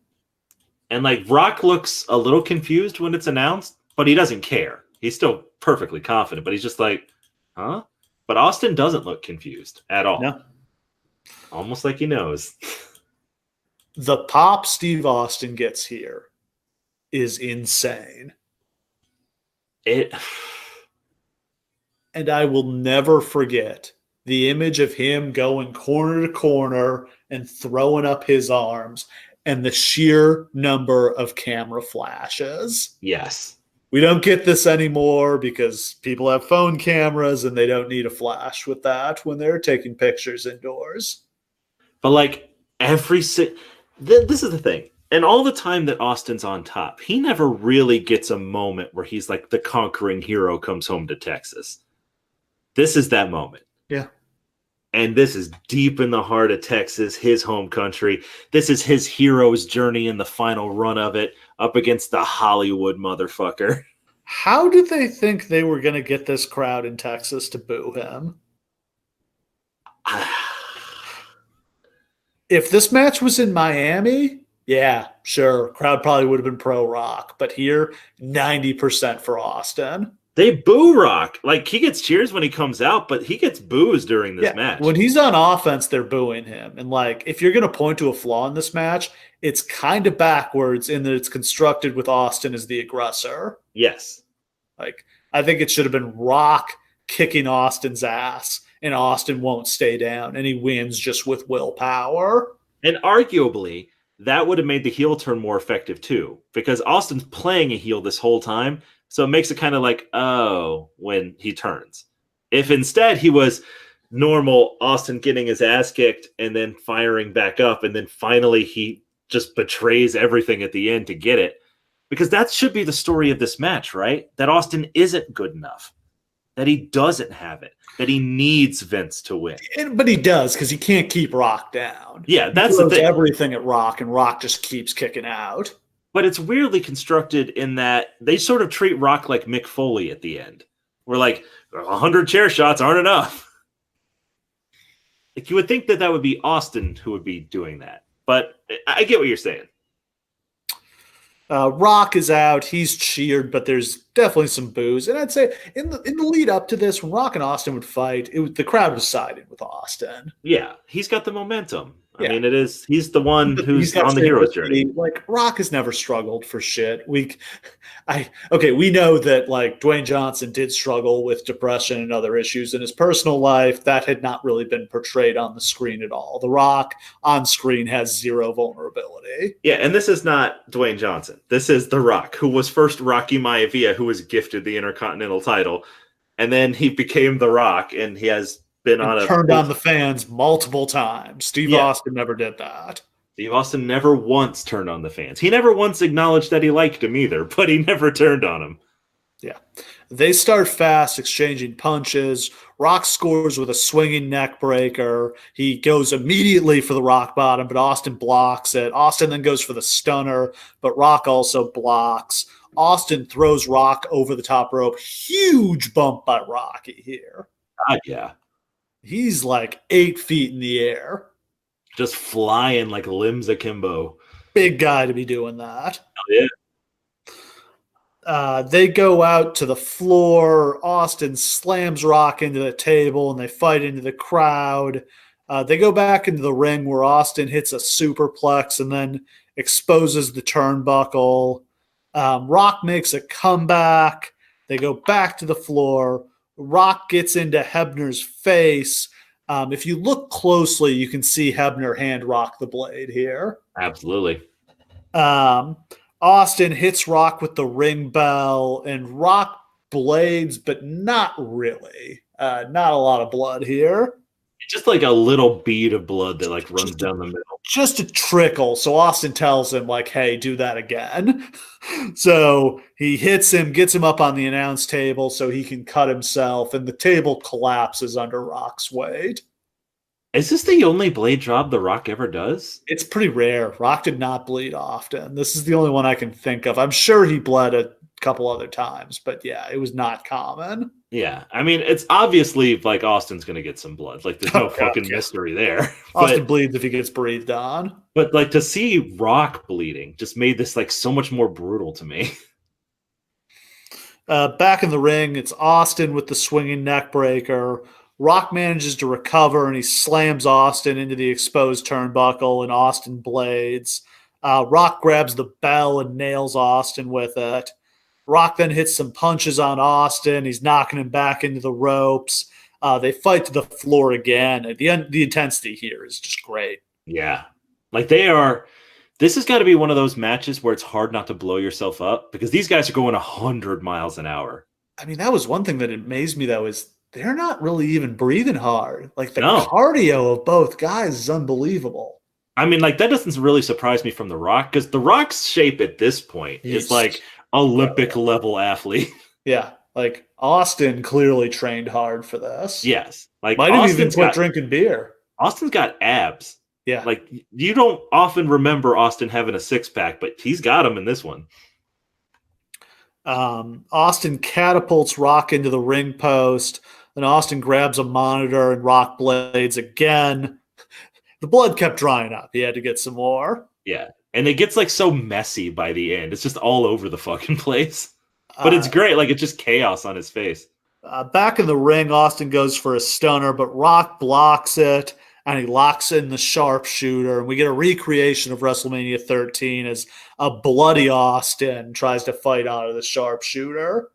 And like, Rock looks a little confused when it's announced, but he doesn't care. He's still perfectly confident, but he's just like, huh? But Austin doesn't look confused at all. No. Almost like he knows. The pop Steve Austin gets here is insane. And I will never forget the image of him going corner to corner and throwing up his arms and the sheer number of camera flashes. Yes. We don't get this anymore because people have phone cameras and they don't need a flash with that when they're taking pictures indoors. But like, this is the thing. And all the time that Austin's on top, he never really gets a moment where he's like the conquering hero comes home to Texas. This is that moment. Yeah. And this is deep in the heart of Texas, his home country. This is his hero's journey in the final run of it up against the Hollywood motherfucker. How did they think they were going to get this crowd in Texas to boo him? If this match was in Miami, yeah, sure. Crowd probably would have been pro Rock. But here, 90% for Austin. They boo Rock. Like, he gets cheers when he comes out, but he gets boos during this match. When he's on offense, they're booing him. And, like, if you're going to point to a flaw in this match, it's kind of backwards in that it's constructed with Austin as the aggressor. Yes. Like, I think it should have been Rock kicking Austin's ass, and Austin won't stay down, and he wins just with willpower. And arguably, that would have made the heel turn more effective, too, because Austin's playing a heel this whole time. So it makes it kind of like, oh, when he turns. If instead he was normal Austin getting his ass kicked and then firing back up, and then finally he just betrays everything at the end to get it. Because that should be the story of this match, right? That Austin isn't good enough. That he doesn't have it. That he needs Vince to win. But he does, because he can't keep Rock down. Yeah, that's the thing. Everything at Rock, and Rock just keeps kicking out. But it's weirdly constructed in that they sort of treat Rock like Mick Foley at the end. We're like, 100 chair shots aren't enough. Like, you would think that would be Austin who would be doing that. But I get what you're saying. Rock is out. He's cheered, but there's definitely some boos. And I'd say in the lead up to this, when Rock and Austin would fight, the crowd was siding with Austin. Yeah, he's got the momentum. I mean, he's the one who's on the hero's journey. Like, Rock has never struggled for shit. We know that like Dwayne Johnson did struggle with depression and other issues in his personal life. That had not really been portrayed on the screen at all. The Rock on screen has zero vulnerability. Yeah, and this is not Dwayne Johnson. This is The Rock, who was first Rocky Maivia, who was gifted the Intercontinental title, and then he became The Rock, and he has been turned on the fans multiple times. Steve Austin never did that. Steve Austin never once turned on the fans. He never once acknowledged that he liked him either, but he never turned on him. Yeah. They start fast, exchanging punches. Rock scores with a swinging neck breaker. He goes immediately for the rock bottom, but Austin blocks it. Austin then goes for the stunner, but Rock also blocks. Austin throws Rock over the top rope. Huge bump by Rocky here. Yeah. He's like 8 feet in the air. Just flying like limbs akimbo. Big guy to be doing that. Oh, yeah. They go out to the floor. Austin slams Rock into the table, and they fight into the crowd. They go back into the ring where Austin hits a superplex and then exposes the turnbuckle. Rock makes a comeback. They go back to the floor. Rock gets into Hebner's face. If you look closely, you can see Hebner hand Rock the blade here. Absolutely. Austin hits Rock with the ring bell, and Rock blades, but not really. Not a lot of blood here. Just like a little bead of blood that like runs down the middle. Just a trickle. So Austin tells him, like, hey, do that again. So he hits him, gets him up on the announce table so he can cut himself, and the table collapses under Rock's weight. Is this the only blade job The Rock ever does? It's pretty rare. Rock did not bleed often. This is the only one I can think of. I'm sure he bled a couple other times, but yeah, it was not common. Yeah. I mean, it's obviously like Austin's going to get some blood. Like there's no fucking mystery there. Austin bleeds if he gets breathed on. But like to see Rock bleeding just made this like so much more brutal to me. Back in the ring, it's Austin with the swinging neck breaker. Rock manages to recover, and he slams Austin into the exposed turnbuckle, and Austin blades. Rock grabs the bell and nails Austin with it. Rock then hits some punches on Austin. He's knocking him back into the ropes. They fight to the floor again. The intensity here is just great. Yeah. Like this has got to be one of those matches where it's hard not to blow yourself up because these guys are going 100 miles an hour. I mean, that was one thing that amazed me, though, is they're not really even breathing hard. Like the cardio of both guys is unbelievable. I mean, like that doesn't really surprise me from The Rock because The Rock's shape at this point is like Olympic level athlete. Yeah. Like Austin clearly trained hard for this. Yes. Like might have even quit drinking beer. Austin's got abs. Yeah. Like you don't often remember Austin having a six pack, but he's got them in this one. Austin catapults Rock into the ring post. Then Austin grabs a monitor and Rock blades again. The blood kept drying up. He had to get some more. Yeah. And it gets like so messy by the end. It's just all over the fucking place. But it's great. Like it's just chaos on his face. Back in the ring, Austin goes for a stunner, but Rock blocks it and he locks in the sharpshooter. And we get a recreation of WrestleMania 13 as a bloody Austin tries to fight out of the sharpshooter.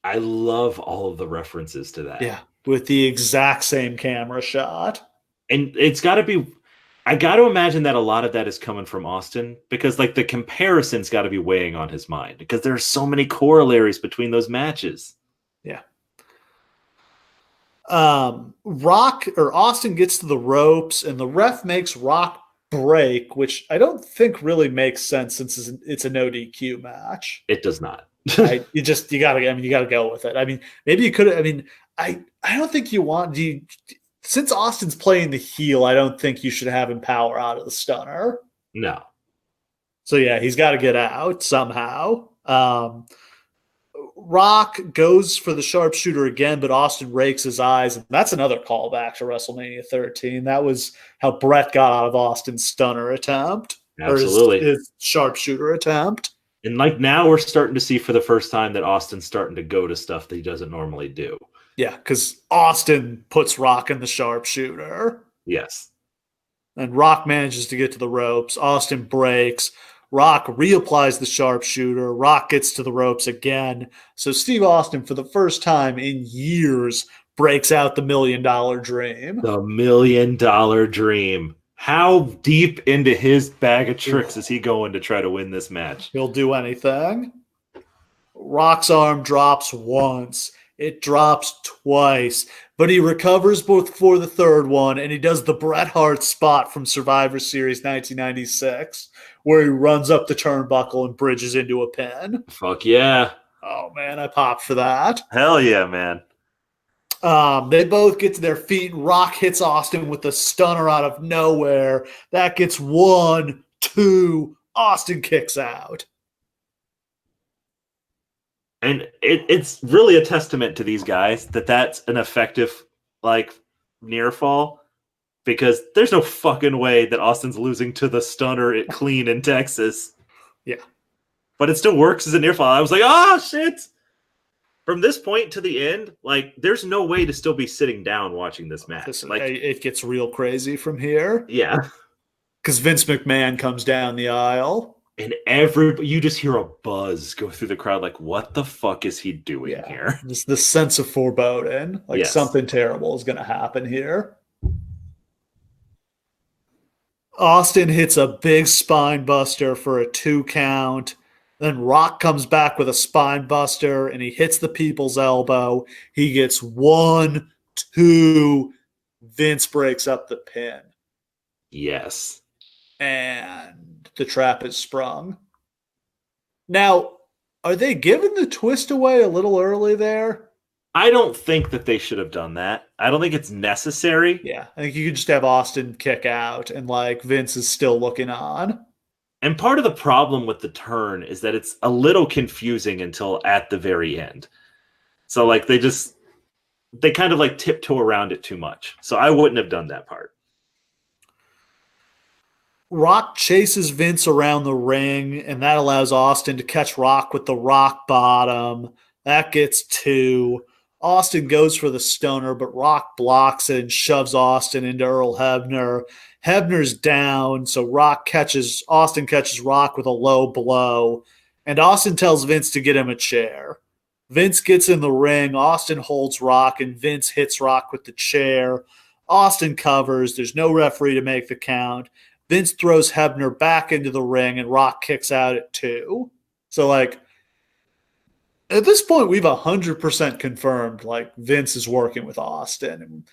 I love all of the references to that. Yeah, with the exact same camera shot. And it's got to be, I got to imagine that a lot of that is coming from Austin because like the comparison's got to be weighing on his mind because there's so many corollaries between those matches. Yeah. Austin gets to the ropes and the ref makes Rock break, which I don't think really makes sense since it's a no DQ match. It does not. Right? You gotta go with it. I mean, maybe you could. I mean, I don't think you want. Since Austin's playing the heel, I don't think you should have him power out of the stunner. No. So yeah, he's got to get out somehow. Rock goes for the sharpshooter again, but Austin rakes his eyes, and that's another callback to WrestleMania 13. That was how Brett got out of Austin's stunner attempt, absolutely, or his sharpshooter attempt. And like now we're starting to see for the first time that Austin's starting to go to stuff that he doesn't normally do. Yeah, because Austin puts Rock in the sharpshooter. Yes. And Rock manages to get to the ropes. Austin breaks. Rock reapplies the sharpshooter. Rock gets to the ropes again. So Steve Austin, for the first time in years, breaks out the $1 million dream. The $1 million dream. How deep into his bag of tricks is he going to try to win this match? He'll do anything. Rock's arm drops once. It drops twice. But he recovers before the third one, and he does the Bret Hart spot from Survivor Series 1996, where he runs up the turnbuckle and bridges into a pin. Fuck yeah. Oh, man, I popped for that. Hell yeah, man. They both get to their feet, and Rock hits Austin with a stunner out of nowhere. That gets 1, 2. Austin kicks out. And it's really a testament to these guys that's an effective, near fall, because there's no fucking way that Austin's losing to the stunner at clean in Texas. Yeah. But it still works as a near fall. I was like, oh, shit. From this point to the end, there's no way to still be sitting down watching this match. It gets real crazy from here. Yeah. Because Vince McMahon comes down the aisle. And you just hear a buzz go through the crowd, what the fuck is he doing here? Just the sense of foreboding, something terrible is going to happen here. Austin hits a big spine buster for a 2 count. Then Rock comes back with a spine buster, and he hits the people's elbow. He gets 1, 2. Vince breaks up the pin. Yes. And the trap is sprung. Now, are they giving the twist away a little early there? I don't think that they should have done that. I don't think it's necessary. Yeah, I think you could just have Austin kick out and Vince is still looking on. And part of the problem with the turn is that it's a little confusing until at the very end. So they kind of tiptoe around it too much. So I wouldn't have done that part. Rock chases Vince around the ring, and that allows Austin to catch Rock with the rock bottom. That gets 2. Austin goes for the stunner, but Rock blocks it and shoves Austin into Earl Hebner. Hebner's down, so Austin catches Rock with a low blow, and Austin tells Vince to get him a chair. Vince gets in the ring, Austin holds Rock, and Vince hits Rock with the chair. Austin covers, there's no referee to make the count. Vince throws Hebner back into the ring, and Rock kicks out at 2. So, at this point, we've 100% confirmed, Vince is working with Austin. And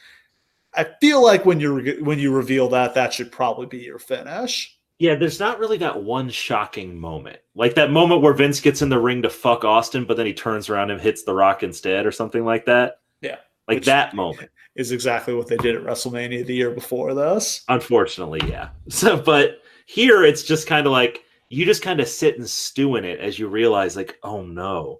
I feel like when you reveal that should probably be your finish. Yeah, there's not really that one shocking moment. That moment where Vince gets in the ring to fuck Austin, but then he turns around and hits The Rock instead or something like that. Yeah. That moment. Is exactly what they did at WrestleMania the year before this. Unfortunately, yeah. So, but here it's just kind of you just kind of sit and stew in it as you realize, oh no,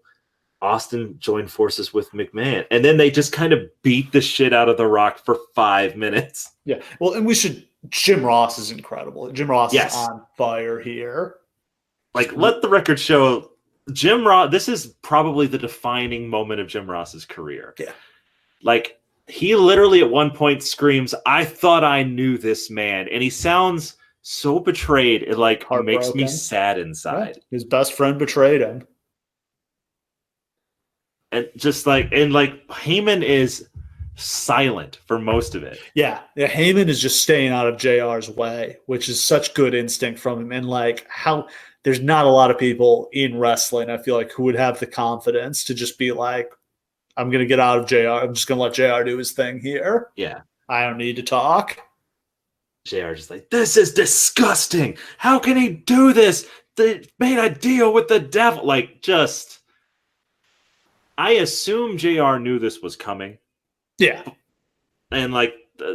Austin joined forces with McMahon. And then they just kind of beat the shit out of The Rock for 5 minutes. Yeah. Well, and Jim Ross is incredible. Jim Ross is on fire here. Let the record show Jim Ross, this is probably the defining moment of Jim Ross's career. Yeah. He literally at one point screams, "I thought I knew this man." And he sounds so betrayed. It makes me sad inside. Yeah. His best friend betrayed him. And Heyman is silent for most of it. Yeah. Heyman is just staying out of JR's way, which is such good instinct from him. And how there's not a lot of people in wrestling, I feel who would have the confidence to just be I'm going to get out of JR. I'm just going to let JR do his thing here. Yeah. I don't need to talk. JR just this is disgusting. How can he do this? They made a deal with the devil. I assume JR knew this was coming. Yeah. And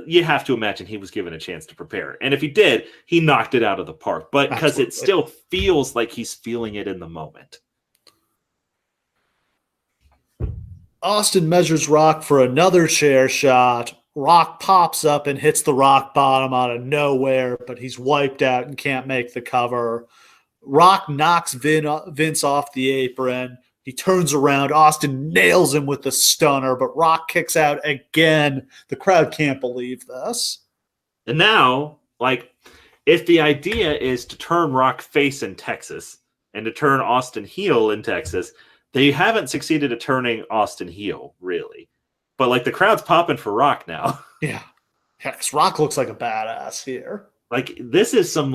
you have to imagine he was given a chance to prepare. And if he did, he knocked it out of the park. But because it still feels like he's feeling it in the moment. Austin measures Rock for another chair shot. Rock pops up and hits the rock bottom out of nowhere, but he's wiped out and can't make the cover. Rock knocks Vince off the apron. He turns around. Austin nails him with the stunner, but Rock kicks out again. The crowd can't believe this. And now, if the idea is to turn Rock face in Texas and to turn Austin heel in Texas, they haven't succeeded at turning Austin heel, really. But, the crowd's popping for Rock now. Yeah. Yeah, because Rock looks like a badass here. This is some,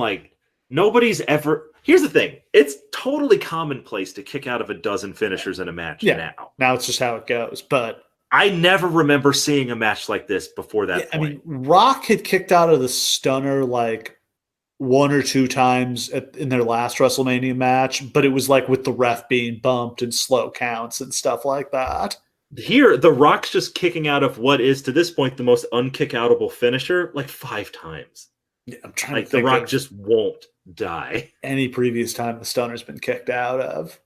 nobody's ever... Here's the thing. It's totally commonplace to kick out of a dozen finishers in a match now. Now it's just how it goes. But I never remember seeing a match like this before that point. I mean, Rock had kicked out of the stunner like 1 or 2 times in their last WrestleMania match, but it was like with the ref being bumped and slow counts and stuff like that. Here, The Rock's just kicking out of what is to this point the most unkick-outable finisher like 5 times. Yeah, I'm trying like to think The Rock of just won't die. Any previous time the stunner's been kicked out of.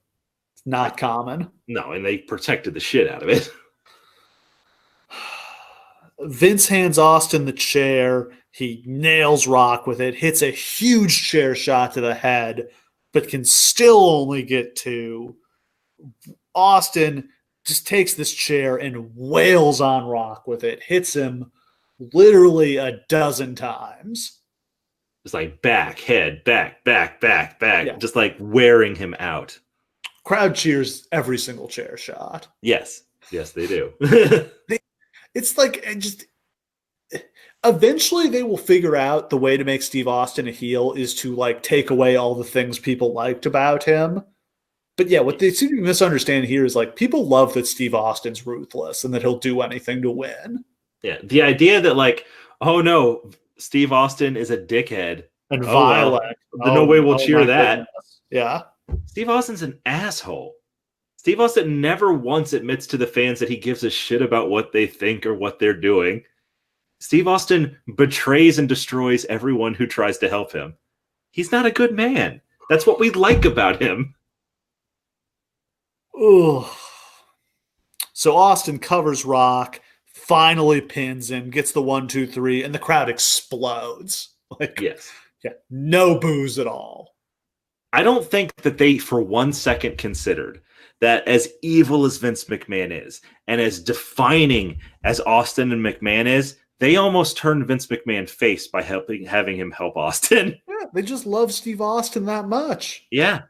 It's not common. No, and they protected the shit out of it. Vince hands Austin the chair. He nails Rock with it, hits a huge chair shot to the head, but can still only get 2. Austin just takes this chair and wails on Rock with it, hits him literally a dozen times. It's like back, head, back, Yeah. just like wearing him out. Crowd cheers every single chair shot. Yes, they do. It's like eventually they will figure out the way to make Steve Austin a heel is to like take away all the things people liked about him. But yeah, what they seem to misunderstand here is like people love that Steve Austin's ruthless and that he'll do anything to win. Yeah, the idea that like, oh no, Steve Austin is a dickhead and violent. Well, no way we'll cheer that. Goodness. Yeah. Steve Austin's an asshole. Steve Austin never once admits to the fans that he gives a shit about what they think or what they're doing. Steve Austin betrays and destroys everyone who tries to help him. He's not a good man. That's what we like about him. Ooh. So Austin covers Rock, finally pins him, gets the 1, 2, 3, and the crowd explodes. Like, yes. Yeah, no boos at all. I don't think that they for one second considered that as evil as Vince McMahon is and as defining as Austin and McMahon is, they almost turned Vince McMahon face by having him help Austin. Yeah, they just love Steve Austin that much. Yeah.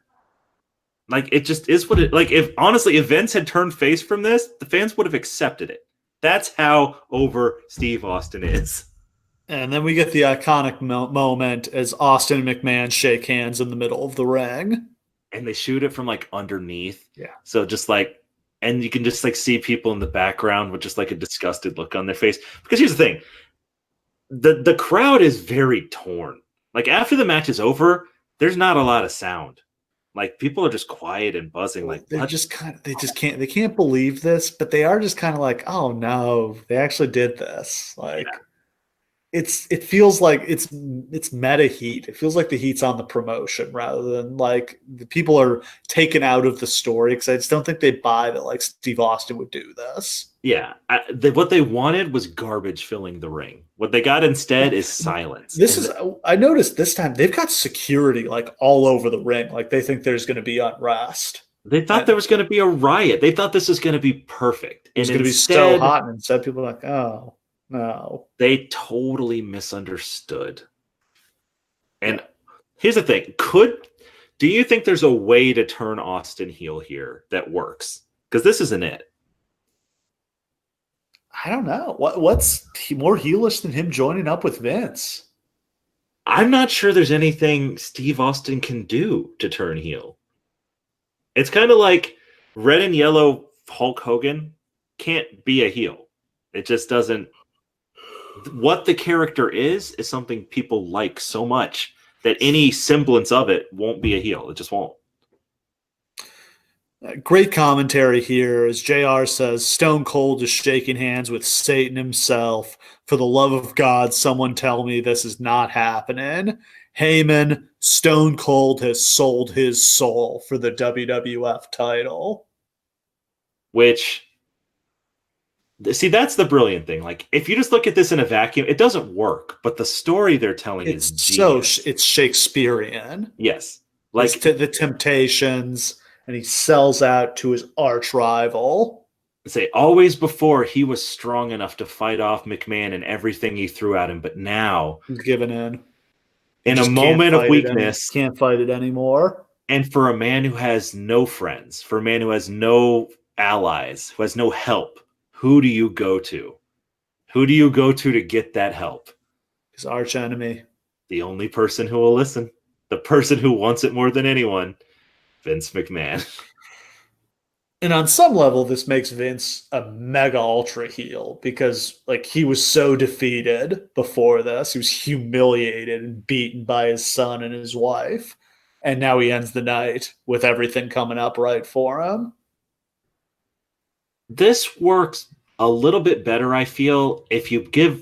Like, it just is what it... Like, if Vince had turned face from this, the fans would have accepted it. That's how over Steve Austin is. And then we get the iconic moment as Austin and McMahon shake hands in the middle of the ring. And they shoot it from, like, underneath. Yeah. So just, like... And you can just, like, see people in the background with just, like, a disgusted look on their face. Because here's the thing. The crowd is very torn. Like, after the match is over, there's not a lot of sound. Like, people are just quiet and buzzing. Like, they can't believe this, but they are just kind of like, oh no, they actually did this. Like, yeah. It feels like it's meta heat. It feels like the heat's on the promotion rather than like the people are taken out of the story, because I just don't think they buy that like Steve Austin would do this. Yeah, what they wanted was garbage filling the ring. What they got instead is silence. I noticed this time they've got security like all over the ring. Like they think there's going to be unrest. They thought there was going to be a riot. They thought this was going to be perfect. It's going to be so hot, and instead people are like, oh no. They totally misunderstood. And here's the thing: do you think there's a way to turn Austin heel here that works? Because this isn't it. I don't know. What's more heelish than him joining up with Vince? I'm not sure there's anything Steve Austin can do to turn heel. It's kind of like red and yellow Hulk Hogan can't be a heel. It just doesn't. What the character is something people like so much that any semblance of it won't be a heel. It just won't. Great commentary here as JR says Stone Cold is shaking hands with Satan himself. For the love of God, someone tell me this is not happening. Heyman, Stone Cold has sold his soul for the WWF title. Which, see, that's the brilliant thing. Like, if you just look at this in a vacuum, it doesn't work. But the story they're telling is genius. It's Shakespearean. Yes. Like the Temptations. And he sells out to his arch rival. Say, always before he was strong enough to fight off McMahon and everything he threw at him, but now he's given in. In a moment of weakness, can't fight it anymore. And for a man who has no friends, for a man who has no allies, who has no help, who do you go to? Who do you go to get that help? His arch enemy. The only person who will listen. The person who wants it more than anyone. Vince McMahon. And on some level, this makes Vince a mega ultra heel because like he was so defeated before this. He was humiliated and beaten by his son and his wife. And now he ends the night with everything coming up right for him. This works a little bit better, I feel, if you give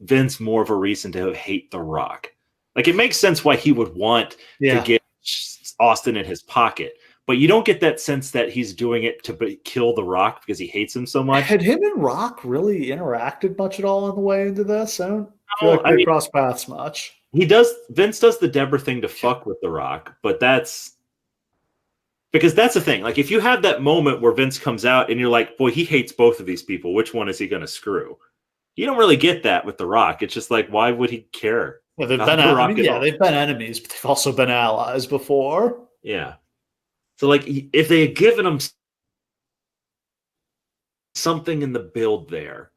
Vince more of a reason to hate The Rock. Like, it makes sense why he would want to get Austin in his pocket. But you don't get that sense that he's doing it to kill The Rock because he hates him so much. Had him and Rock really interacted much at all on the way into this? I don't feel like they cross paths much. Vince does the Deborah thing to fuck with The Rock, but that's because that's the thing. Like, if you have that moment where Vince comes out and you're like, boy, he hates both of these people, which one is he going to screw? You don't really get that with The Rock. It's just like, why would he care? Yeah, they've been enemies, but they've also been allies before. Yeah. So, like, if they had given him something in the build there,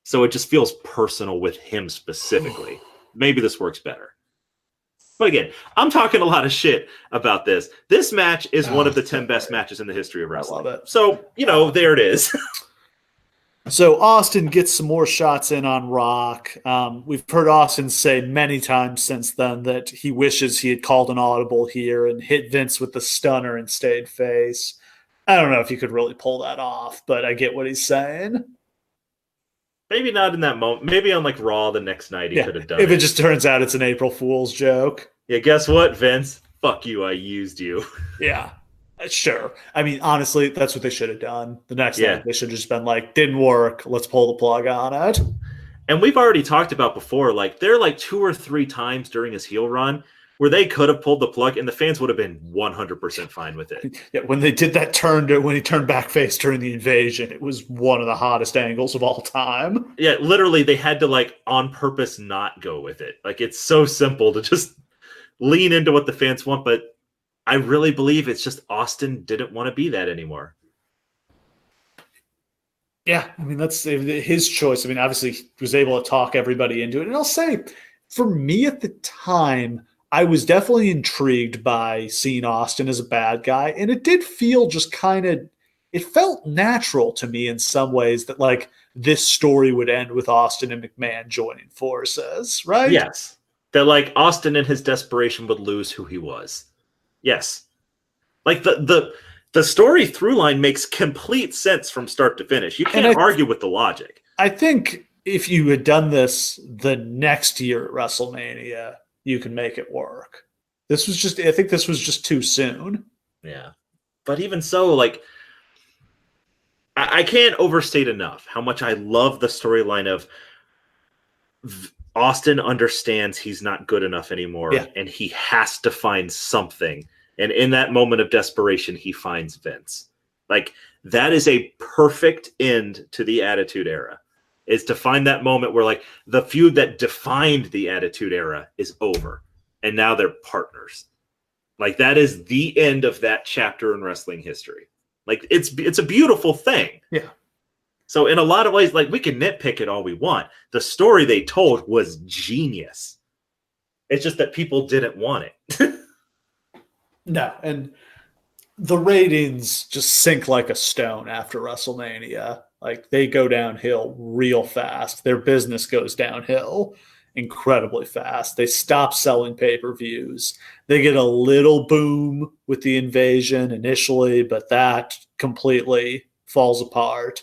so it just feels personal with him specifically, maybe this works better. But again, I'm talking a lot of shit about this. This match is one of the 10 best matches in the history of wrestling. I love it. So, there it is. So Austin gets some more shots in on Rock. We've heard Austin say many times since then that he wishes he had called an audible here and hit Vince with the stunner and stayed face. I don't know if he could really pull that off, but I get what he's saying. Maybe not in that moment. Maybe on like Raw the next night he could have done it. If it just turns out it's an April Fool's joke. Yeah, guess what, Vince? Fuck you, I used you. Yeah. Sure. I mean, honestly, that's what they should have done. The next night, they should have just been like, didn't work. Let's pull the plug on it. And we've already talked about before, like, there are like 2 or 3 times during his heel run where they could have pulled the plug and the fans would have been 100% fine with it. Yeah, when they did that turn, when he turned back face during the invasion, it was one of the hottest angles of all time. Yeah, literally, they had to, like, on purpose not go with it. Like, it's so simple to just lean into what the fans want, but I really believe it's just Austin didn't want to be that anymore. Yeah, I mean, that's his choice. I mean, obviously, he was able to talk everybody into it. And I'll say, for me at the time, I was definitely intrigued by seeing Austin as a bad guy. And it did feel just kind of, it felt natural to me in some ways that, like, this story would end with Austin and McMahon joining forces, right? Yes. That, like, Austin in his desperation would lose who he was. Yes. Like, the story through line makes complete sense from start to finish. You can't argue with the logic. I think if you had done this the next year at WrestleMania, you can make it work. I think this was just too soon. Yeah. But even so, like, I can't overstate enough how much I love the storyline of Austin understands he's not good enough anymore, and he has to find something. And in that moment of desperation, he finds Vince. Like, that is a perfect end to the Attitude Era, is to find that moment where, like, the feud that defined the Attitude Era is over, and now they're partners. Like, that is the end of that chapter in wrestling history. Like, it's a beautiful thing. Yeah. So in a lot of ways, like, we can nitpick it all we want. The story they told was genius. It's just that people didn't want it. No, and the ratings just sink like a stone after WrestleMania. Like, they go downhill real fast. Their business goes downhill incredibly fast. They stop selling pay-per-views. They get a little boom with the invasion initially, but that completely falls apart.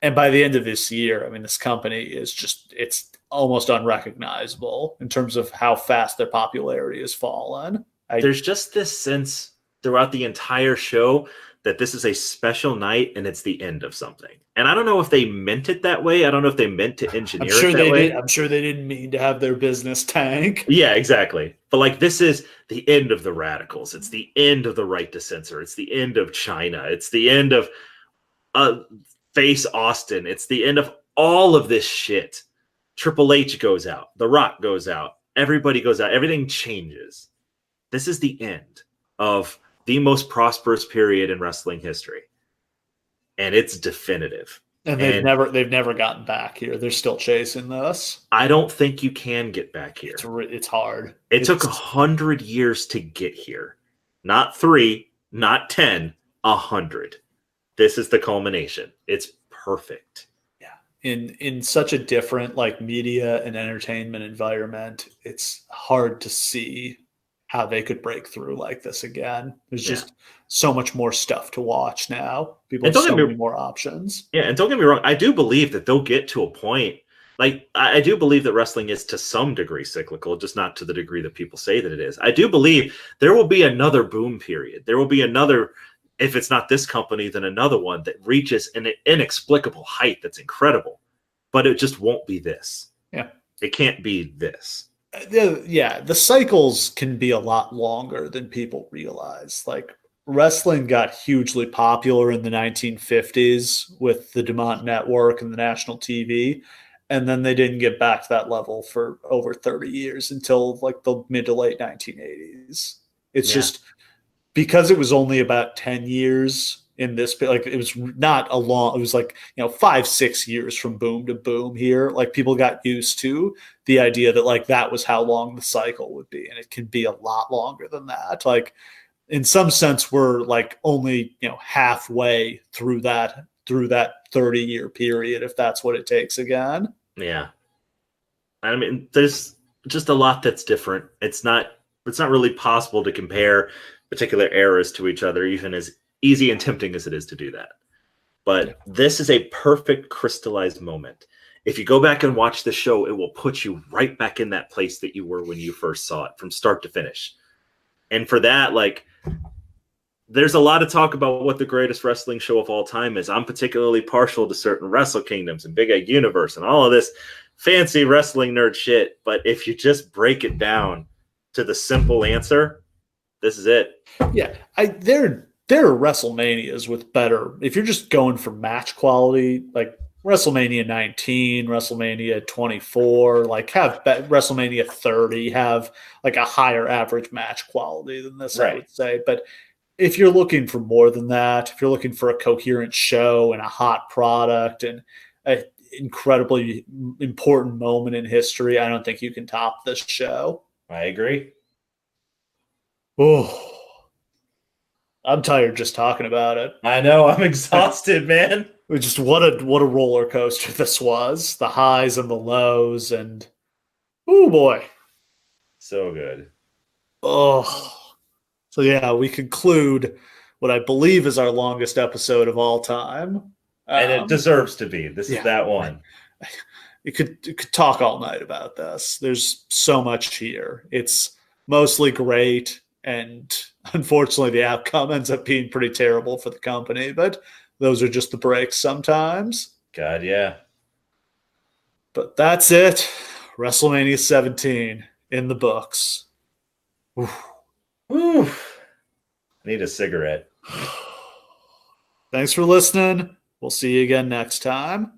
And by the end of this year, I mean, this company is just, it's almost unrecognizable in terms of how fast their popularity has fallen. There's just this sense throughout the entire show that this is a special night and it's the end of something. And I don't know if they meant it that way. I don't know if they meant to engineer it that way. I'm sure they didn't mean to have their business tank. Yeah, exactly. But, like, this is the end of the Radicals. It's the end of the Right to Censor. It's the end of China. It's the end of Face Austin. It's the end of all of this shit. Triple H goes out. The Rock goes out. Everybody goes out. Everything changes. This is the end of the most prosperous period in wrestling history. And it's definitive. And they've never gotten back here. They're still chasing this. I don't think you can get back here. It's hard. It took 100 years to get here. Not 3, not 10, 100. this is the culmination. It's perfect. In such a different like media and entertainment environment, it's hard to see how they could break through like this again. There's just so much more stuff to watch now. People have so many more options. Yeah, and don't get me wrong, I do believe that they'll get to a point. Like, I do believe that wrestling is to some degree cyclical, just not to the degree that people say that it is. I do believe there will be another boom period. There will be another, if it's not this company, then another one that reaches an inexplicable height that's incredible. But it just won't be this. Yeah. It can't be this. Yeah, the cycles can be a lot longer than people realize. Like, wrestling got hugely popular in the 1950s with the DuMont Network and the national TV, and then they didn't get back to that level for over 30 years until like the mid to late 1980s. It's just because it was only about 10 years in this, like it was not a long, it was like, 5-6 years from boom to boom here. Like people got used to the idea that like that was how long the cycle would be. And it can be a lot longer than that. Like in some sense, we're like only, halfway through that 30-year period, if that's what it takes again. Yeah. I mean, there's just a lot that's different. It's not really possible to compare particular eras to each other, even as easy and tempting as it is to do that. But this is a perfect crystallized moment. If you go back and watch the show, it will put you right back in that place that you were when you first saw it from start to finish. And for that, like, there's a lot of talk about what the greatest wrestling show of all time is. I'm particularly partial to certain Wrestle Kingdoms and Big Egg Universe and all of this fancy wrestling nerd shit. But if you just break it down to the simple answer, this is it. Yeah, there are WrestleManias with better. If you're just going for match quality, like WrestleMania 19, WrestleMania 24, like have WrestleMania 30 have like a higher average match quality than this, right. I would say. But if you're looking for more than that, if you're looking for a coherent show and a hot product and an incredibly important moment in history, I don't think you can top this show. I agree. Oh, I'm tired just talking about it. I know, I'm exhausted, man. Just what a roller coaster this was. The highs and the lows, and oh boy. So good. Oh. So yeah, we conclude what I believe is our longest episode of all time. And it deserves to be. This is that one. You could talk all night about this. There's so much here. It's mostly great, and unfortunately the outcome ends up being pretty terrible for the company, but those are just the breaks sometimes. God, yeah. But that's it. WrestleMania 17 in the books. Oof. Oof. I need a cigarette. Thanks for listening. We'll see you again next time.